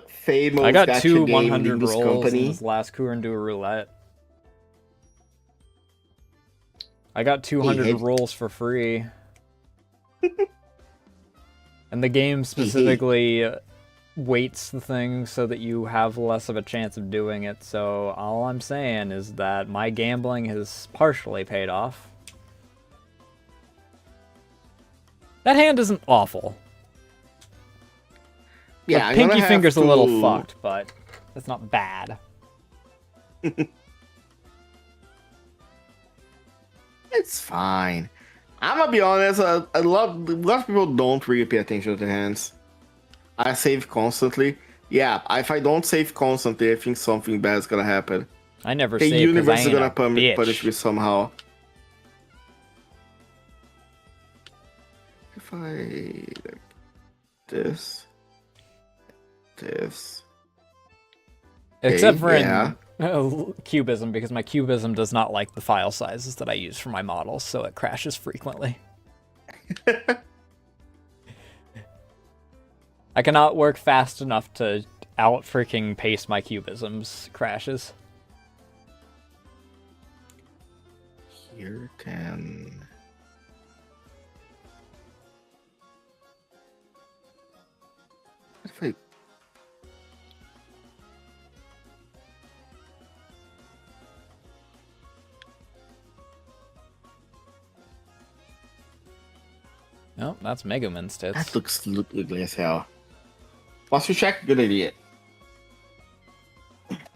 famous I got gacha 2 game 100 Lingus rolls company? in this last Kurendu roulette. I got 200 rolls for free. And the game specifically weights the thing so that you have less of a chance of doing it. So all I'm saying is that my gambling has partially paid off. That hand isn't awful. Yeah, the pinky finger's a little fucked, but it's not bad. It's fine. I'm gonna be honest, a lot of people don't really pay attention to the hands. I save constantly. Yeah, if I don't save constantly, I think something bad's gonna happen. I never The save because I universe is ain't gonna a bitch. punish me somehow. If I like this. Except for yeah. in cubism, because my cubism does not like the file sizes that I use for my models, so it crashes frequently. I cannot work fast enough to out freaking pace my cubisms crashes. Here 10. If I... No, that's Megumin's tits. That looks ugly as hell. Posture check, good idea.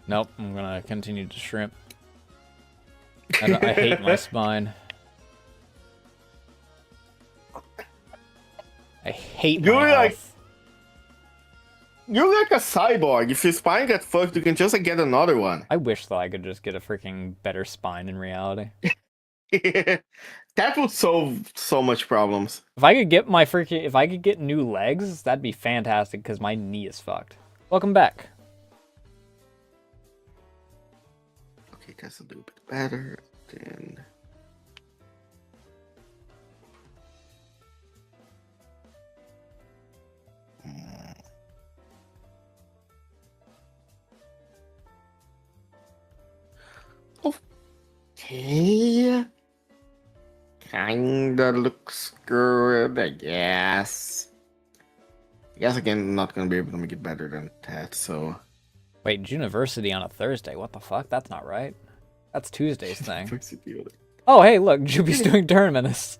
Nope, I'm gonna continue to shrimp. I hate my spine. I hate my health. You're like a cyborg. If your spine gets fucked, you can just get another one. I wish that I could just get a freaking better spine in reality. That would solve so much problems. If I could get if I could get new legs, that'd be fantastic because my knee is fucked. Welcome back. Okay, that's a little bit better. Then okay. Kinda looks good, I guess. I guess again, I'm not gonna be able to make it better than that, so... Wait, University on a Thursday? What the fuck? That's not right. That's Tuesday's thing. Oh, hey, look, Juby's doing Terminus.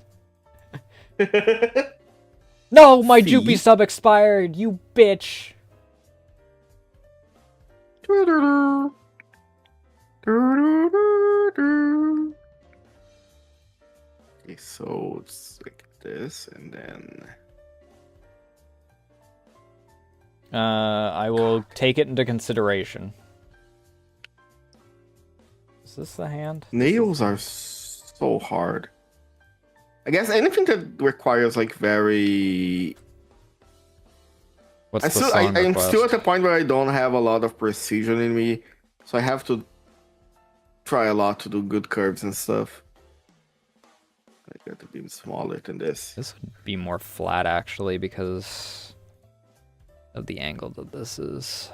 No, my Juby sub expired, you bitch! Okay, so it's like this, and then... I will take it into consideration. Is this the hand? Nails are so hard. I guess anything that requires like very. What's the song I'm still at request? the point where I don't have a lot of precision in me, so I have to try a lot to do good curves and stuff. I got to be smaller than this. This would be more flat actually because of the angle that this is.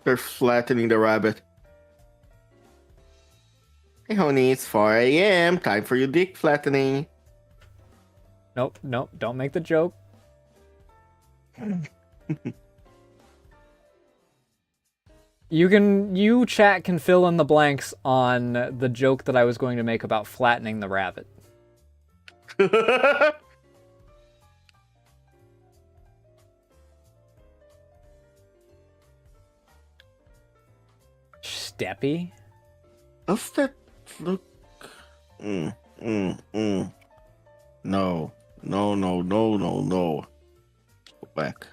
They're flattening the rabbit. Hey honey, it's 4 a.m. Time for your dick flattening. Nope, nope, don't make the joke. You chat can fill in the blanks on the joke that I was going to make about flattening the rabbit. Steppy? Does that look? No. Go back.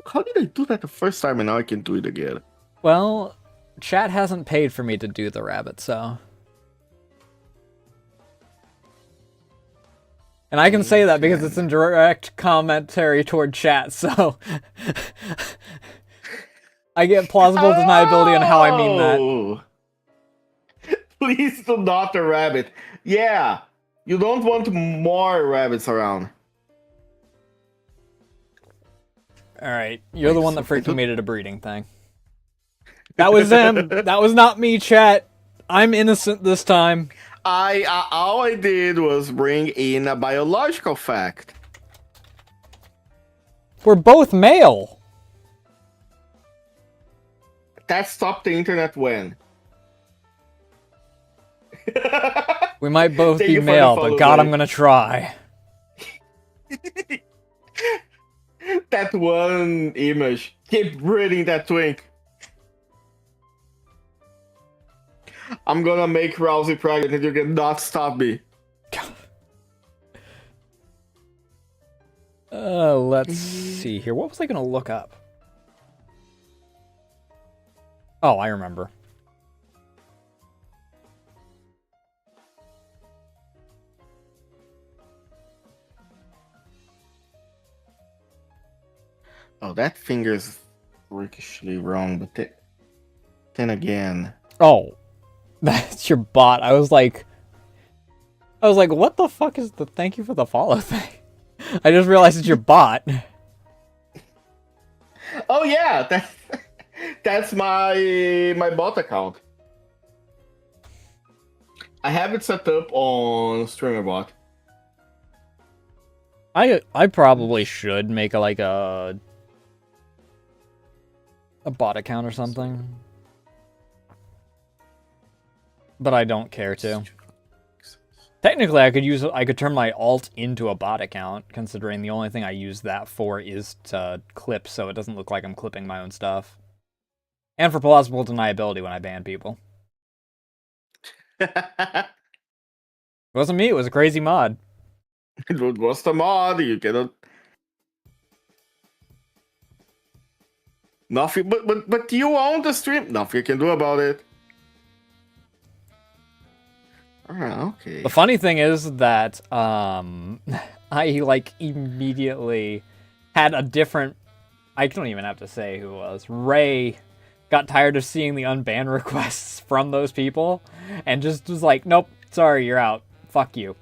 How did I do that the first time and now I can do it again? Well, chat hasn't paid for me to do the rabbit, so. And I can say that because it's in direct commentary toward chat, so. I get plausible deniability on how I mean that. Please do not a rabbit. Yeah, you don't want more rabbits around. Alright, you're the one that freaking made it a breeding thing. That was them. That was not me, chat. I'm innocent this time. All I did was bring in a biological fact. We're both male. That stopped the internet when? We might both be male, but God, I'm gonna try. That one image. Keep breeding that twink. I'm gonna make Rousey pregnant and you cannot stop me. Let's see here. What was I gonna look up? Oh, I remember. Oh, that finger's freakishly wrong, but then again. Oh, that's your bot. I was like, what the fuck is the thank you for the follow thing? I just realized it's your bot. Oh yeah, that's my bot account. I have it set up on StreamerBot. I probably should make a bot account or something, but I don't care to. Technically, I could turn my alt into a bot account, considering the only thing I use that for is to clip, so it doesn't look like I'm clipping my own stuff, and for plausible deniability when I ban people. It wasn't me. It was a crazy mod. It was the mod. You cannot. Nothing, but you own the stream. Nothing you can do about it. Okay. The funny thing is that I like immediately had a different. I don't even have to say who it was. Ray got tired of seeing the unban requests from those people, and just was like, "Nope, sorry, you're out. Fuck you."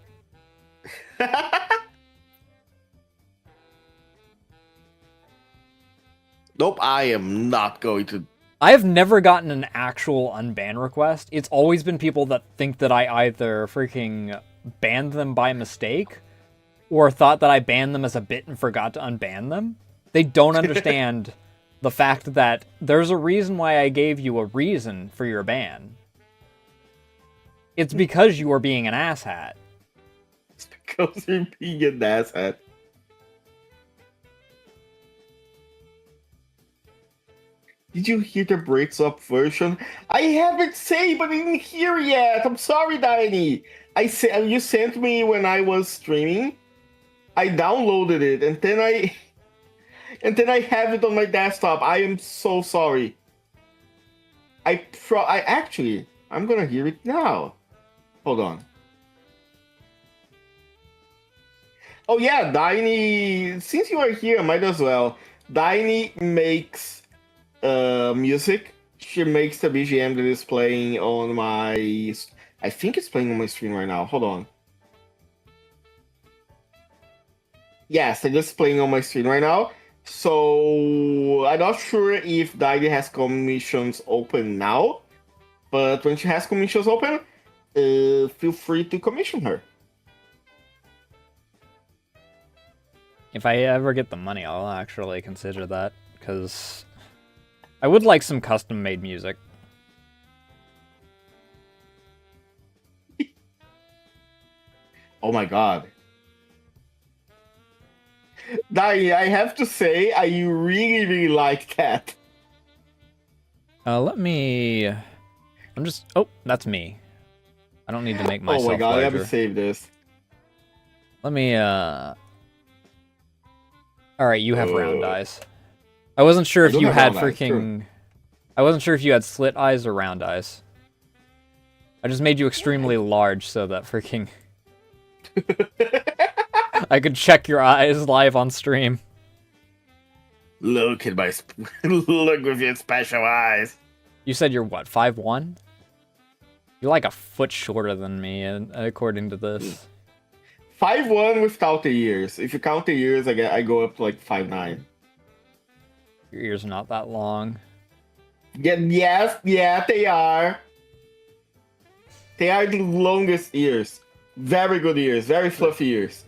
Nope, I am not going to. I have never gotten an actual unban request. It's always been people that think that I either freaking banned them by mistake or thought that I banned them as a bit and forgot to unban them. They don't understand the fact that there's a reason why I gave you a reason for your ban. It's because you are being an asshat. It's because you're being an asshat. Did you hear the breaks up version? I haven't saved, but I didn't hear yet. I'm sorry, Danny. You sent me when I was streaming. I downloaded it and then I have it on my desktop. I am so sorry. I actually I'm gonna hear it now. Hold on. Oh yeah, Diny. Since you are here, I might as well. Diny makes music. She makes the BGM that is playing on my. I think it's playing on my screen right now. Hold on. Yes, it's just playing on my screen right now. So I'm not sure if Diny has commissions open now, but when she has commissions open, feel free to commission her. If I ever get the money, I'll actually consider that, because I would like some custom-made music. Oh my god. Dai, I have to say, I really, really like that. Let me... I'm just... Oh, that's me. I don't need to make myself Oh my god, larger. I have to save this. Let me, Alright, you have round eyes. I wasn't sure if you had freaking... I wasn't sure if you had slit eyes or round eyes. I just made you extremely large so that freaking... I could check your eyes live on stream. Look at my... Look with your special eyes. You said you're what, 5'1"? You're like a foot shorter than me, according to this. 5'1" without the ears. If you count the ears, I go up to like 5'9". Your ears are not that long. Yeah, they are. They are the longest ears. Very good ears. Very fluffy ears.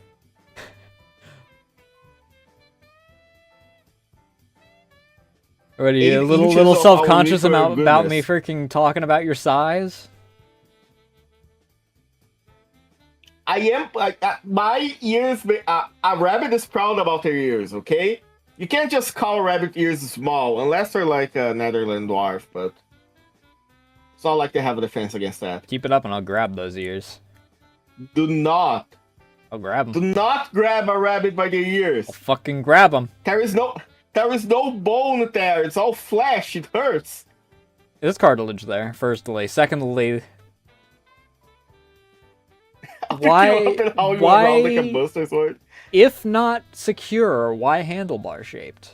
What are you, a 8 little inches self-conscious of about me goodness. freaking talking about your size? I am my ears. A rabbit is proud about their ears. Okay, you can't just call rabbit ears small unless they're like a Netherland dwarf. But it's not like they have a defense against that. Keep it up and I'll grab those ears. Do not. I'll grab Do them. not grab a rabbit by the ears. I'll fucking grab them. There is no bone there. It's all flesh. It hurts. There's cartilage there, firstly. Secondly, why, like a Buster Sword? if not secure, why handlebar shaped?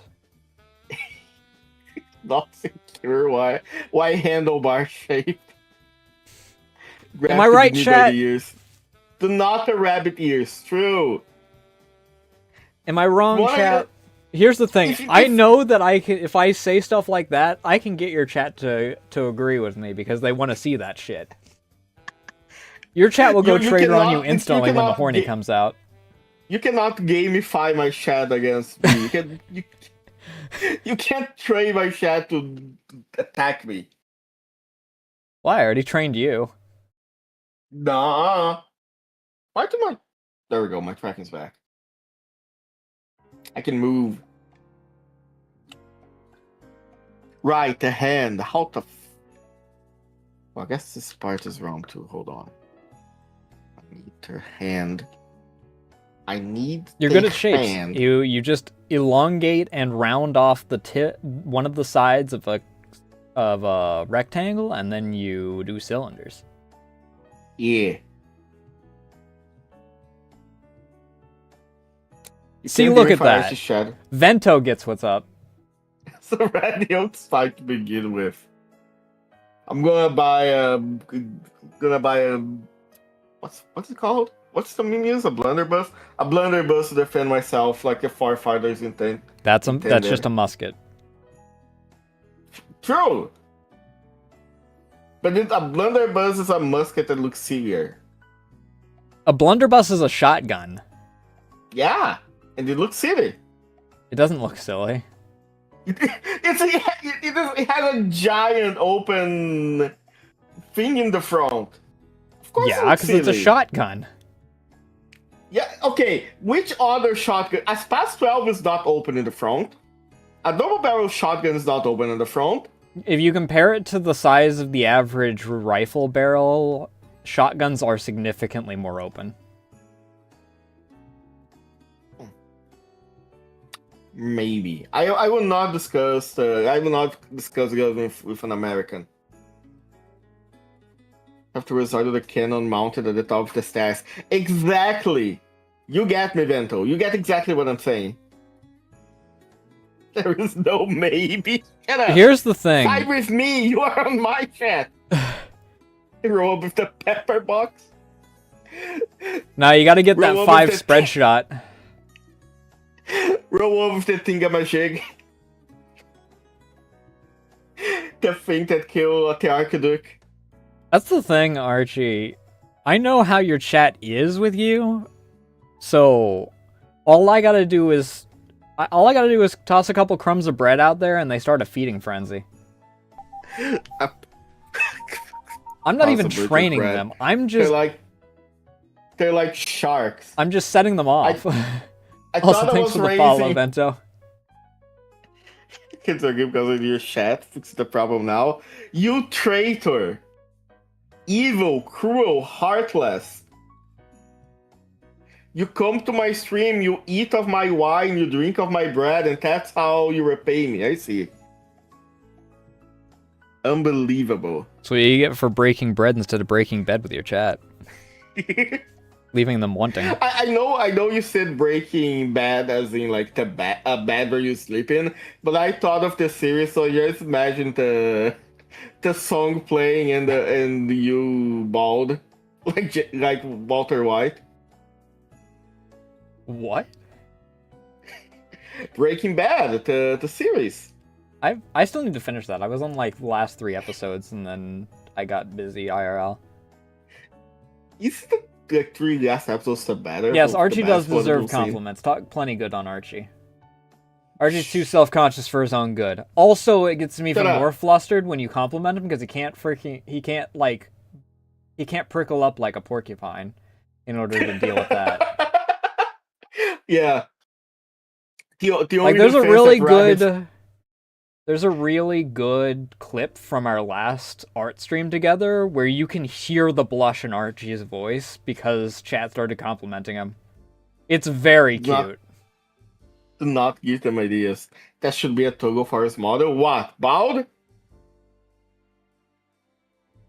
Not secure. Why handlebar shape? Am I right, chat? Ears. Do not the rabbit ears. True. Am I wrong, Why- chat? Here's the thing. If- I know that I can. If I say stuff like that, I can get your chat to agree with me because they want to see that shit. Your chat will go You traitor on cannot- you instantly when the cannot horny ga- comes out. You cannot gamify my chat against me. You can't train my chat to attack me. Well, I already trained you. Nah. Why do my... There we go, my tracking's back. I can move. Right, the hand. How the... Well, I guess this part is wrong too. Hold on. I need her hand. I need You're the good at shapes. hand. You just elongate and round off the tip, one of the sides of a rectangle, and then you do cylinders. Yeah. You See, can look at verify that. it's a shadow. Vento gets what's up. So radio spike to begin with. I'm gonna buy a what's it called? What's the meme use? A blunderbuss? A blunderbuss to defend myself like a firefighter's intent. That's Intended. just a musket. True. But a blunderbuss is a musket that looks sillier. A blunderbuss is a shotgun. Yeah, and it looks silly. It doesn't look silly. It has a giant open thing in the front. Of course, Yeah, because it's a silly. shotgun. Yeah, okay. Which other shotgun? A Spas 12 is not open in the front. A double barrel shotgun is not open in the front. If you compare it to the size of the average rifle barrel, shotguns are significantly more open. Maybe. I will not discuss. I will not discuss guns with an American. Have to resort to the cannon mounted at the top of the stairs. Exactly! You get me, Vento. You get exactly what I'm saying. There is no maybe. Shut up. Here's the thing. Side with me. You are on my chat. Roll up with the pepper box. Now you gotta get Roll that over 5 the- spread shot. Roll over with the thingamajig. The thing that killed the Archduke. That's the thing, Archie. I know how your chat is with you, so all I gotta do is toss a couple crumbs of bread out there, and they start a feeding frenzy. I'm not even training them. I'm just they're like sharks. I'm just setting them off. I Also, thought I thanks was for the follow, raising. Bento. Kids are good because of your chat. Fix the problem now. You traitor. Evil, cruel, heartless. You come to my stream, you eat of my wine, you drink of my bread, and that's how you repay me. I see. Unbelievable. That's what you get for breaking bread instead of breaking bed with your chat. Leaving them wanting. I know you said Breaking Bad as in like a bed where you sleep in, but I thought of the series, so just imagine the song playing and you bald like Walter White. What? Breaking Bad, the series. I still need to finish that. I was on like the last 3 episodes and then I got busy IRL. Is the 3 last episodes the better? Yes, the Archie does best deserve one we've seen? compliments. Talk plenty good on Archie. Archie's too self-conscious for his own good. Also, it gets me even more flustered when you compliment him because he can't prickle up like a porcupine in order to deal with that. Yeah. The only Like there's a rabbits... really good clip from our last art stream together where you can hear the blush in Archie's voice because chat started complimenting him. It's very cute. Do not give them ideas. That should be a toggle for his model. What? Bald?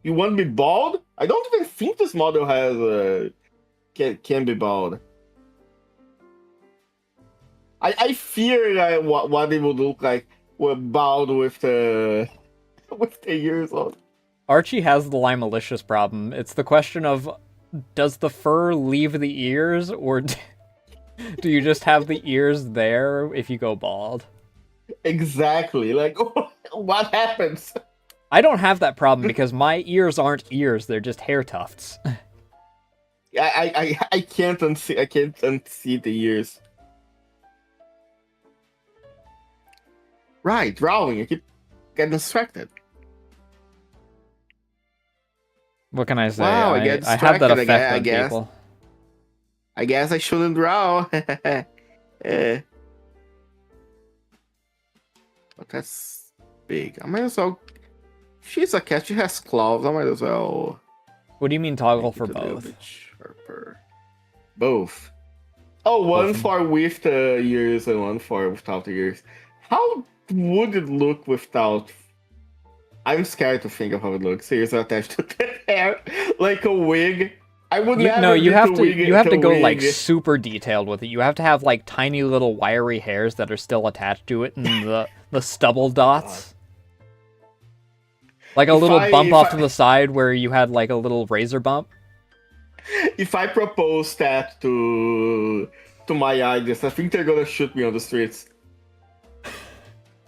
You want to be bald? I don't even think this model has can be bald. I fear what it would look like with bald with the ears on. Archie has the Lime Malicious problem. It's the question of, does the fur leave the ears, or do you just have the ears there if you go bald? Exactly. Like, what happens? I don't have that problem because my ears aren't ears; they're just hair tufts. I can't unsee the ears. Right, drawing. I keep getting distracted. What can I say? Wow, I have that effect on people. I guess I shouldn't draw. But that's big. I might as well. She's a cat. She has claws. I might as well. What do you mean toggle for make it a little both? bit sharper. Both. Oh, one for with the ears and one for without the ears. How would it look without? I'm scared to think of how it looks. Ears attached to the hair, like a wig. I would never. No, you have to go wig. like super detailed with it. You have to have like tiny little wiry hairs that are still attached to it, and the stubble dots. Like a little bump off to the side where you had like a little razor bump. If I propose that to my ideas, I think they're gonna shoot me on the streets.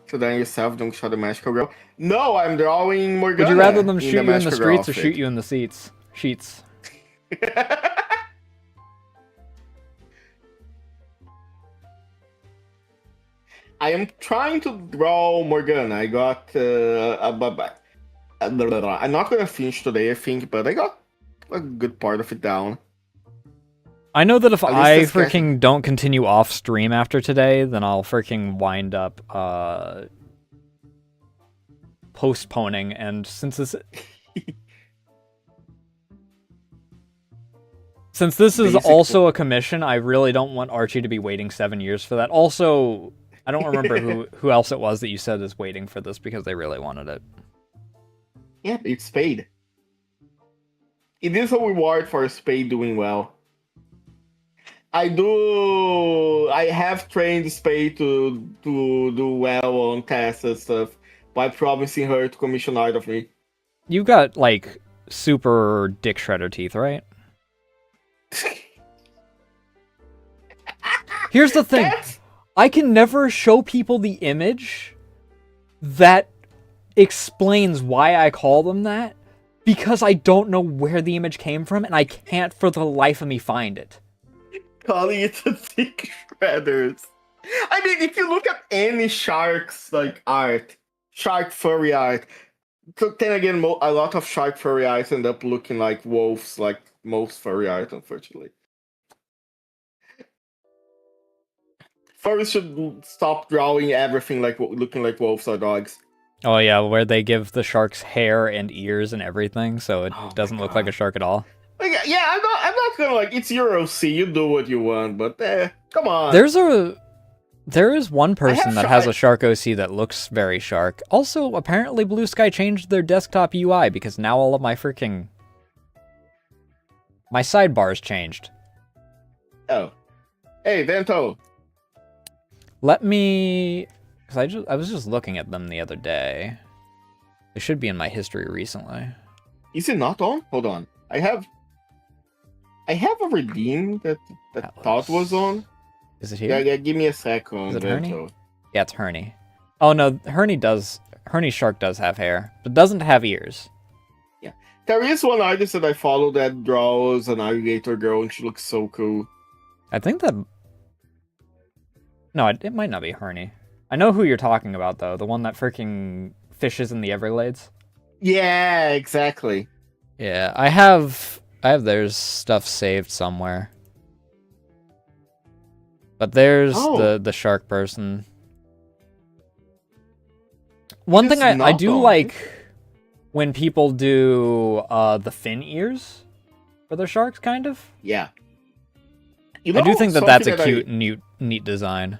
So then yourself don't show the magical girl. No, I'm drawing Morgana. Would you rather them shoot you in the streets or outfit. shoot you in the sheets? I am trying to draw Morgana. I got I'm not gonna finish today, I think, but I got a good part of it down. I know that if At least I this sketch- freaking don't continue off stream after today, then I'll freaking wind up postponing. And since this is Basically. also a commission, I really don't want Archie to be waiting 7 years for that. Also, I don't remember who else it was that you said is waiting for this because they really wanted it. Yeah, it's paid. It is a reward for a spade doing well. I have trained Spade to do well on tests and stuff by promising her to commission art of me. You got, like, super dick shredder teeth, right? Here's the thing. I can never show people the image that explains why I call them that, because I don't know where the image came from, and I can't for the life of me find it. Calling it a dick shredders. I mean, if you look at any shark's like art, shark furry art, so then again, a lot of shark furry arts end up looking like wolves, like most furry art, unfortunately. Furries should stop drawing everything like looking like wolves or dogs. Oh yeah, where they give the sharks hair and ears and everything, so it doesn't look like a shark at all. Like, yeah, I'm not gonna like. It's your OC. You do what you want, but come on. There is one person that has a shark OC that looks very shark. Also, apparently Blue Sky changed their desktop UI because now all of my sidebars changed. Oh, hey Vento. Let me, because I was just looking at them the other day. They should be in my history recently. Is it not on? Hold on. I have a redeem that thought was on. Is it here? Yeah, give me a second. Is it Herney? Yeah, it's Herney. Oh no, Herney Shark does have hair, but doesn't have ears. Yeah. There is one artist that I follow that draws an alligator girl, and she looks so cool. I think that... No, it might not be Herney. I know who you're talking about, though. The one that freaking fishes in the Everglades. Yeah, exactly. Yeah, I have their stuff saved somewhere. But there's the shark person. One thing I do like when people do the fin ears for their sharks, kind of. Yeah. I do think that's a cute, neat design.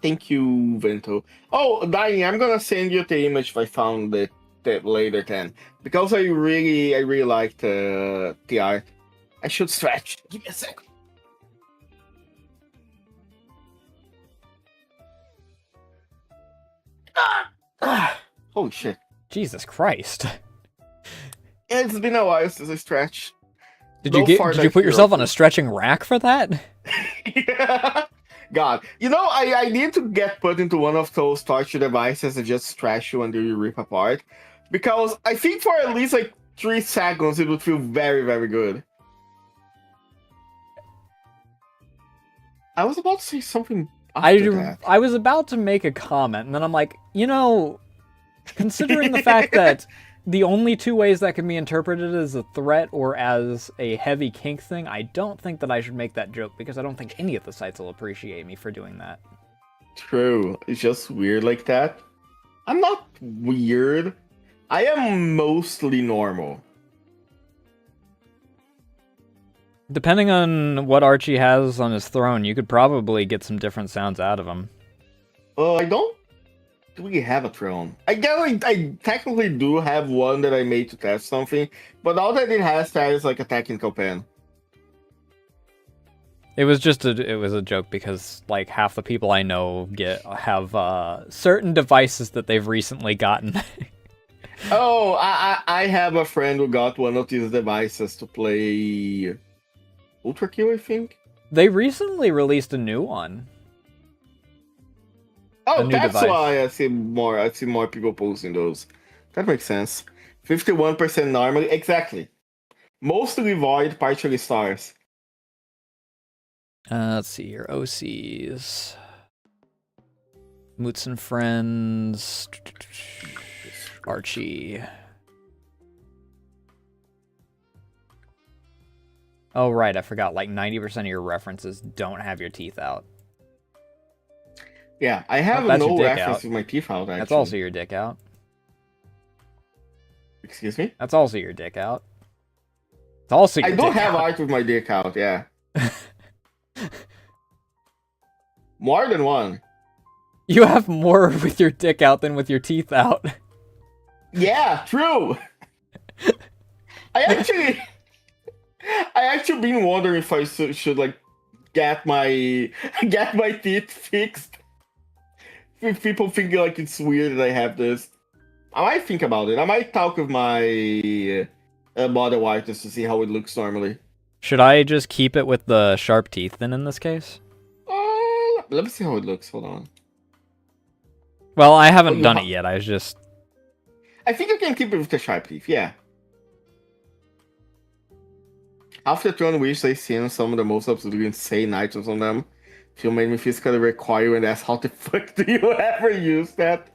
Thank you, Vento. Oh, Danny, I'm gonna send you the image if I found it later then. Because I really liked the art. I should stretch. Give me a second. Holy shit. Jesus Christ. It's been a while since I stretched. Did you put yourself on a stretching rack for that? Yeah. God. You know, I need to get put into one of those torture devices that just stretch you until you rip apart. Because I think for at least like 3 seconds it would feel very, very good. I was about to say something after that. I was about to make a comment, and then I'm like, you know, considering the fact that the only 2 ways that can be interpreted as a threat or as a heavy kink thing, I don't think that I should make that joke, because I don't think any of the sites will appreciate me for doing that. True. It's just weird like that. I'm not weird. I am mostly normal. Depending on what Archie has on his throne, you could probably get some different sounds out of him. I don't really have a throne. I guess I technically do have one that I made to test something, but all that it has there is like a technical pen. It was a joke because like half the people I know have certain devices that they've recently gotten. Oh, I have a friend who got one of these devices to play Ultra Kill, I think. They recently released a new one. Oh, that's why I see more people posting those. That makes sense. 51% normally, exactly. Mostly void, partially stars. Let's see here. OCs. Moots and Friends. Archie. Oh, right, I forgot. Like, 90% of your references don't have your teeth out. Yeah, I have no reference with my teeth out, actually. That's also your dick out. Excuse me? That's also your dick out. It's also your dick out. I don't have art with my dick out, yeah. More than one. You have more with your dick out than with your teeth out. Yeah, true. I actually, I actually been wondering if I should like get my get my teeth fixed. If people think like it's weird that I have this, I might think about it. I might talk with my model artist to see how it looks normally. Should I just keep it with the sharp teeth then in this case? Let me see how it looks. Hold on. Well, I Oh, haven't done it yet. I was just... I think you can keep it with the sharp teeth, yeah. After Throne Wish, I seen some of the most absolutely insane items on them. Feel made me physically recoil and ask how the fuck do you ever use that?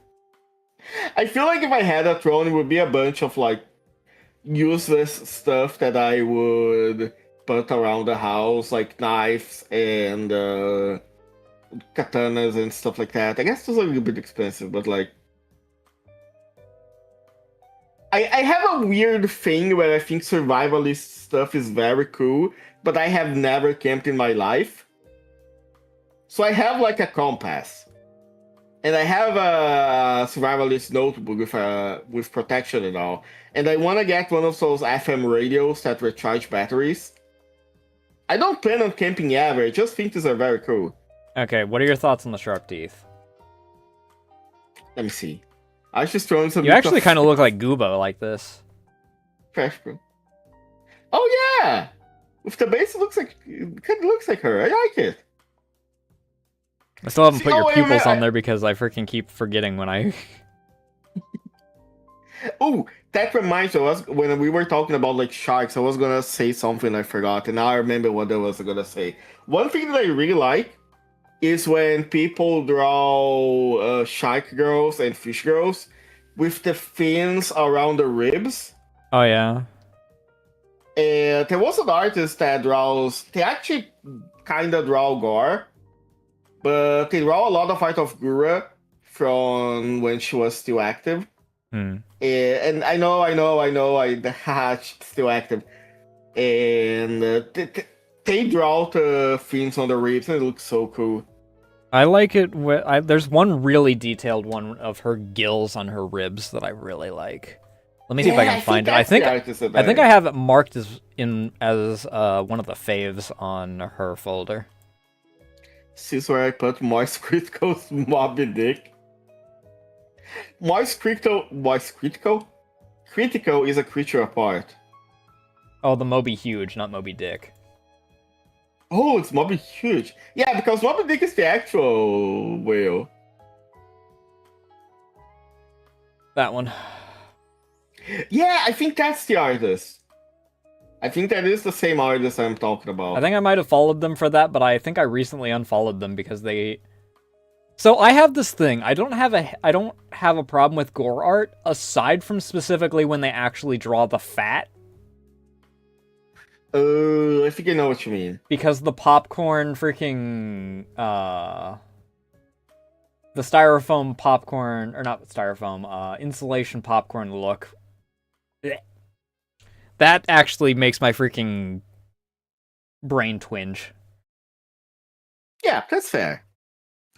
I feel like if I had a throne, it would be a bunch of like useless stuff that I would put around the house, like knives and katanas and stuff like that. I guess those are a little bit expensive, but like I have a weird thing where I think survivalist stuff is very cool, but I have never camped in my life. So I have like a compass. And I have a survivalist notebook with protection and all. And I want to get one of those FM radios that recharge batteries. I don't plan on camping ever, I just think these are very cool. Okay, what are your thoughts on the sharp teeth? Let me see. I was just throwing some. You actually kind of look like Goobo like this. Freshman. Oh yeah! With the base, it kind of looks like her. I like it. I still haven't See, put your wait a pupils minute, on there because I freaking keep forgetting when I... Oh, that reminds me, when we were talking about like sharks, I was gonna say something I forgot, and now I remember what I was gonna say. One thing that I really like is when people draw shark girls and fish girls with the fins around the ribs. Oh, yeah. And there was an artist that draws, they actually kind of draw gore, but they draw a lot of art of Gura from when she was still active. And I know, she's still active. And they draw the fins on the ribs, and it looks so cool. I like it. There's one really detailed one of her gills on her ribs that I really like. Let me see if I can find it. I think I have it marked as one of the faves on her folder. This is where I put Moist Critical's Moby Dick. Moist Critical? Critical is a creature apart. Oh, the Moby Huge, not Moby Dick. Oh, it's Moby Huge. Yeah, because Moby Dick is the actual whale. That one. Yeah, I think that's the artist. I think that is the same artist I'm talking about. I think I might have followed them for that, but I think I recently unfollowed them because they... So I have this thing. I don't have a problem with gore art, aside from specifically when they actually draw the fat. I think I know what you mean. Because the popcorn freaking... the styrofoam popcorn... Or not styrofoam, insulation popcorn look... Blech. That actually makes my freaking brain twinge. Yeah, that's fair.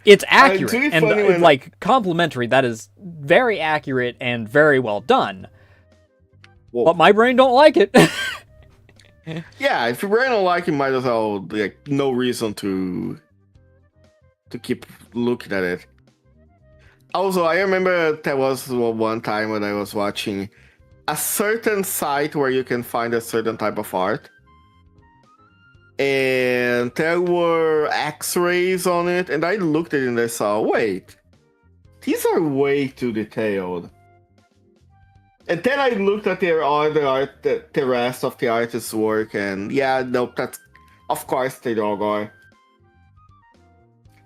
It's accurate and when... like complimentary. That is very accurate and very well done. Whoa. But my brain don't like it. Yeah, if your brain don't like it, might as well like no reason to keep looking at it. Also, I remember there was one time when I was watching a certain site where you can find a certain type of art. And there were x-rays on it, and I looked at it and I saw, wait, these are way too detailed. And then I looked at their other art, the rest of the artist's work, and yeah, nope, that's, of course they draw gore.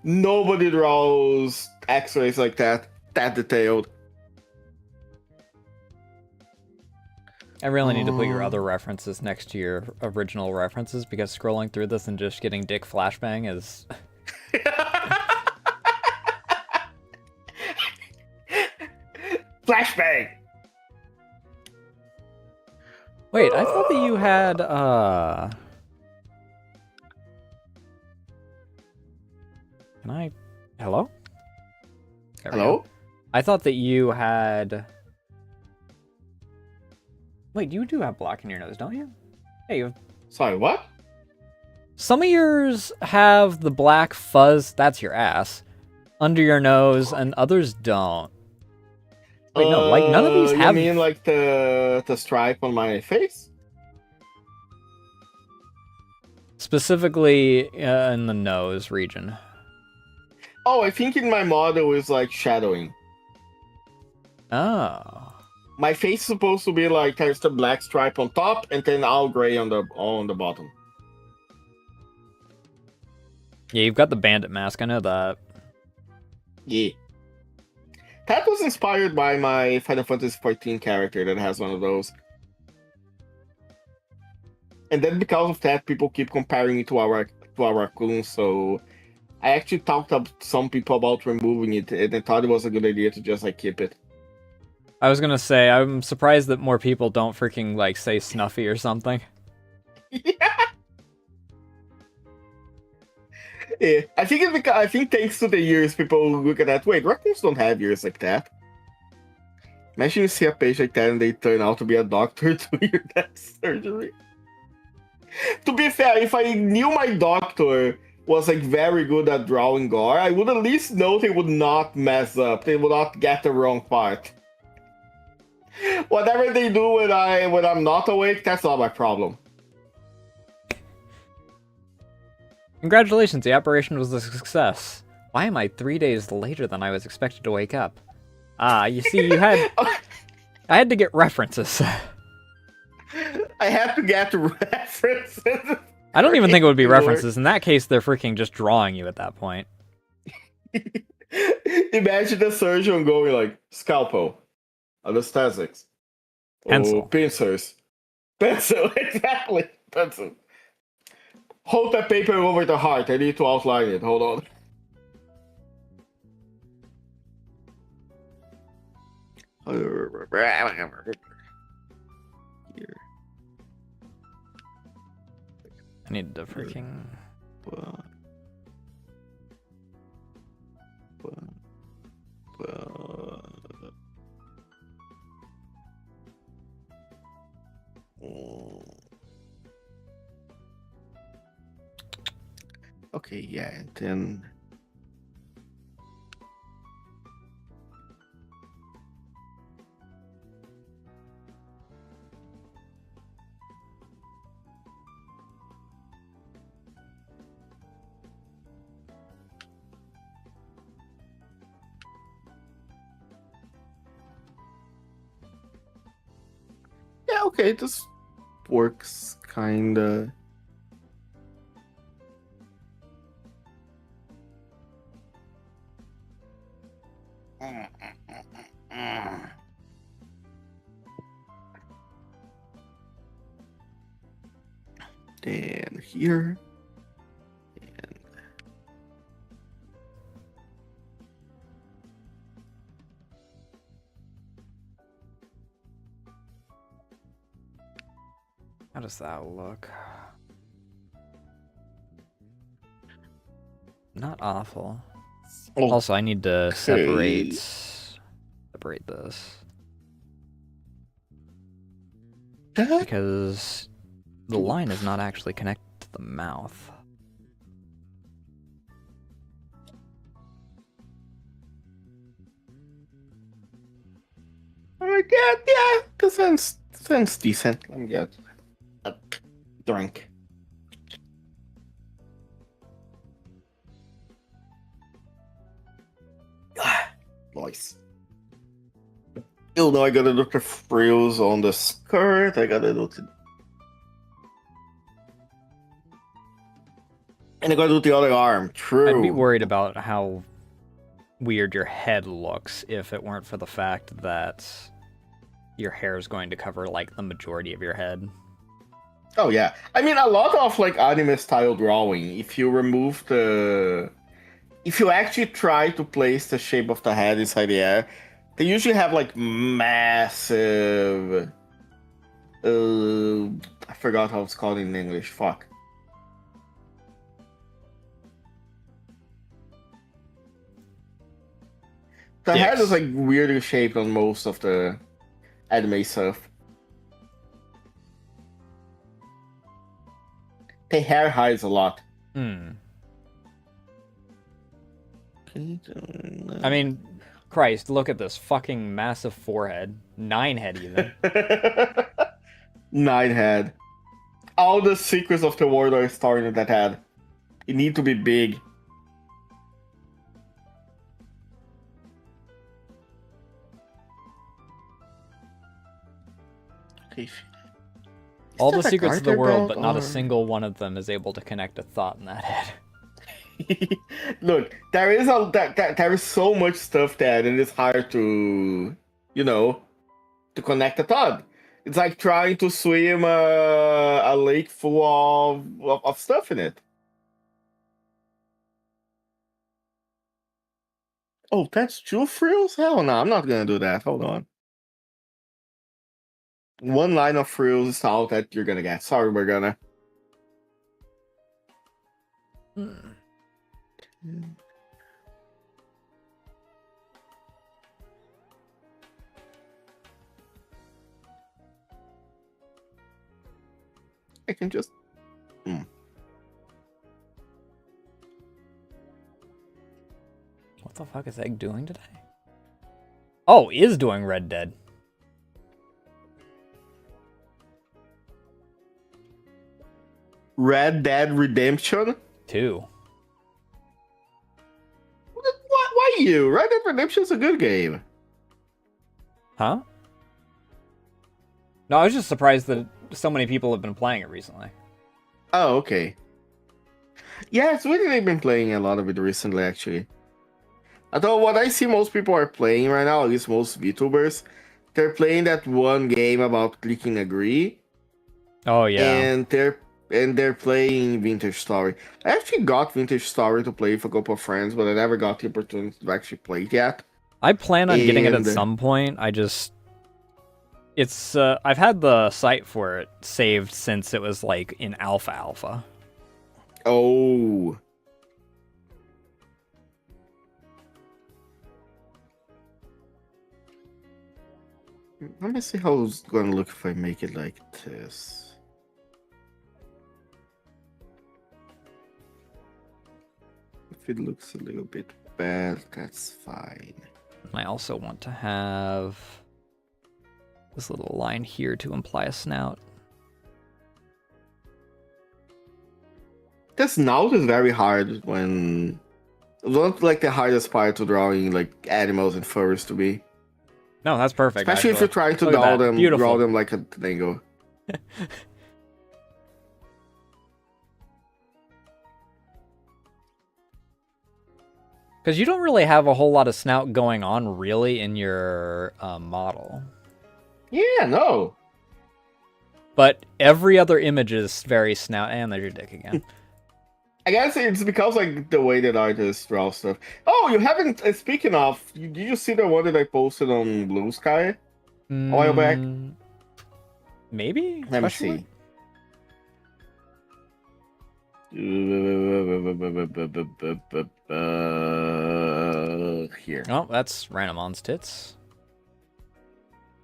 Nobody draws x-rays like that detailed. I really need to put your other references next to your original references, because scrolling through this and just getting dick flashbang is... Flashbang! Wait, I thought that you had, Can I... Hello? Hello? I thought that you had... Wait, you do have black in your nose, don't you? Hey, Sorry, what? some of yours have the black fuzz, that's your ass, under your nose, and others don't. Wait, no, like none of these You have. mean like the stripe on my face? Specifically in the nose region. Oh, I think in my model is like shadowing. Oh. My face is supposed to be like there's the black stripe on top and then all gray on the bottom. Yeah, you've got the bandit mask, I know that. Yeah. That was inspired by my Final Fantasy XIV character that has one of those. And then because of that, people keep comparing it to our raccoon, so I actually talked to some people about removing it, and I thought it was a good idea to just like keep it. I was gonna say, I'm surprised that more people don't freaking like say Snuffy or something. Yeah, I think it's because I think thanks to the years, people look at that. Wait, raccoons don't have ears like that. Imagine you see a page like that and they turn out to be a doctor doing your neck surgery. To be fair, if I knew my doctor was like very good at drawing gore, I would at least know they would not mess up. They would not get the wrong part. Whatever they do when I'm not awake, that's not my problem. Congratulations, the operation was a success. Why am I 3 days later than I was expected to wake up? Ah, you see, I had to get references. I have to get references. I don't even think it would be references. In that case, they're freaking just drawing you at that point. Imagine the surgeon going like, scalpel, anesthetics, Pencil. pincers. Pencil, exactly. Pencil. Hold that paper over the heart. I need to outline it. Hold on. Here. I need to freaking... Okay, yeah, and then yeah, okay, this works kinda. Then here. And How does that look? Not awful. Also, I need to separate this. Because the line is not actually connected to the mouth. yeah, that sounds decent. Let me get a drink. Nice. You know, I gotta do the frills on the skirt. I gotta do the... And I gotta do the other arm. True. I'd be worried about how weird your head looks if it weren't for the fact that your hair is going to cover like the majority of your head. Oh yeah, I mean a lot of like anime style drawing. If you actually try to place the shape of the head inside the air, they usually have like massive. I forgot how it's called in English. Fuck. The head is like weirdly shaped on most of the anime stuff. The hair hides a lot. I mean, Christ, look at this fucking massive forehead. 9 head even. 9 head. All the secrets of the world are stored in that head. You need to be big. Okay. All the secrets of the world, but not a single one of them is able to connect a thought in that head. Look, there is so much stuff there, and it's hard to, to connect a thought. It's like trying to swim a lake full of stuff in it. Oh, that's 2 frills? Hell no, I'm not gonna do that. Hold on. 1 line of frills is all that you're gonna get. Sorry, we're gonna. I can just. What the fuck is Egg doing today? Oh, is doing Red Dead. Red Dead Redemption 2. Why you? Red Dead Redemption's a good game. Huh? No, I was just surprised that so many people have been playing it recently. Oh, okay. Yeah, it's really been playing a lot of it recently, actually. Although what I see most people are playing right now, at least most VTubers, they're playing that one game about clicking agree. Oh yeah. And they're playing Vintage Story. I actually got Vintage Story to play with a couple of friends, but I never got the opportunity to actually play it yet. I plan on getting it at some point. It's I've had the site for it saved since it was like in alpha. Oh. Let me see how it's gonna look if I make it like this. If it looks a little bit bad, that's fine. I also want to have this little line here to imply a snout. The snout is very hard when... It's not like the hardest part to drawing like animals and furries to be. No, that's perfect. Especially if you're trying to draw them like a tango. Because you don't really have a whole lot of snout going on really in your model. Yeah, no. But every other image is very snout, and there's your dick again. I guess it's because like the way that artists draw stuff. Oh, you haven't. Speaking of, did you see the one that I posted on Blue Sky a while back? Maybe. Let me see. Here. Oh, that's Ranamon's tits.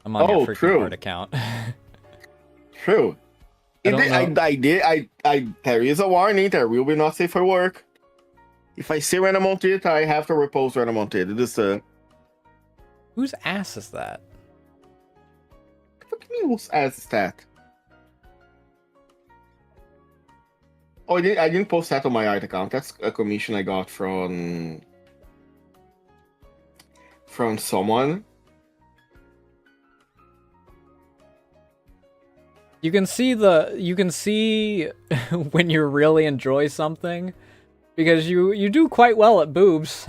I'm on your freaking art account. True. There is a warning. There will be not safe for work. If I see Ranamon tit, I have to repost Ranamon tit. It is Whose ass is that? What do you mean whose ass is that? Oh, I didn't post that on my art account. That's a commission I got from someone. You can see when you really enjoy something, because you do quite well at boobs.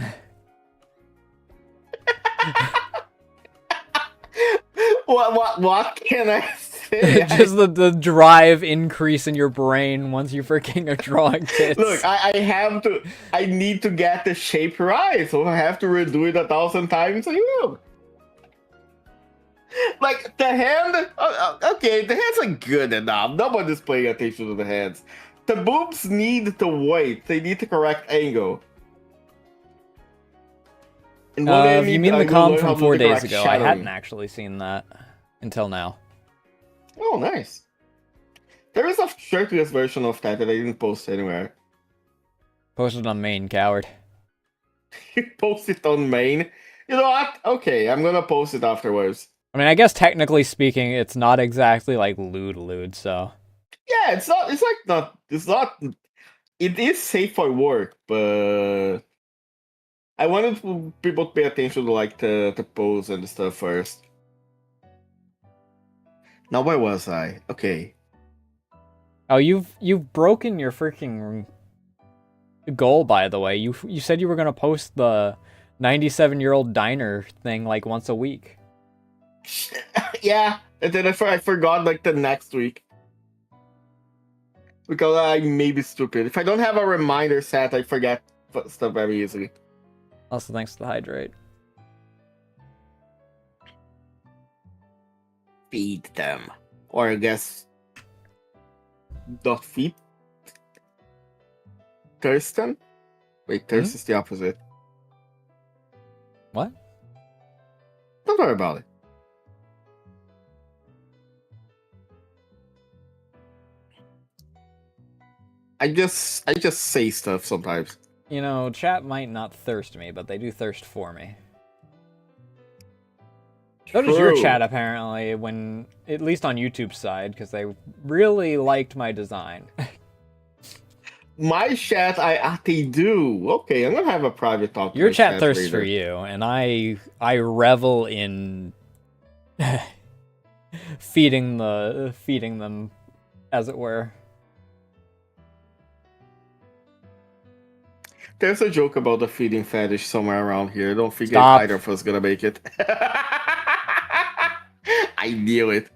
What can I say? Just the drive increase in your brain once you freaking are drawing tits. Look, I need to get the shape right, so I have to redo it 1,000 times. So like the hand, okay, the hands are good enough. Nobody's paying attention to the hands. The boobs need the weight. They need the correct angle. And you mean the comm from 4 days ago? I hadn't actually seen that until now. Oh, nice. There is a shirtless version of that I didn't post anywhere. Posted on main, coward. You post it on main. You know what? Okay, I'm gonna post it afterwards. I mean, I guess technically speaking, it's not exactly like lewd, so. Yeah, it's not. It's like not. It's not. It is safe for work, but I wanted people to pay attention to like the pose and the stuff first. Now where was I? Okay. Oh, you've broken your freaking goal, by the way. You said you were gonna post the 97-year-old diner thing like once a week. Yeah, and then I forgot like the next week. Because I may be stupid. If I don't have a reminder set, I forget stuff very easily. Also, thanks to the hydrate. Feed them. Or I guess... Not feed? Thirst them? Wait, thirst is the opposite. What? Don't worry about it. I just say stuff sometimes. You know, chat might not thirst me, but they do thirst for me. So does your True. chat, apparently, when, at least on YouTube's side, because they really liked my design. My chat, they do. Okay, I'm gonna have a private talk. Your with chat thirsts later. for you, and I revel in feeding them, as it were. There's a joke about the feeding fetish somewhere around here. I don't think Stop. either of us gonna make it. I knew it.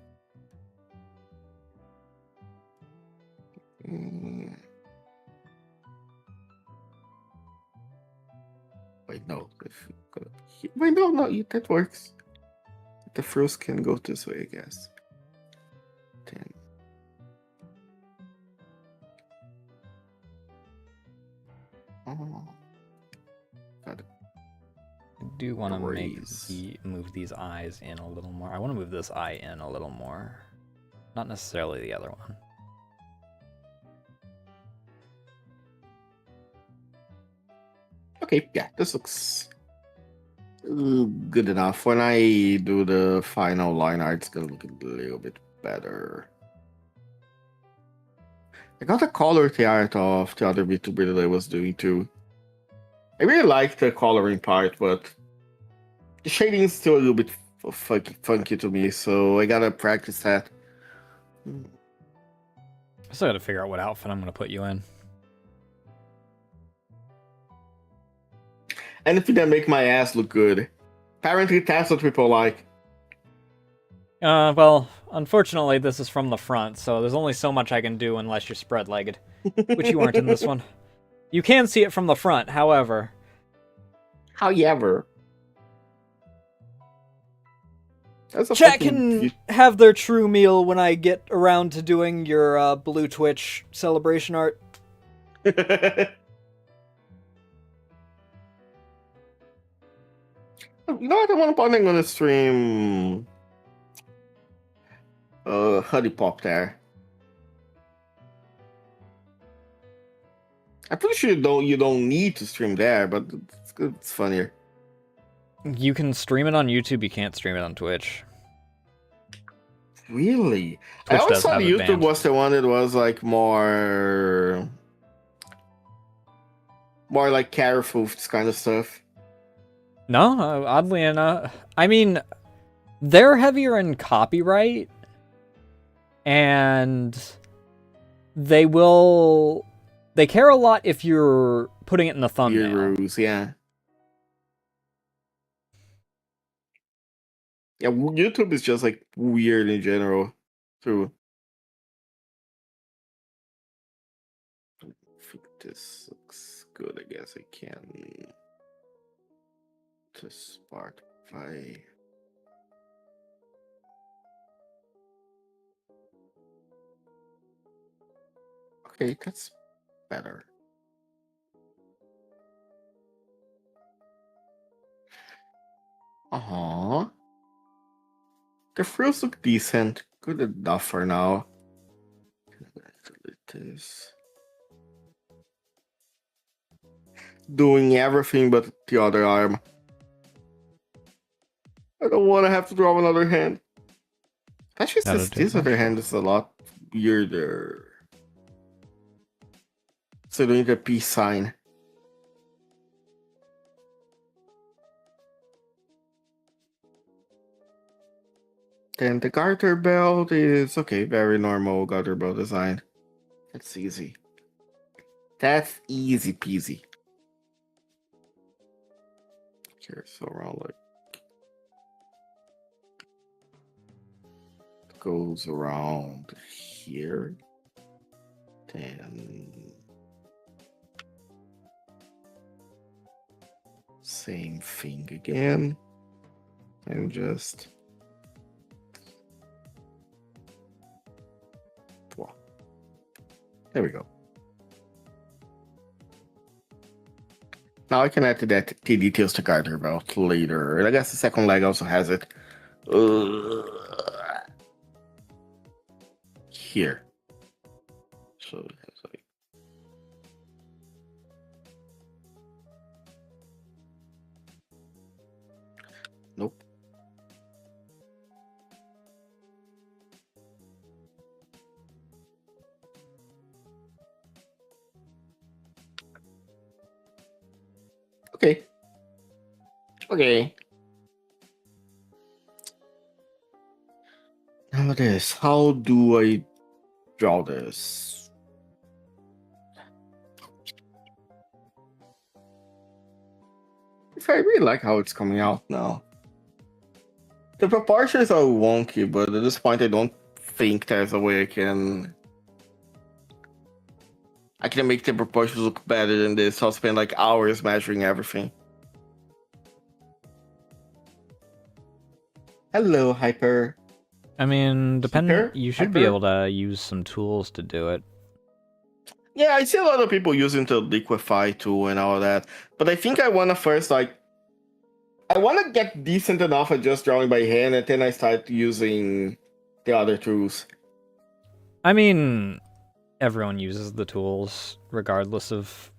Wait, no. Wait, no, that works. The froze can go this way, I guess. 10. Oh. Got it. I do want to Raise. move these eyes in a little more. I want to move this eye in a little more. Not necessarily the other one. Okay, yeah, this looks good enough. When I do the final line art, it's gonna look a little bit better. I got a color the art of the other VTuber that I was doing too. I really like the coloring part, but the shading is still a little bit funky to me, so I gotta practice that. I still gotta figure out what outfit I'm gonna put you in. Anything that make my ass look good. Apparently that's what people like. Well, unfortunately, this is from the front, so there's only so much I can do unless you're spread-legged, which you aren't in this one. You can see it from the front, however. However. Chat can have their true meal when I get around to doing your Blue Twitch celebration art. No, I don't want to I'm gonna stream Honey Pop there. I'm pretty sure you don't need to stream there, but it's funnier. You can stream it on YouTube, you can't stream it on Twitch. Really? Twitch I always doesn't thought have it YouTube banned. was the one that was like more like careful with this kind of stuff. No, oddly enough. I mean, they're heavier in copyright, and they care a lot if you're putting it in the thumbnail. Euros, yeah. Yeah, YouTube is just like weird in general, too. I think this looks good. I guess I can just start by. Okay, that's better. The frills look decent. Good enough for now. this. Doing everything but the other arm. I don't want to have to draw another hand. Actually, since this other hand is a lot weirder. So doing the peace sign. Then the garter belt is okay, very normal garter belt design. That's easy. That's easy peasy. Here, so around like goes around here. Then same thing again. And just there we go. Now I can add to that the details to garter belt later. And I guess the second leg also has it. Here. So it has like nope. Okay. Okay. Now this. How do I draw this? I really like how it's coming out now. The proportions are wonky, but at this point I don't think there's a way I can make the proportions look better than this. I'll spend like hours measuring everything. Hello, Hyper. I mean, you should be able to use some tools to do it. Yeah, I see a lot of people using the liquefy tool and all that, but I think I want to first I want to get decent enough at just drawing by hand, and then I start using the other tools. I mean, everyone uses the tools regardless of.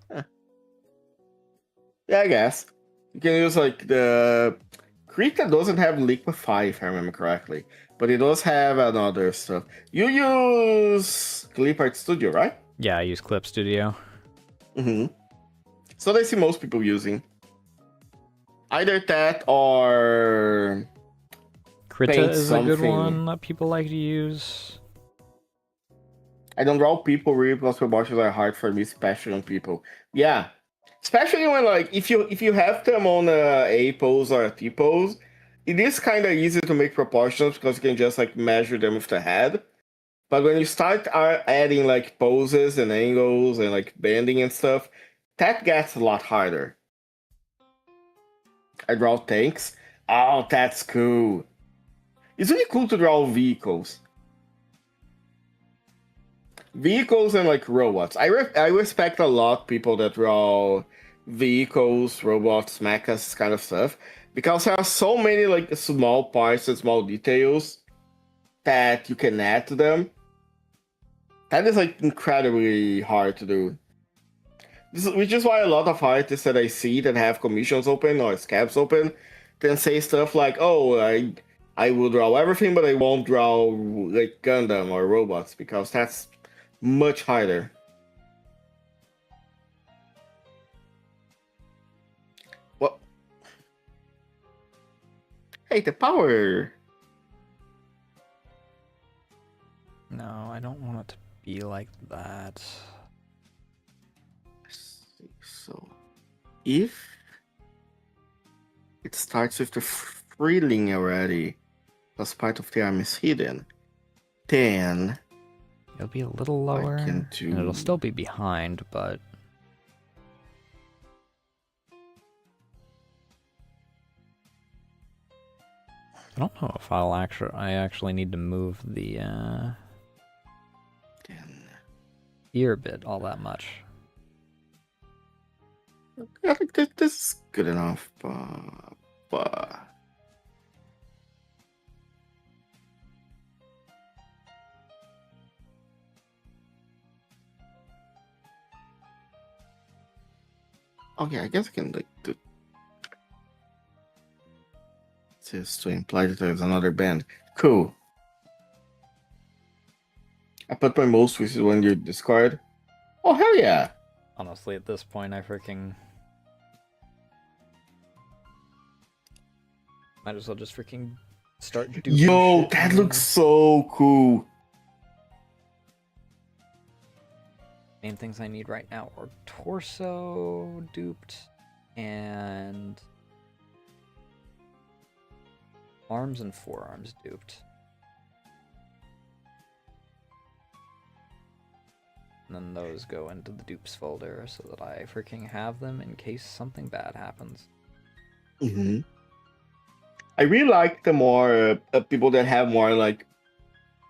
Yeah, I guess you can use like the Krita doesn't have liquefy if I remember correctly, but it does have another stuff. You use Clip Art Studio, right? Yeah, I use Clip Studio. So I see most people using either that or Krita is a good one that people like to use. I don't draw people really because proportions are hard for me, especially on people. Yeah, especially when like if you have them on a pose or a T pose, it is kind of easy to make proportions because you can just like measure them with the head. But when you start adding like poses and angles and like bending and stuff, that gets a lot harder. I draw tanks. Oh, that's cool. It's really cool to draw vehicles. Vehicles and like robots. I respect a lot people that draw vehicles, robots, mechas, kind of stuff, because there are so many like small parts and small details that you can add to them. That is like incredibly hard to do. Which is why a lot of artists that I see that have commissions open or scabs open then say stuff like, "Oh, I will draw everything, but I won't draw like Gundam or robots because that's much harder." What? Hey, the power. No, I don't want it to be like that. Let's see. So, if it starts with the freeling already, because part of the arm is hidden, then it'll be a little lower, and it'll still be behind, but I don't know if I actually need to move the ear bit all that much. I think this is good enough, but Okay, I guess I can like do this to imply that there's another band. Cool. I put my most, which is when you discard. Oh hell yeah! Honestly, at this point, I freaking might as well just freaking start duping Yo, shit that and looks so cool. main things I need right now are torso duped and arms and forearms duped. And then those go into the dupes folder so that I freaking have them in case something bad happens. Mm-hmm. I really like the more people that have more like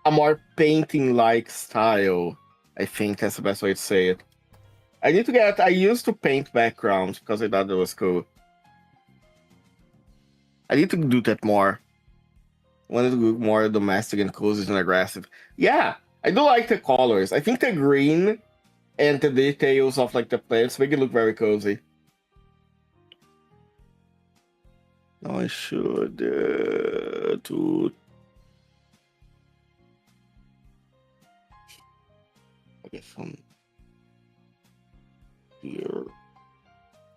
a more painting-like style. I think that's the best way to say it. I used to paint backgrounds because I thought that was cool. I need to do that more. I wanted to do more domestic and cozy and aggressive. Yeah, I do like the colors. I think the green and the details of like the plants make it look very cozy. Now I should do. Okay, from here.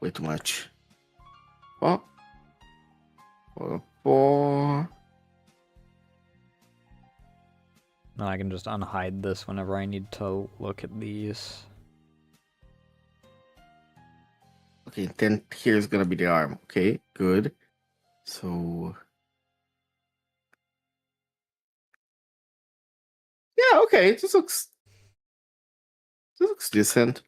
Way too much. Oh. Oh. Now I can just unhide this whenever I need to look at these. Okay, then here's gonna be the arm. Okay, good. So yeah, okay, this looks decent.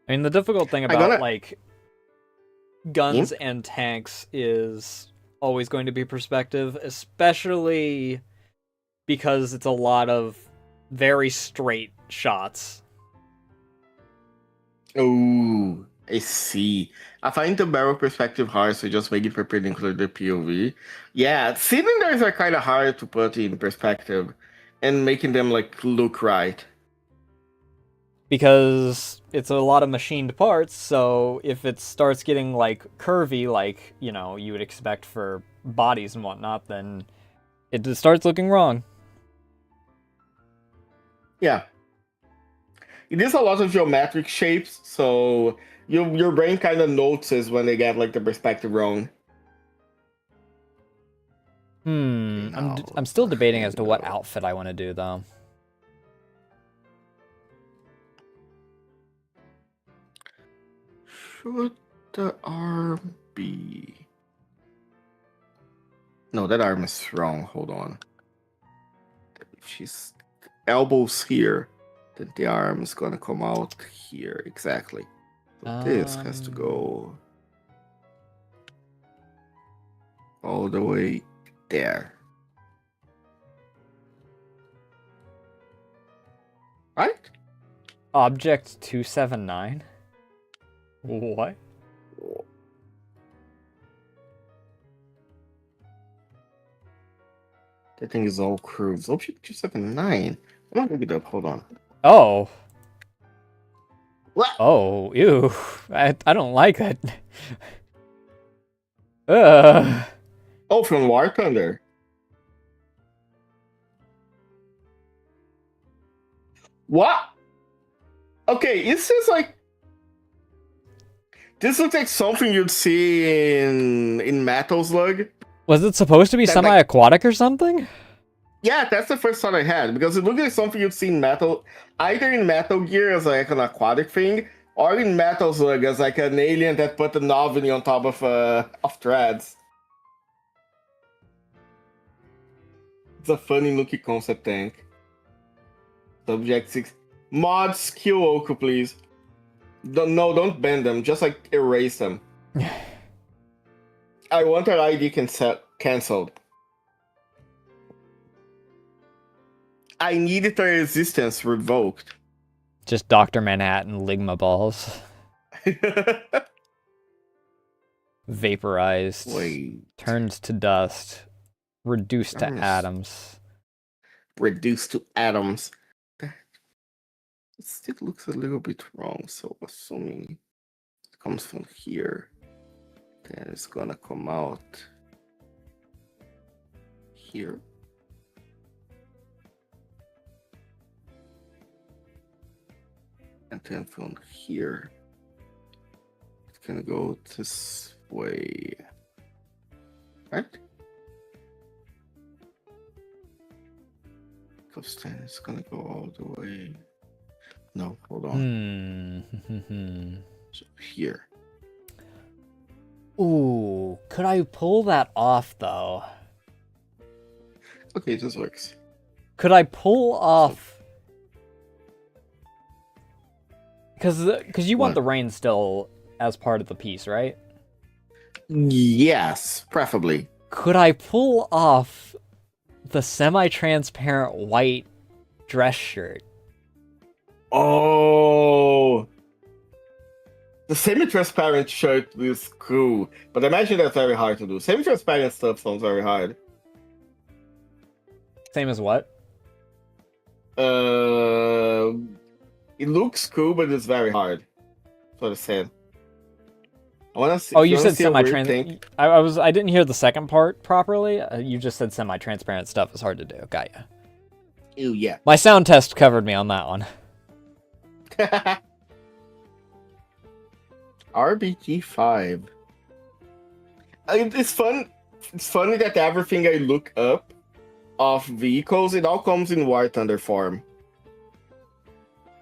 I mean, the difficult thing about like guns and tanks is always going to be perspective, especially because it's a lot of very straight shots. Oh, I see. I find the barrel perspective hard, so just make it perpendicular to the POV. Yeah, cylinders are kind of hard to put in perspective and making them like look right. Because it's a lot of machined parts, so if it starts getting like curvy, like, you know, you would expect for bodies and whatnot, then it just starts looking wrong. Yeah. It is a lot of geometric shapes, so your brain kind of notices when they get like the perspective wrong. I'm still debating as to what outfit I want to do, though. Should the arm be? No, that arm is wrong. Hold on. If she's elbows here, then the arm is gonna come out here. Exactly. So this has to go all the way there. Right? Object 279? What? That thing is all curves. Object 279. I'm not gonna get up. Hold on. Oh. What? Oh, ew. I don't like it. Ugh. Oh, from War Thunder. What? Okay, this is like this looks like something you'd see in Metal Slug. Was it supposed to be semi-aquatic or something? Yeah, that's the first thought I had, because it looked like something you'd see in either in Metal Gear as like an aquatic thing, or in Metal Slug as like an alien that put an oven on top of threads. It's a funny looking concept tank. Subject 6. Mods, kill Oku, please. Don't bend them, just like erase them. I want our ID cancelled. I needed their resistance revoked. Just Dr. Manhattan Ligma balls. Vaporized. Wait. Turned to dust. Reduced to atoms. Reduced to atoms. It still looks a little bit wrong, so assuming it comes from here, then it's gonna come out here. And then from here, it's gonna go this way. Right? Because then it's gonna go all the way. No, hold on. So here. Ooh, could I pull that off though? Okay, this works. Could I pull off? Because you want What? the rain still as part of the piece, right? Yes, preferably. Could I pull off the semi-transparent white dress shirt? Oh, the semi-transparent shirt is cool, but I imagine that's very hard to do. Semi-transparent stuff sounds very hard. Same as what? It looks cool, but it's very hard. That's what I said. I wanna see. Oh, if you wanna said see a weird semi-trans. thing- I didn't hear the second part properly. You just said semi-transparent stuff is hard to do. Got ya. Ew, yeah. My sound test covered me on that one. RBG5. It's fun. It's funny that everything I look up of vehicles, it all comes in War Thunder form.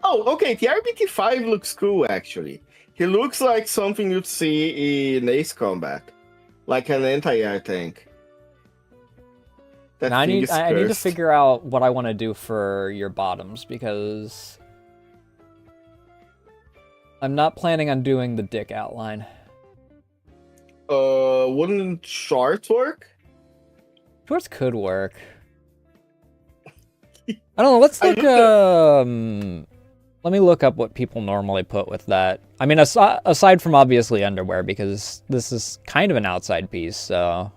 Oh, okay. The RBG5 looks cool, actually. He looks like something you'd see in Ace Combat, like an anti-air tank. That Now I thing need is to cursed. figure out what I want to do for your bottoms because I'm not planning on doing the dick outline. Wouldn't shorts work? Shorts could work. I don't know. Let's I look. looked Let me look up what people normally put with that. I mean, aside from obviously underwear, because this is kind of an outside piece. So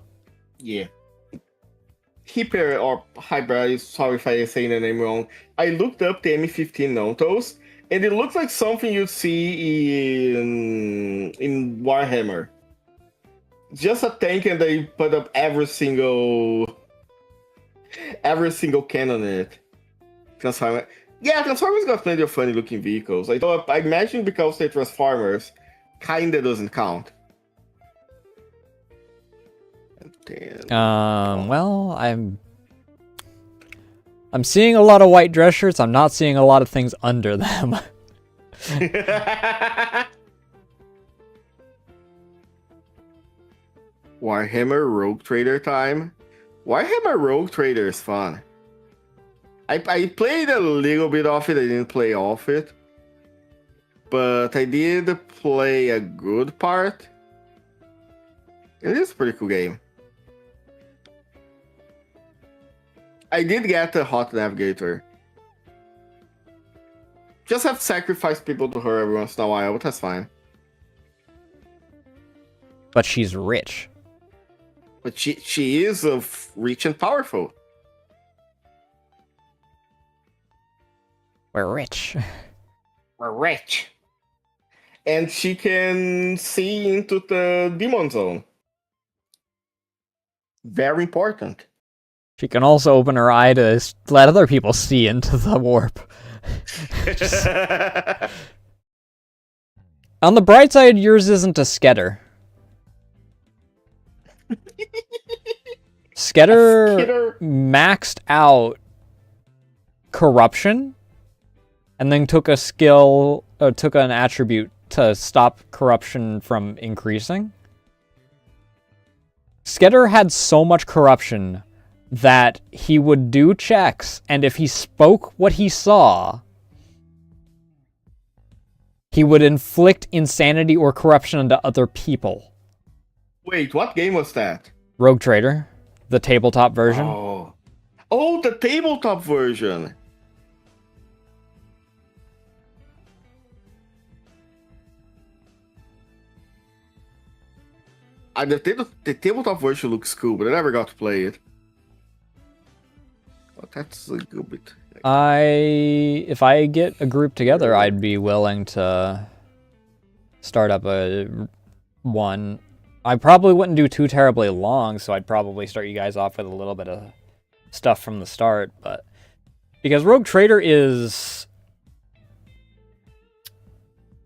Yeah. Hyper or Hybrid, sorry if I say the name wrong. I looked up the M15 Notos, and it looks like something you'd see in Warhammer. Just a tank, and they put up every single cannon in it. Transformer. Yeah, Transformers got plenty of funny looking vehicles. I imagine because they're Transformers, kinda doesn't count. And then, well, I'm seeing a lot of white dress shirts. I'm not seeing a lot of things under them. Warhammer Rogue Trader time. Warhammer Rogue Trader is fun. I played a little bit of it. I didn't play all of it, but I did play a good part. It is a pretty cool game. I did get the Hot Navigator. Just have to sacrifice people to her every once in a while, but that's fine. But she's rich. But she is rich and powerful. We're rich. We're rich. And she can see into the demon zone. Very important. She can also open her eye to let other people see into the warp. On the bright side, yours isn't a Sketter. Sketter maxed out corruption and then took a skill, or took an attribute to stop corruption from increasing. Sketter had so much corruption that he would do checks, and if he spoke what he saw, he would inflict insanity or corruption onto other people. Wait, what game was that? Rogue Trader, the tabletop version. Oh, the tabletop version. The tabletop version looks cool, but I never got to play it. Oh, that's a good bit. If I get a group together, I'd be willing to start up one. I probably wouldn't do too terribly long, so I'd probably start you guys off with a little bit of stuff from the start, but because Rogue Trader is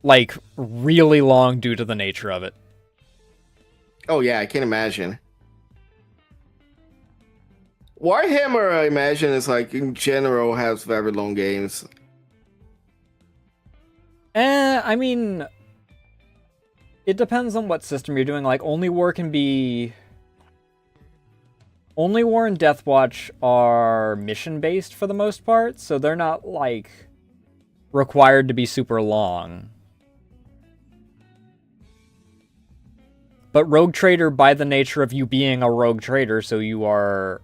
like really long due to the nature of it. Oh yeah, I can imagine. Warhammer, I imagine, is like in general has very long games. I mean, it depends on what system you're doing. Like, Only War and Deathwatch are mission-based for the most part, so they're not, like, required to be super long. But Rogue Trader, by the nature of you being a Rogue Trader, so you are,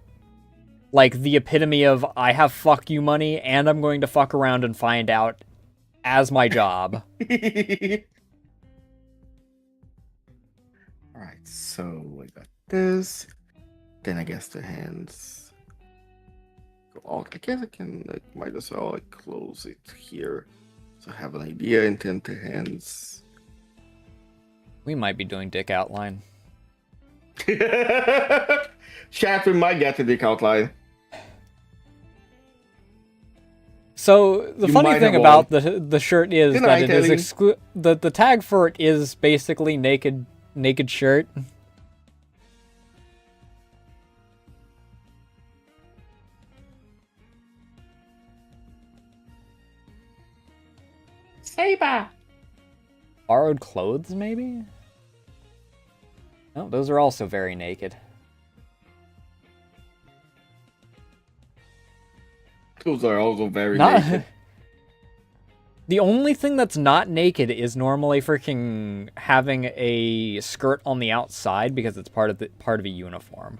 like, the epitome of, I have fuck you money, and I'm going to fuck around and find out as my job. Alright, so I got this. Then I guess the hands go out. I guess I can, might as well close it here. So I have an idea, and then the hands. We might be doing dick outline. Chat, we might get the dick outline. So the funny thing about the shirt is that it is the tag for it is basically naked shirt. Saber. Borrowed clothes, maybe? No, those are also very naked. Those are also very naked. The only thing that's not naked is normally freaking having a skirt on the outside because it's part of a uniform.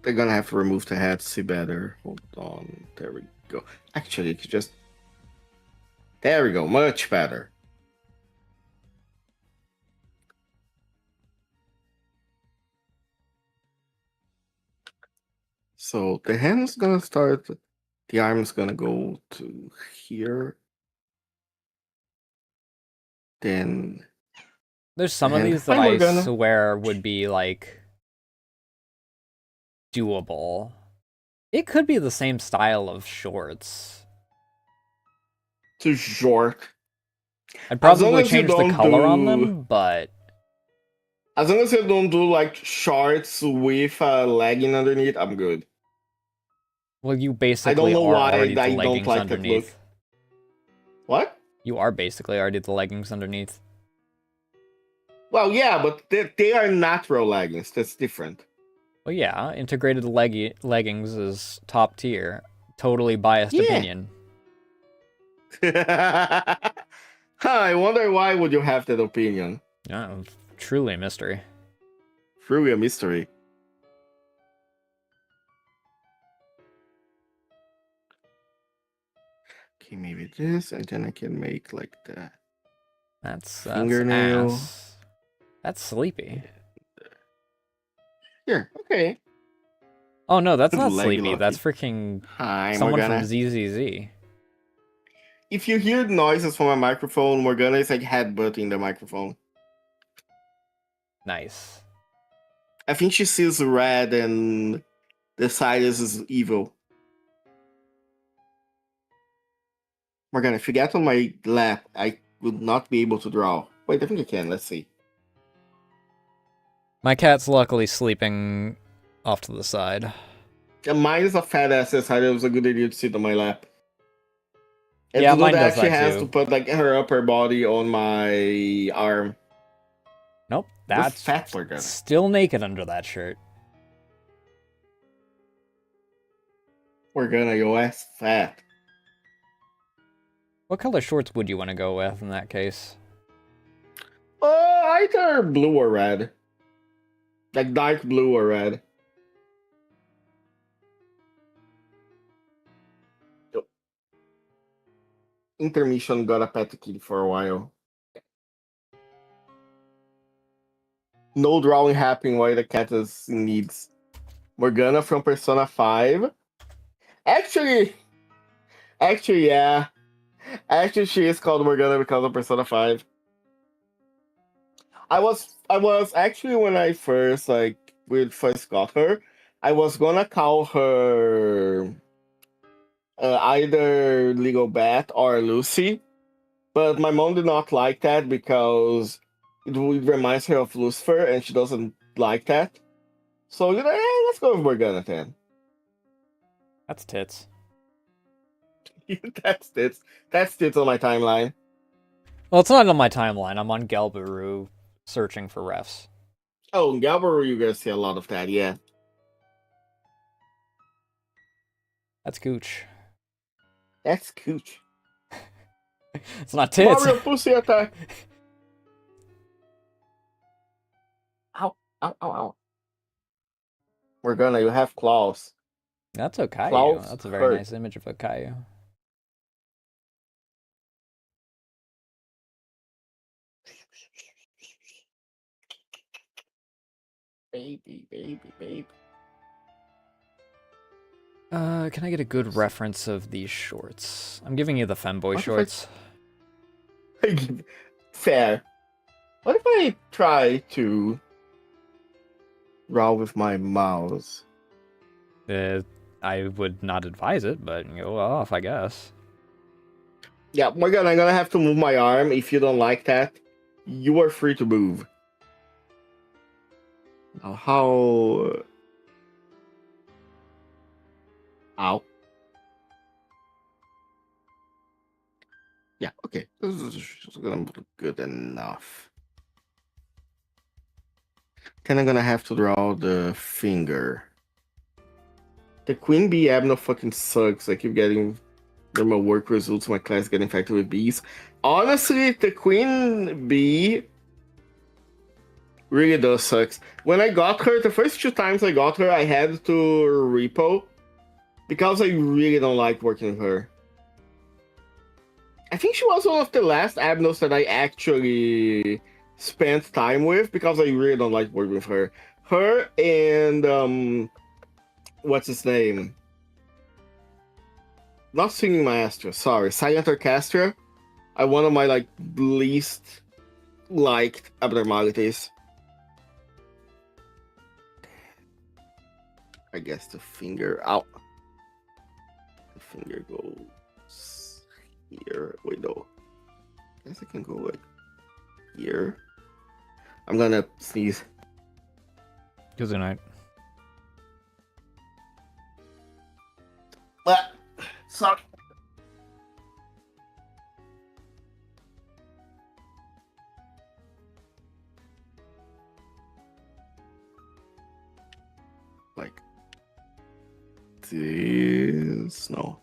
They're gonna have to remove the head to see better. Hold on. There we go. Actually, you could just... There we go. Much better. So the hand's gonna start... The arm's gonna go to here. Then... There's some of these that I swear would be, like, doable. It could be the same style of shorts. Too short. I'd probably change the color on them, but... As long as you don't do, like, shorts with a legging underneath, I'm good. Well, you basically are already the leggings underneath. What? You are basically already the leggings underneath. Well, yeah, but they are natural leggings. That's different. Well, yeah, integrated leggings is top tier. Totally biased opinion. I wonder why would you have that opinion? Truly a mystery. Truly a mystery. Okay, maybe this, and then I can make like the fingernail. That's sleepy. Here, okay. Oh no, that's not sleepy. That's freaking someone from ZZZ. If you hear noises from a microphone, Morgana is like headbutting the microphone. Nice. I think she sees red and decides is evil. Morgana, if you get on my lap, I would not be able to draw. Wait, I think I can. Let's see. My cat's luckily sleeping off to the side. Yeah, mine is a fat ass side. It was a good idea to sit on my lap. And yeah, mine does she has to put like her upper body on my arm. Nope, that's fat Morgana. Still naked under that shirt. Morgana, your ass fat. What color shorts would you want to go with in that case? Either blue or red. Like dark blue or red. Yo. Intermission got a pet to kitty for a while. No drawing happening while the cat is in needs. Morgana from Persona 5. Actually, yeah. Actually, she is called Morgana because of Persona 5. I was actually when I first we first got her, I was gonna call her either Legal Bat or Lucy, but my mom did not like that because it reminds her of Lucifer, and she doesn't like that. So let's go with Morgana then. That's tits. That's tits. That's tits on my timeline. Well, it's not on my timeline. I'm on Galbaru searching for refs. Oh, in Galbaru, you're gonna see a lot of that, yeah. That's gooch. That's cooch. It's not tits. Mario pussy attack. Ow, ow, ow, ow. Morgana, you have claws. That's Okayu. Claws That's a very hurt. nice image of Okayu. Baby, baby, baby. Can I get a good reference of these shorts? I'm giving you the femboy What if shorts. Fair. What if I try to draw with my mouse? I would not advise it, but go off, I guess. Yeah, Morgana, I'm gonna have to move my arm. If you don't like that, you are free to move. Now, how... Ow. Yeah, okay. This is gonna look good enough. Then I'm gonna have to draw the finger. The Queen Bee Abno fucking sucks. I keep getting my work results, my class get infected with bees. Honestly, the Queen Bee really does sucks. When I got her, the first 2 times I got her, I had to repo because I really don't like working with her. I think she was one of the last Abnos that I actually spent time with because I really don't like working with her. Her and what's his name? Not Singing Maestro, sorry, Silent Orchestra are one of my least liked abnormalities. I guess the finger out. The finger goes here. Wait, no. I guess I can go here. I'm gonna sneeze. Good night. Sorry. Like this. No.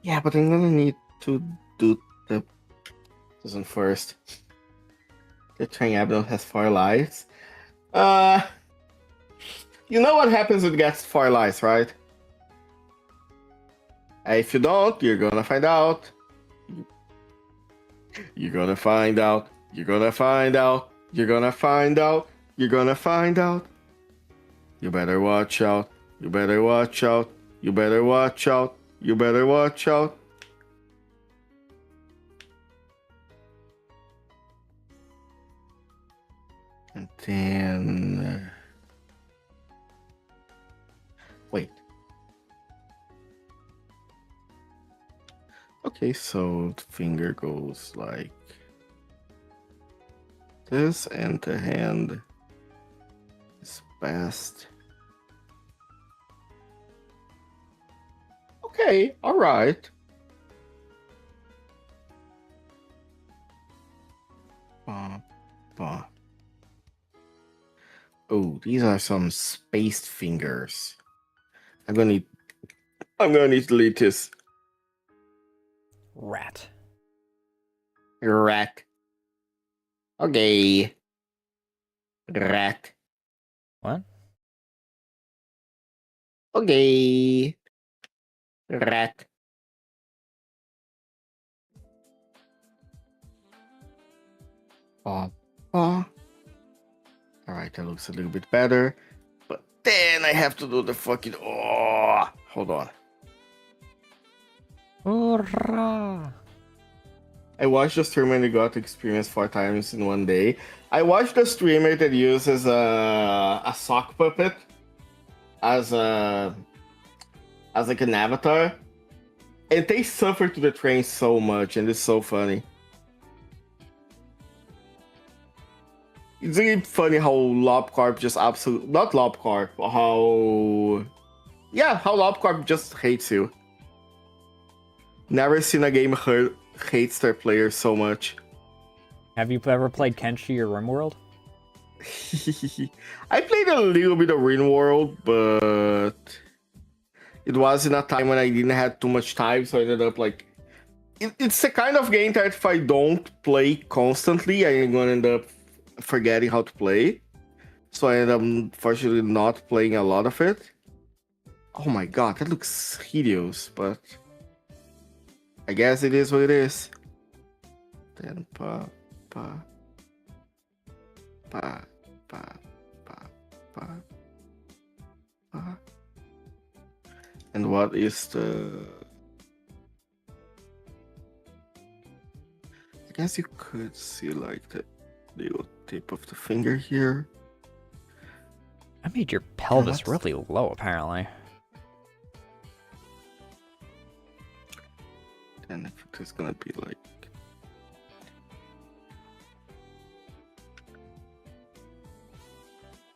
Yeah, but I'm gonna need to do the this one first. The Chang Abdul has 4 lives. You know what happens when it gets 4 lives, right? If you don't, you're gonna find out. You're gonna find out. You're gonna find out. You're gonna find out. You're gonna find out. You better watch out. You better watch out. You better watch out. You better watch out. And then... wait. Okay, so the finger goes like this, and the hand is best. Okay, all right. Oh, these are some spaced fingers. I'm gonna need to delete this. Rat. Rat. Okay. Rat. What? Okay. Rat. Oh. Alright, that looks a little bit better. But then I have to do the fucking... Oh, hold on. Hurrah! I watched a streamer and got to experience 4 times in one day. I watched a streamer that uses a sock puppet as like an avatar. And they suffer to the train so much, and it's so funny. It's really funny how Lobcorp just absolutely... Not Lobcorp, how... Yeah, how Lobcorp just hates you. Never seen a game hates their players so much. Have you ever played Kenshi or RimWorld? I played a little bit of RimWorld, but... It was in a time when I didn't have too much time, so I ended up like... It's the kind of game that if I don't play constantly, I'm gonna end up forgetting how to play. So I ended up, unfortunately, not playing a lot of it. Oh my god, that looks hideous, but... I guess it is what it is. Then pa... And what is the... I guess you could see like the little tip of the finger here. I made your pelvis really low, apparently. And if it is gonna be like...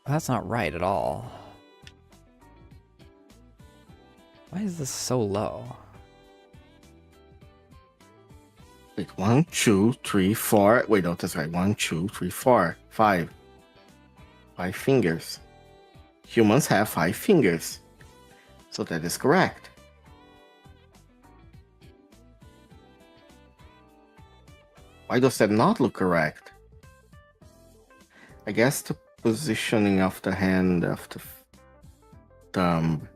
That's not right at all. Why is this so low? Wait, 1, 2, 3, 4. Wait, no, that's right. 1, 2, 3, 4, 5. 5 fingers. Humans have 5 fingers. So that is correct. Why does that not look correct? I guess the positioning of the hand of the thumb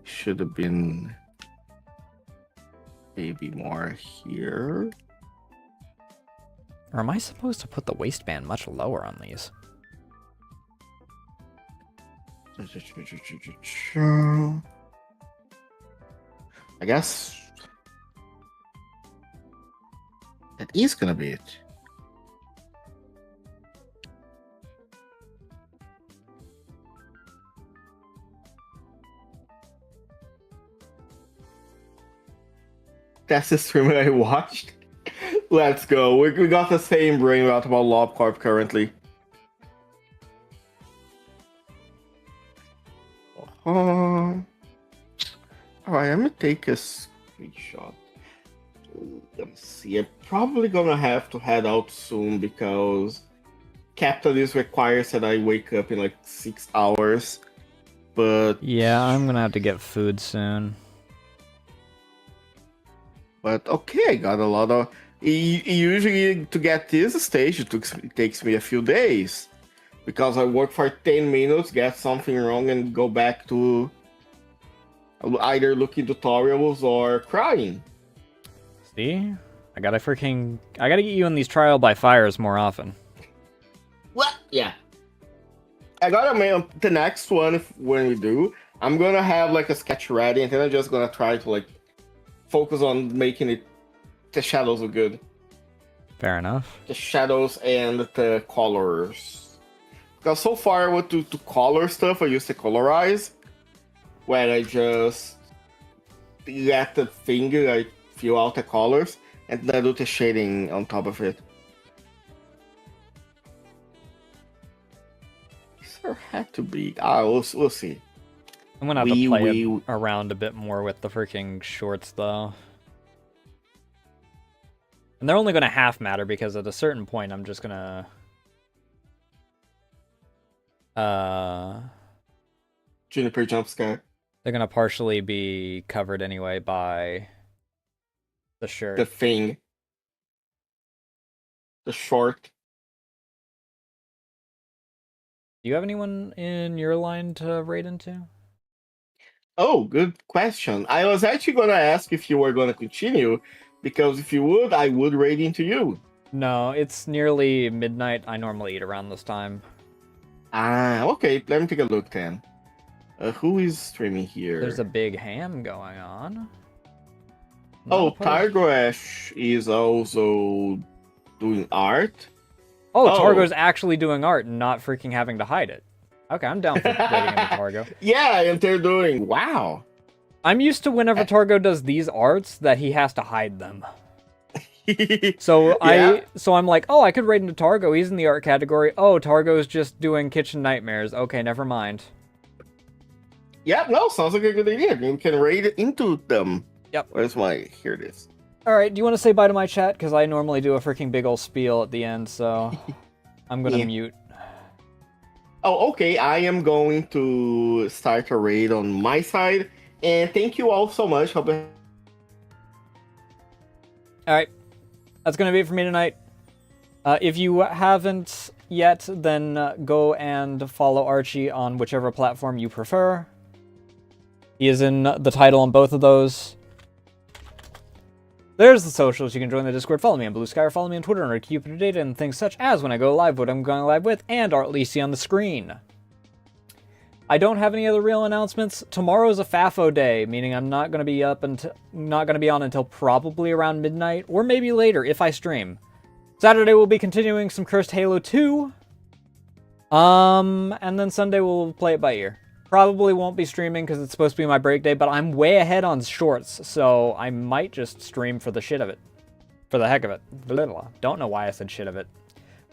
should have been maybe more here. Or am I supposed to put the waistband much lower on these? I guess that is gonna be it. That's the streamer I watched. Let's go. We got the same brain rot about Lobcorp currently. Alright, I'm gonna take a screenshot. Let's see. I'm probably gonna have to head out soon because capitalist requires that I wake up in like 6 hours. But yeah, I'm gonna have to get food soon. But okay, I got a lot of... Usually to get this stage, it takes me a few days. Because I work for 10 minutes, get something wrong, and go back to either looking tutorials or crying. See? I gotta get you in these trial by fires more often. What? Yeah. I gotta make the next one, when we do, I'm gonna have like a sketch ready, and then I'm just gonna try to like focus on making it... The shadows look good. Fair enough. The shadows and the colors. Because so far, what to color stuff, I used to colorize, where I just let the finger like fill out the colors, and then I do the shading on top of it. There had to be. We'll see. I'm gonna have to play around a bit more with the freaking shorts, though. And they're only gonna half matter because at a certain point, I'm just gonna... Juniper jump scare. They're gonna partially be covered anyway by The shirt. The thing. The short. Do you have anyone in your line to raid into? Oh, good question. I was actually going to ask if you were going to continue, because if you would, I would raid into you. No, it's nearly midnight. I normally eat around this time. Ah, okay. Let me take a look then. Who is streaming here? There's a big ham going on. Oh, Targoesh is also doing art. Oh, Targo's actually doing art and not freaking having to hide it. Okay, I'm down for raiding into Targo. Yeah, and they're doing... Wow. I'm used to whenever Targo does these arts that he has to hide them. So I'm like, oh, I could raid into Targo. He's in the art category. Oh, Targo's just doing kitchen nightmares. Okay, never mind. Yeah, no, sounds like a good idea. You can raid into them. Yep. Where's my... Here it is. All right, do you want to say bye to my chat? Because I normally do a freaking big old spiel at the end, so I'm going to mute. Oh, okay. I am going to start a raid on my side. And thank you all so much. All right. That's going to be it for me tonight. If you haven't yet, then go and follow Archie on whichever platform you prefer. He is in the title on both of those. There's the socials. You can join the Discord. Follow me on Blue Sky or follow me on Twitter under keep up to date and things such as when I go live, what I'm going live with, and Art Lisi on the screen. I don't have any other real announcements. Tomorrow's a FAFO day, meaning I'm not going to be on until probably around midnight or maybe later if I stream. Saturday we'll be continuing some Cursed Halo 2. And then Sunday we'll play it by ear. Probably won't be streaming because it's supposed to be my break day, but I'm way ahead on shorts, so I might just stream for the shit of it. For the heck of it. Don't know why I said shit of it.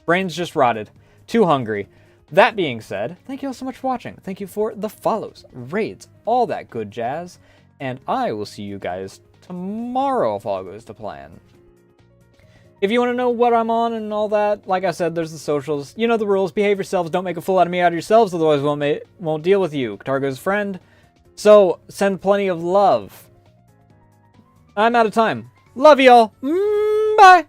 Brain's just rotted. Too hungry. That being said, thank you all so much for watching. Thank you for the follows, raids, all that good jazz. And I will see you guys tomorrow if all goes to plan. If you want to know what I'm on and all that, like I said, there's the socials. You know the rules. Behave yourselves. Don't make a fool out of me out of yourselves, otherwise won't deal with you. Targo's friend. So, send plenty of love. I'm out of time. Love y'all. Bye.